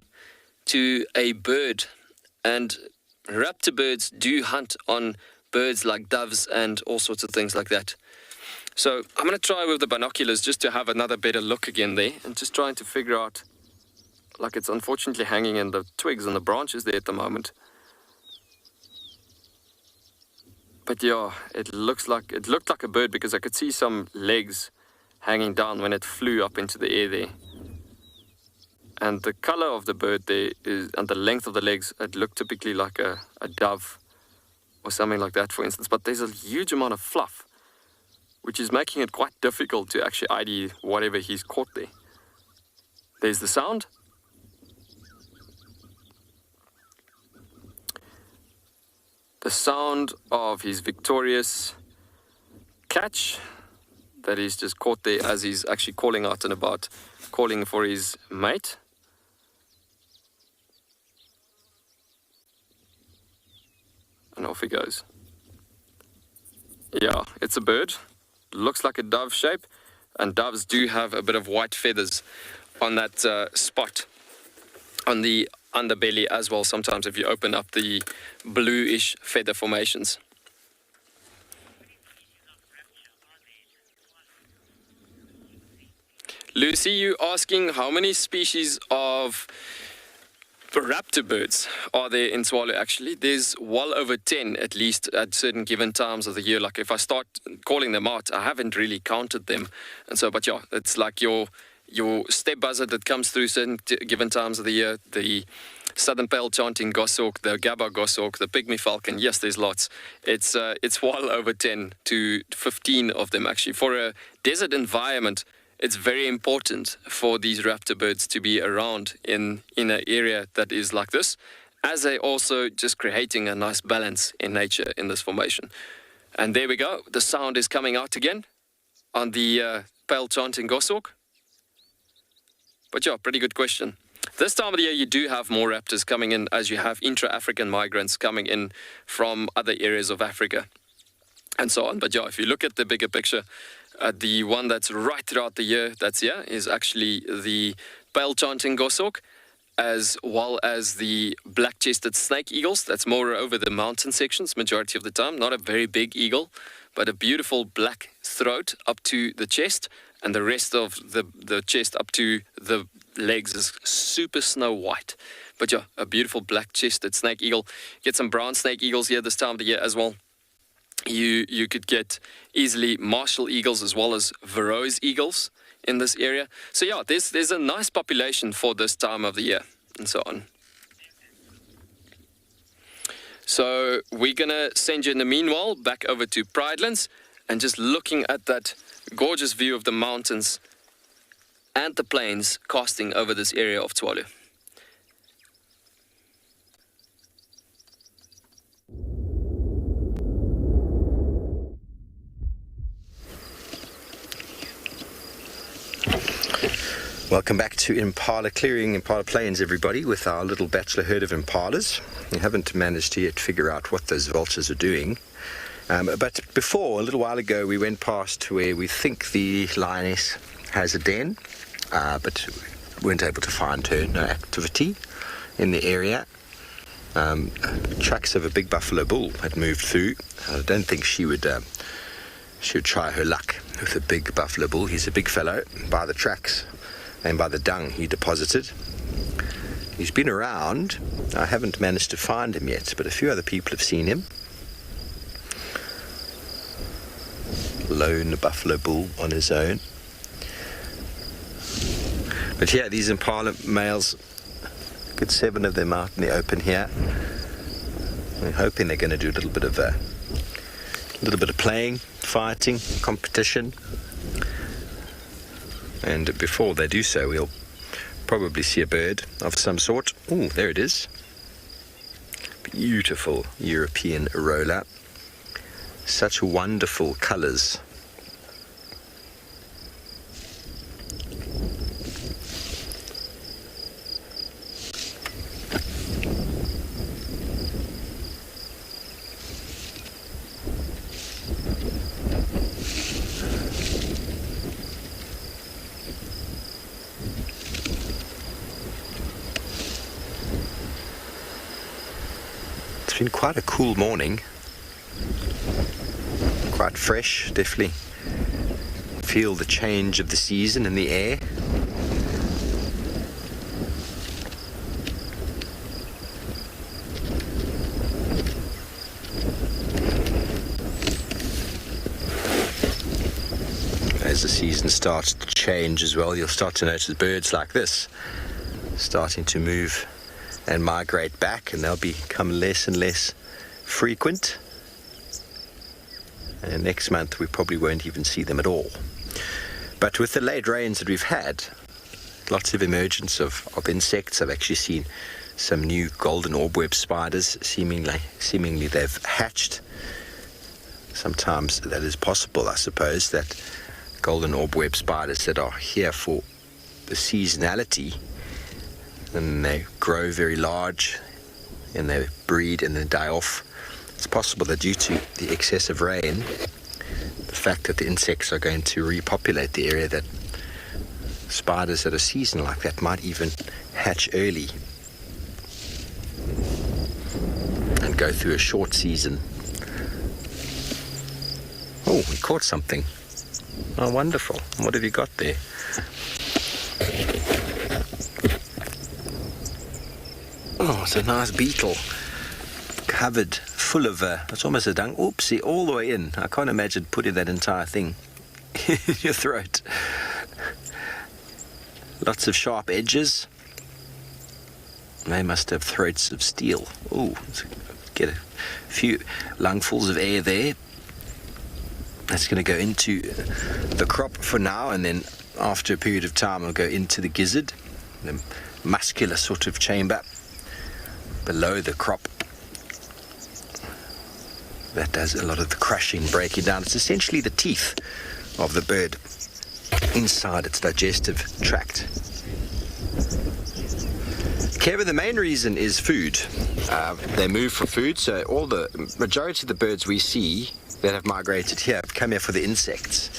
to a bird, and raptor birds do hunt on birds like doves and all sorts of things like that. So I'm going to try with the binoculars just to have another better look again there, and just trying to figure out, like, it's unfortunately hanging in the twigs and the branches there at the moment. But yeah, it looked like a bird because I could see some legs hanging down when it flew up into the air there. And the color of the bird there is, and the length of the legs, it looked typically like a dove or something like that, for instance. But there's a huge amount of fluff, which is making it quite difficult to actually ID whatever he's caught there. There's the sound. The sound of his victorious catch that he's just caught there as he's actually calling out and about, calling for his mate. And off he goes. Yeah, it's a bird. Looks like a dove shape, and doves do have a bit of white feathers on that spot on the underbelly as well, sometimes if you open up the bluish feather formations. Lucy, you asking how many species of raptor birds are there in Tswalu? Actually, there's well over 10 at least at certain given times of the year. Like if I start calling them out, I haven't really counted them. And so, but yeah, it's like your steppe buzzard that comes through certain given times of the year, the southern pale chanting goshawk, the Gabba goshawk, the pygmy falcon. Yes, there's lots. It's well over 10 to 15 of them actually. For a desert environment, it's very important for these raptor birds to be around in an area that is like this, as they also just creating a nice balance in nature in this formation. And there we go. The sound is coming out again on the pale chanting goshawk. But yeah, pretty good question. This time of the year, you do have more raptors coming in, as you have intra-African migrants coming in from other areas of Africa and so on. But yeah, if you look at the bigger picture, the one that's right throughout the year that's here is actually the pale chanting goshawk. as well as the black-chested snake eagles. That's more over the mountain sections majority of the time. Not a very big eagle, but a beautiful black throat up to the chest, and the rest of the chest up to the legs is super snow white. But yeah, a beautiful black-chested snake eagle. Get some brown snake eagles here this time of the year as well. You could get easily martial eagles as well as Varro's eagles in this area. So yeah, there's a nice population for this time of the year and so on. So we're gonna send you in the meanwhile back over to Pridelands and just looking at that gorgeous view of the mountains and the plains casting over this area of Tswalu.
Welcome back to Impala Clearing, Impala Plains, everybody, with our little bachelor herd of impalas. We haven't managed to yet figure out what those vultures are doing. But before, a little while ago, we went past where we think the lioness has a den, but weren't able to find her. No activity in the area. Tracks of a big buffalo bull had moved through. I don't think she would try her luck with a big buffalo bull. He's a big fellow by the tracks and by the dung he deposited. He's been around. I haven't managed to find him yet, but a few other people have seen him. Lone buffalo bull on his own. But yeah, these impala males, a good 7 of them out in the open here. We're hoping they're going to do a little bit of playing, fighting, competition. And before they do so, we'll probably see a bird of some sort. Oh, there it is. Beautiful European roller. Such wonderful colours. It's been quite a cool morning, quite fresh, definitely feel the change of the season in the air. As the season starts to change as well, you'll start to notice birds like this starting to move and migrate back, and they'll become less and less frequent. And next month we probably won't even see them at all. But with the late rains that we've had, lots of emergence of insects. I've actually seen some new golden orbweb spiders. Seemingly they've hatched. Sometimes that is possible, I suppose, that golden orbweb spiders that are here for the seasonality, and they grow very large and they breed and then die off. It's possible that due to the excessive rain, the fact that the insects are going to repopulate the area, that spiders that are seasonal like that might even hatch early and go through a short season. Oh, we caught something. Oh, wonderful. What have you got there? Oh, it's a nice beetle, covered, full of, it's almost a dung, oopsie, all the way in. I can't imagine putting that entire thing in your throat. Lots of sharp edges. They must have throats of steel. Oh, get a few lungfuls of air there. That's going to go into the crop for now, and then after a period of time it'll go into the gizzard, the muscular sort of chamber below the crop. That does a lot of the crushing, breaking down. It's essentially the teeth of the bird inside its digestive tract. Kevin, the main reason is food. They move for food, so all the majority of the birds we see that have migrated here have come here for the insects.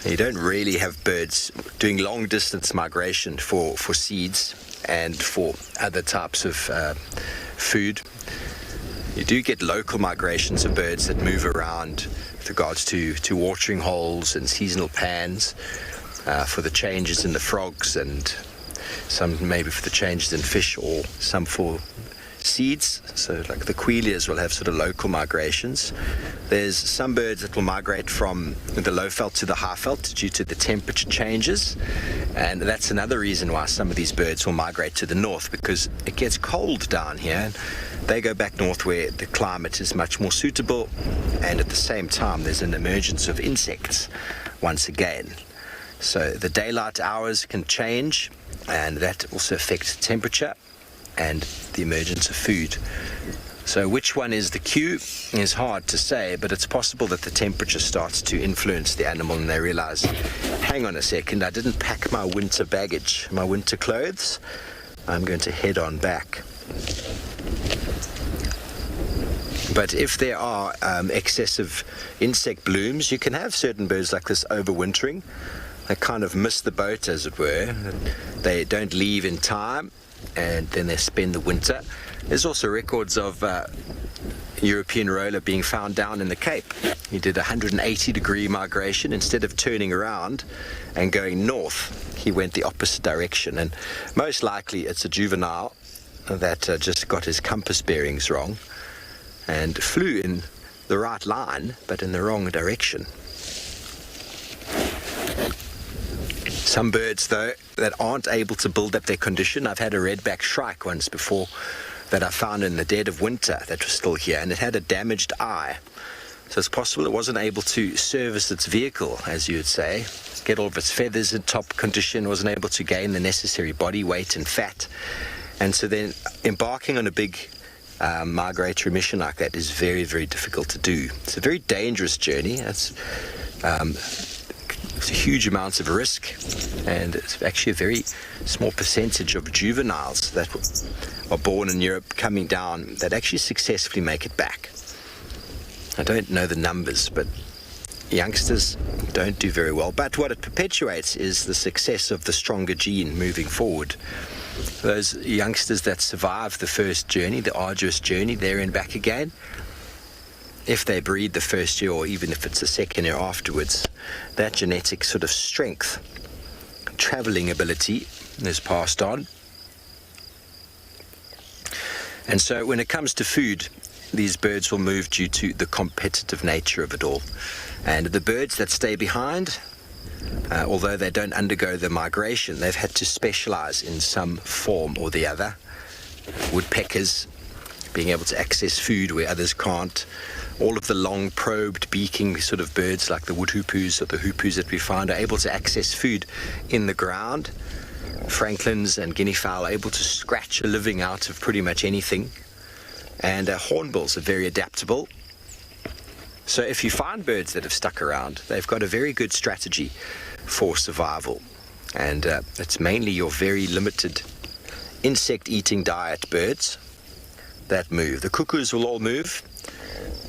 You don't really have birds doing long distance migration for seeds. and for other types of food. You do get local migrations of birds that move around with regards to watering holes and seasonal pans, for the changes in the frogs, and some maybe for the changes in fish, or some for seeds. So like the Quelias will have sort of local migrations. There's some birds that will migrate from the low veld to the high veld due to the temperature changes, and that's another reason why some of these birds will migrate to the north, because it gets cold down here. They go back north where the climate is much more suitable, and at the same time there's an emergence of insects once again. So the daylight hours can change, and that also affects temperature and the emergence of food. So which one is the cue is hard to say, but it's possible that the temperature starts to influence the animal and they realize, hang on a second, I didn't pack my winter baggage, my winter clothes. I'm going to head on back. But if there are excessive insect blooms, you can have certain birds like this overwintering. They kind of miss the boat, as it were. They don't leave in time, and then they spend the winter. There's also records of European roller being found down in the Cape. He did a 180-degree migration. Instead of turning around and going north, he went the opposite direction, and most likely it's a juvenile that just got his compass bearings wrong and flew in the right line but in the wrong direction. Some birds, though, that aren't able to build up their condition. I've had a redback shrike once before that I found in the dead of winter that was still here, and it had a damaged eye. So it's possible it wasn't able to service its vehicle, as you would say, get all of its feathers in top condition, wasn't able to gain the necessary body weight and fat. And so then embarking on a big migratory mission like that is very, very difficult to do. It's a very dangerous journey. It's huge amounts of risk, and it's actually a very small percentage of juveniles that are born in Europe coming down that actually successfully make it back. I don't know the numbers, but youngsters don't do very well. But what it perpetuates is the success of the stronger gene moving forward. Those youngsters that survive the first journey, the arduous journey, there and back again, if they breed the first year, or even if it's the second year afterwards, that genetic sort of strength, traveling ability is passed on. And so when it comes to food, these birds will move due to the competitive nature of it all. And the birds that stay behind, although they don't undergo the migration, they've had to specialize in some form or the other. Woodpeckers being able to access food where others can't. All of the long probed beaking sort of birds like the wood hoopoes or the hoopoes that we find are able to access food in the ground. Franklins and guinea fowl are able to scratch a living out of pretty much anything. And hornbills are very adaptable. So if you find birds that have stuck around, they've got a very good strategy for survival. And it's mainly your very limited insect-eating diet birds that move. The cuckoos will all move,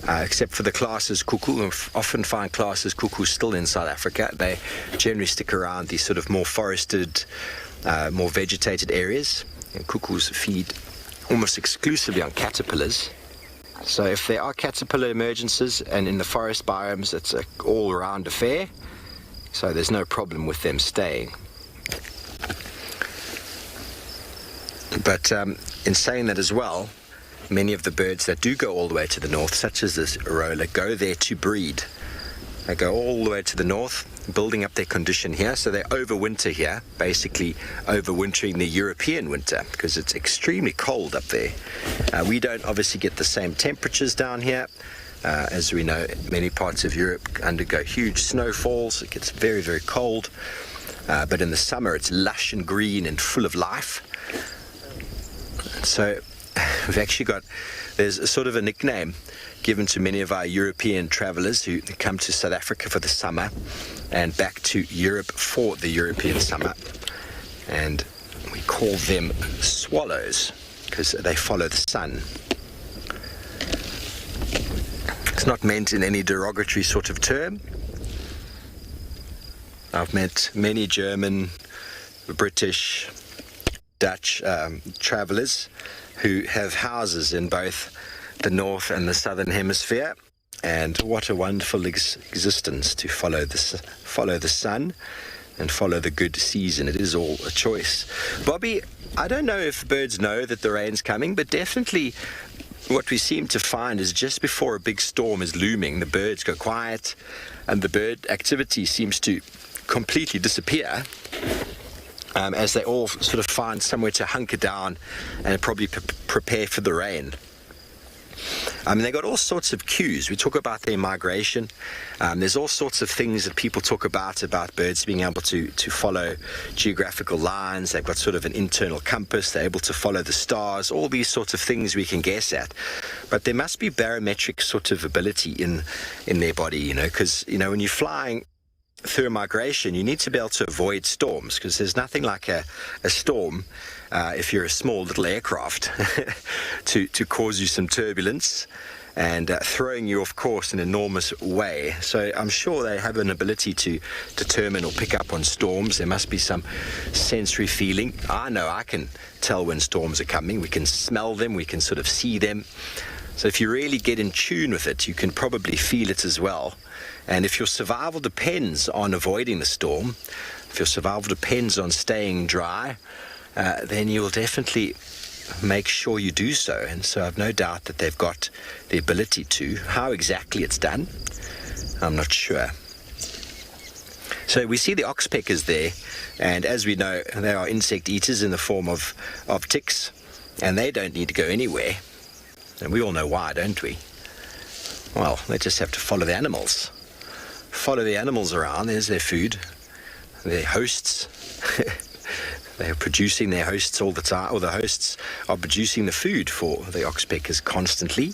except for the classes cuckoo. We often find classes cuckoos still in South Africa. They generally stick around these sort of more forested, more vegetated areas. And cuckoos feed almost exclusively on caterpillars. So if there are caterpillar emergences, and in the forest biomes, it's an all-round affair. So there's no problem with them staying. But in saying that as well, many of the birds that do go all the way to the north, such as this roller, go there to breed. They go all the way to the north, building up their condition here, so they overwinter here, basically overwintering the European winter, because it's extremely cold up there. We don't obviously get the same temperatures down here. As we know, many parts of Europe undergo huge snowfalls. It gets very, very cold. But in the summer, it's lush and green and full of life. So we've actually got, there's a sort of a nickname given to many of our European travelers who come to South Africa for the summer and back to Europe for the European summer. And we call them swallows because they follow the sun. It's not meant in any derogatory sort of term. I've met many German, British, Dutch travelers who have houses in both the north and the southern hemisphere. And what a wonderful existence to follow the sun and follow the good season. It is all a choice. Bobby, I don't know if birds know that the rain's coming, but definitely what we seem to find is just before a big storm is looming, the birds go quiet and the bird activity seems to completely disappear as they all sort of find somewhere to hunker down and probably prepare for the rain. I mean, they got all sorts of cues. We talk about their migration. There's all sorts of things that people talk about birds being able to follow geographical lines. They've got sort of an internal compass. They're able to follow the stars, all these sorts of things we can guess at. But there must be barometric sort of ability in their body, because, when you're flying through a migration, you need to be able to avoid storms, because there's nothing like a storm, if you're a small little aircraft, to cause you some turbulence and throwing you off course in an enormous way. So I'm sure they have an ability to determine or pick up on storms. There must be some sensory feeling. I know I can tell when storms are coming. We can smell them, we can sort of see them. So if you really get in tune with it, you can probably feel it as well. And if your survival depends on avoiding the storm, if your survival depends on staying dry, then you will definitely make sure you do so. And so I've no doubt that they've got the ability to. How exactly it's done, I'm not sure. So we see the oxpeckers there, and as we know, they are insect eaters in the form of ticks, and they don't need to go anywhere. And we all know why, don't we? Well, they just have to follow the animals. Follow the animals around. There's their food, their hosts. They are producing their hosts all the time, or the hosts are producing the food for the oxpeckers constantly.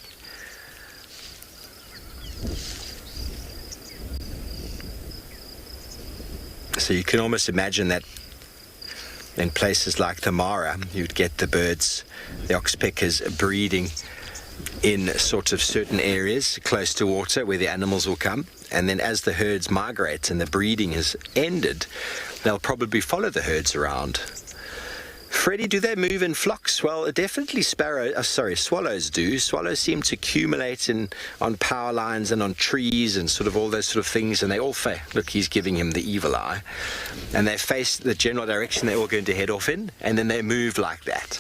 So you can almost imagine that in places like the Mara, you'd get the birds, the oxpeckers, breeding in sort of certain areas close to water where the animals will come, and then as the herds migrate and the breeding is ended, they'll probably follow the herds around. Freddie, do they move in flocks? Well, definitely swallows do. Swallows seem to accumulate on power lines and on trees and sort of all those sort of things, and they all look, he's giving him the evil eye, and they face the general direction they're all going to head off in, and then they move like that.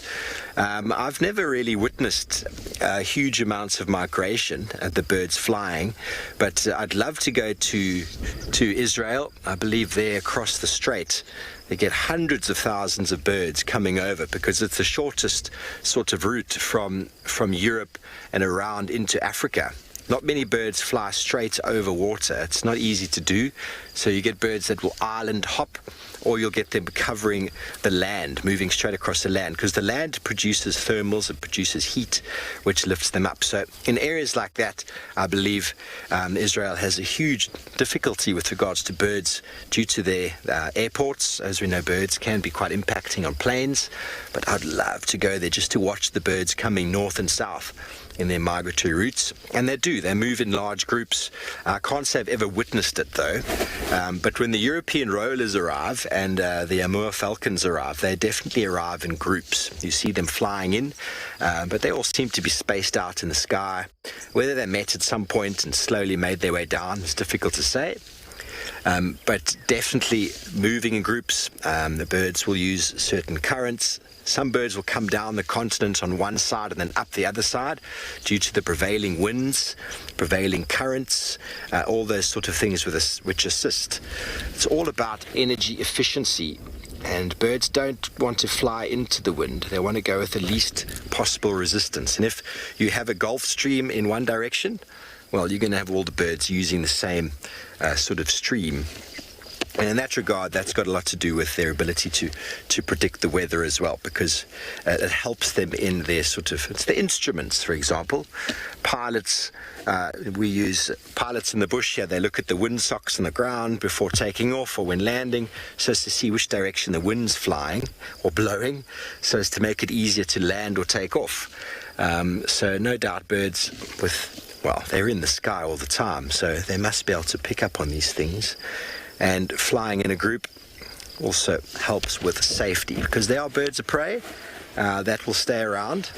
I've never really witnessed huge amounts of migration at the birds flying, but I'd love to go to Israel. I believe there across the strait they get hundreds of thousands of birds coming over, because it's the shortest sort of route from Europe and around into Africa. Not many birds fly straight over water. It's not easy to do. So you get birds that will island hop, or you'll get them covering the land, moving straight across the land, because the land produces thermals, it produces heat, which lifts them up. So in areas like that, I believe Israel has a huge difficulty with regards to birds due to their airports. As we know, birds can be quite impacting on planes, but I'd love to go there just to watch the birds coming north and south in their migratory routes. And they move in large groups. I can't say I've ever witnessed it though, but when the European rollers arrive and the Amur falcons arrive, they definitely arrive in groups. You see them flying in, but they all seem to be spaced out in the sky. Whether they met at some point and slowly made their way down is difficult to say. But definitely moving in groups. The birds will use certain currents. Some birds will come down the continent on one side and then up the other side due to the prevailing winds, prevailing currents, all those sort of things which assist. It's all about energy efficiency, and birds don't want to fly into the wind. They want to go with the least possible resistance. And if you have a Gulf Stream in one direction, well, you're going to have all the birds using the same sort of stream. And in that regard, that's got a lot to do with their ability to predict the weather as well, because it helps them in their it's the instruments, for example. Pilots, we use pilots in the bush here. They look at the windsocks on the ground before taking off or when landing, so as to see which direction the wind's flying or blowing, so as to make it easier to land or take off. So no doubt birds they're in the sky all the time, so they must be able to pick up on these things. And flying in a group, also helps with safety, because they are birds of prey that will stay around.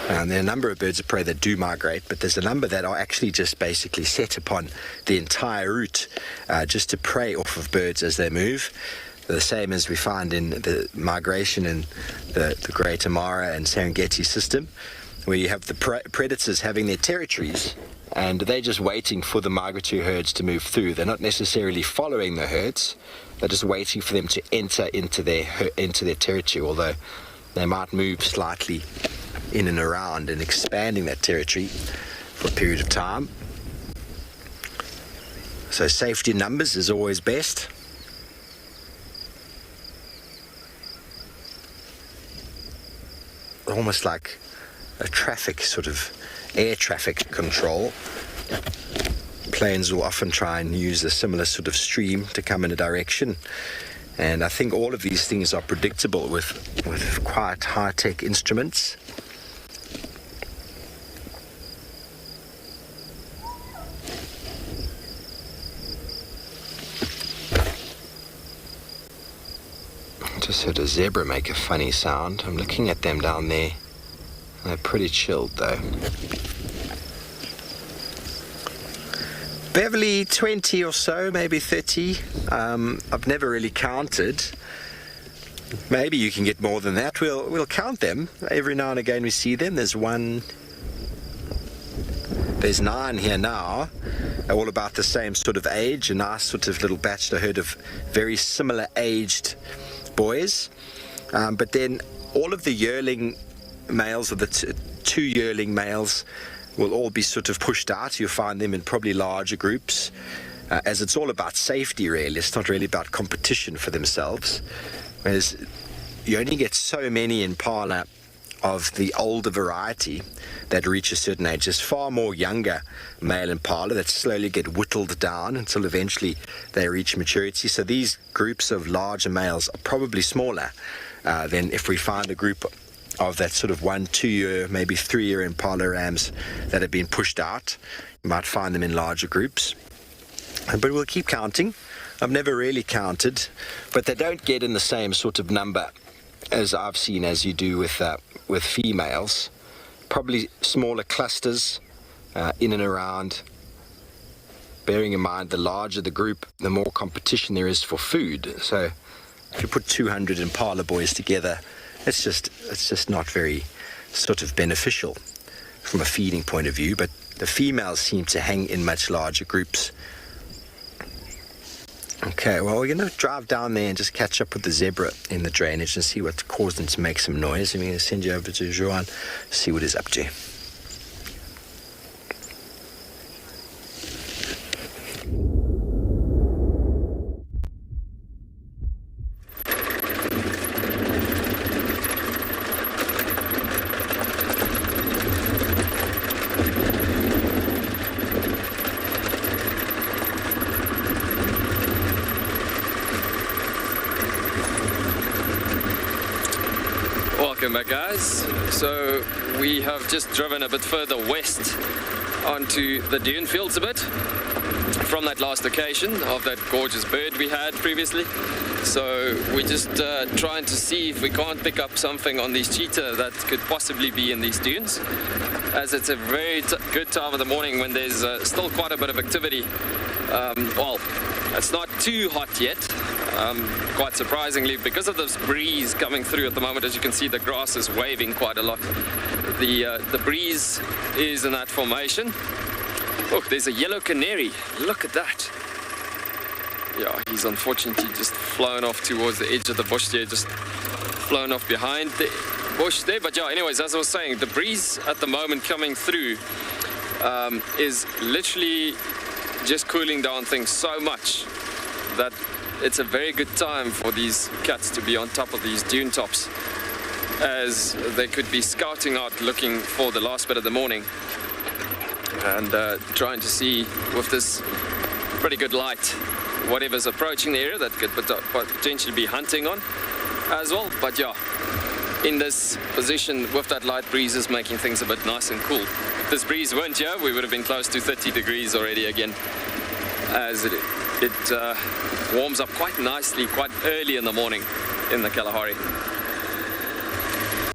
And there are a number of birds of prey that do migrate, but there's a number that are actually just basically set upon the entire route just to prey off of birds as they move. The same as we find in the migration in the Greater Mara and Serengeti system, where you have the predators having their territories and they're just waiting for the migratory herds to move through. They're not necessarily following the herds, they're just waiting for them to enter into their territory, although they might move slightly in and around and expanding that territory for a period of time. So safety in numbers is always best. Almost like a traffic sort of air traffic control. Planes will often try and use a similar sort of stream to come in a direction, and I think all of these things are predictable with quite high-tech instruments. Just heard a zebra make a funny sound. I'm looking at them down there. They're pretty chilled though. Beverly, 20 or so, maybe 30. I've never really counted. Maybe you can get more than that. We'll count them. Every now and again we see them. There's 9 here now, all about the same sort of age. A nice sort of little bachelor herd of very similar aged boys, but then all of the yearling males, or the 2 yearling males, will all be sort of pushed out. You'll find them in probably larger groups, as it's all about safety really. It's not really about competition for themselves, whereas you only get so many impala of the older variety that reach a certain age. There's far more younger male impala that slowly get whittled down until eventually they reach maturity. So these groups of larger males are probably smaller than if we find a group of that sort of 1, 2 year, maybe 3 year impala rams that have been pushed out. You might find them in larger groups. But we'll keep counting. I've never really counted, but they don't get in the same sort of number as I've seen as you do with females. Probably smaller clusters in and around. Bearing in mind, the larger the group, the more competition there is for food. So if you put 200 impala boys together, it's just not very sort of beneficial from a feeding point of view. But the females seem to hang in much larger groups. Okay, well, we're going to drive down there and just catch up with the zebra in the drainage and see what caused them to make some noise. I'm going to send you over to Johan, see what he's up to.
Welcome back, guys. So we have just driven a bit further west onto the dune fields a bit from that last location of that gorgeous bird we had previously. So we're just trying to see if we can't pick up something on these cheetah that could possibly be in these dunes, as it's a very good time of the morning when there's still quite a bit of activity. Well, it's not too hot yet, quite surprisingly, because of this breeze coming through at the moment. As you can see, the grass is waving quite a lot. The breeze is in that formation. Oh, there's a yellow canary. Look at that. Yeah, he's unfortunately just flown off towards the edge of the bush there, just flown off behind the bush there. But yeah, anyways, as I was saying, the breeze at the moment coming through is literally just cooling down things so much that it's a very good time for these cats to be on top of these dune tops, as they could be scouting out looking for the last bit of the morning and trying to see with this pretty good light whatever's approaching the area that could potentially be hunting on as well. But yeah, in this position with that light breeze is making things a bit nice and cool. If this breeze weren't here, we would have been close to 30 degrees already again. as it warms up quite nicely, quite early in the morning in the Kalahari.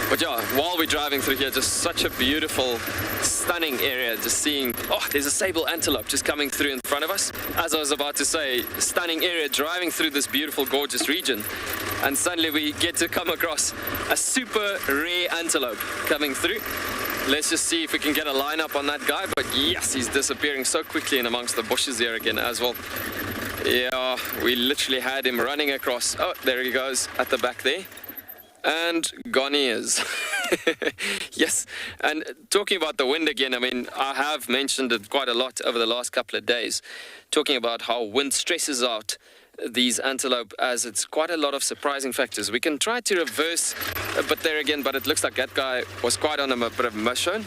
But yeah, while we're driving through here, just such a beautiful, stunning area. Just seeing, oh, there's a sable antelope just coming through in front of us. As I was about to say, stunning area, driving through this beautiful, gorgeous region. And suddenly we get to come across a super rare antelope coming through. Let's just see if we can get a line up on that guy. But yes, he's disappearing so quickly in amongst the bushes here again as well. Yeah, we literally had him running across. Oh, there he goes at the back there. And gone he is. Yes, and talking about the wind again, I mean, I have mentioned it quite a lot over the last couple of days, talking about how wind stresses out these antelope, as it's quite a lot of surprising factors. We can try to reverse a bit there again, but it looks like that guy was quite on a bit of a mission.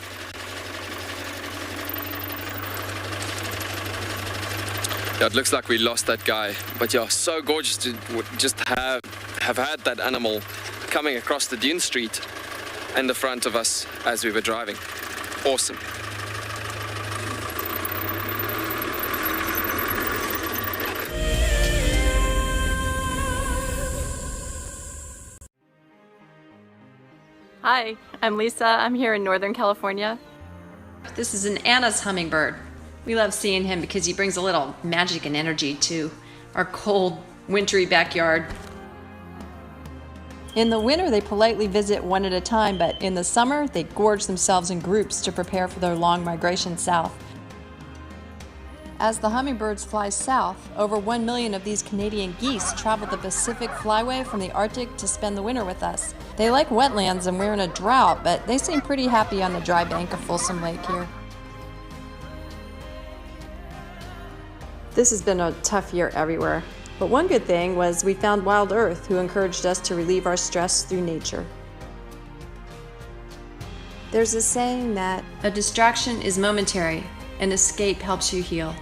Yeah, it looks like we lost that guy, but yeah, so gorgeous to just have had that animal coming across the dune street in the front of us as we were driving. Awesome.
Hi, I'm Lisa. I'm here in Northern California.
This is an Anna's hummingbird. We love seeing him because he brings a little magic and energy to our cold, wintry backyard.
In the winter, they politely visit one at a time, but in the summer, they gorge themselves in groups to prepare for their long migration south. As the hummingbirds fly south, over 1 million of these Canadian geese travel the Pacific Flyway from the Arctic to spend the winter with us. They like wetlands and we're in a drought, but they seem pretty happy on the dry bank of Folsom Lake here. This has been a tough year everywhere. But one good thing was we found Wild Earth, who encouraged us to relieve our stress through nature. There's a saying that
a distraction is momentary, an escape helps you heal.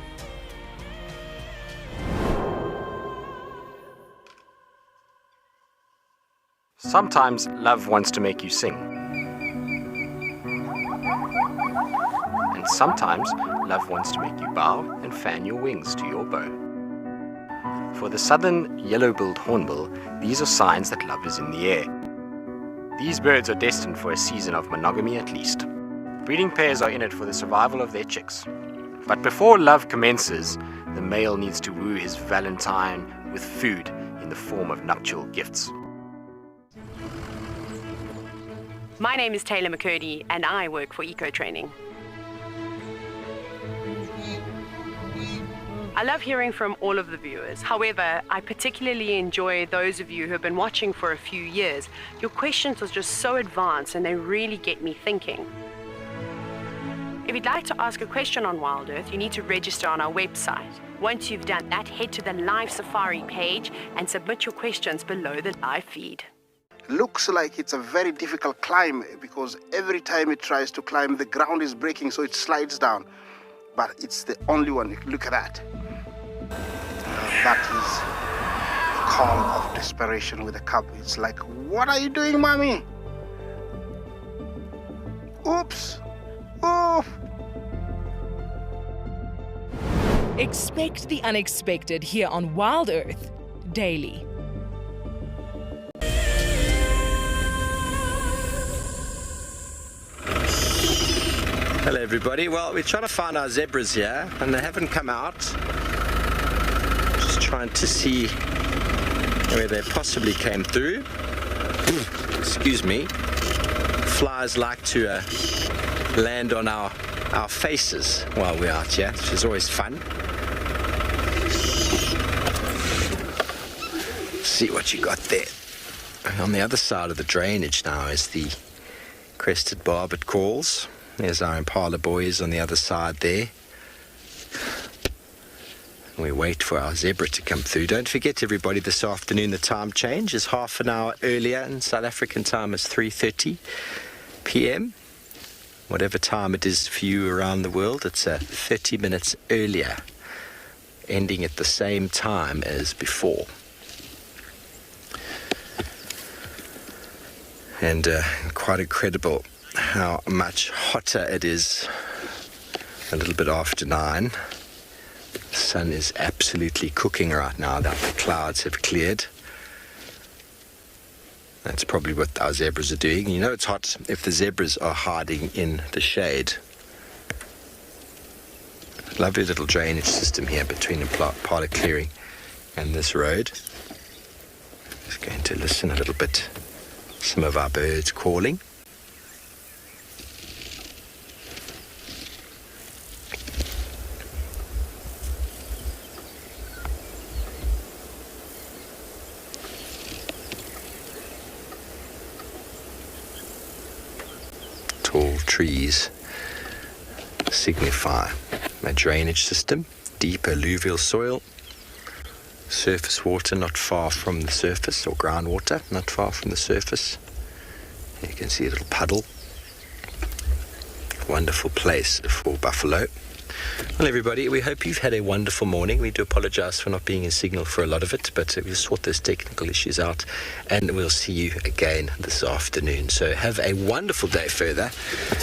Sometimes love wants to make you sing. And sometimes love wants to make you bow and fan your wings to your bow. For the southern yellow-billed hornbill, these are signs that love is in the air. These birds are destined for a season of monogamy at least. Breeding pairs are in it for the survival of their chicks. But before love commences, the male needs to woo his valentine with food in the form of nuptial gifts.
My name is Taylor McCurdy and I work for Eco Training. I love hearing from all of the viewers. However, I particularly enjoy those of you who have been watching for a few years. Your questions are just so advanced and they really get me thinking. If you'd like to ask a question on Wild Earth, you need to register on our website. Once you've done that, head to the live safari page and submit your questions below the live feed.
Looks like it's a very difficult climb because every time it tries to climb, the ground is breaking, so it slides down. But it's the only one. Look at that. That is a call of desperation with a cub. It's like, what are you doing, mommy? Oops. Oof.
Expect the unexpected here on Wild Earth daily.
Hello everybody. Well, we're trying to find our zebras here and they haven't come out. Just trying to see where they possibly came through. Excuse me. Flies like to land on our faces while we're out here, which is always fun. See what you got there. On the other side of the drainage now is the crested barbet calls. There's our impala boys on the other side there. We wait for our zebra to come through. Don't forget everybody, this afternoon the time change is half an hour earlier in South African time is 3:30 p.m. Whatever time it is for you around the world, it's 30 minutes earlier, ending at the same time as before. And quite incredible how much hotter it is a little bit after 9 The sun is absolutely cooking right now that the clouds have cleared. That's probably what our zebras are doing. You know it's hot if the zebras are hiding in the shade. Lovely little drainage system here between the Impala clearing and this road. Just going to listen a little bit. Some of our birds calling. Tall trees signify a drainage system, deep alluvial soil, surface water not far from the surface, or groundwater not far from the surface. You can see a little puddle. Wonderful place for buffalo. Well, everybody, we hope you've had a wonderful morning. We do apologize for not being in signal for a lot of it, but we'll sort those technical issues out, and we'll see you again this afternoon. So have a wonderful day further.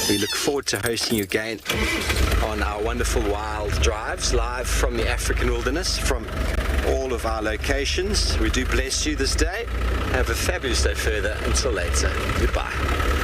We look forward to hosting you again on our wonderful wild drives, live from the African wilderness, from all of our locations. We do bless you this day. Have a fabulous day further. Until later, goodbye.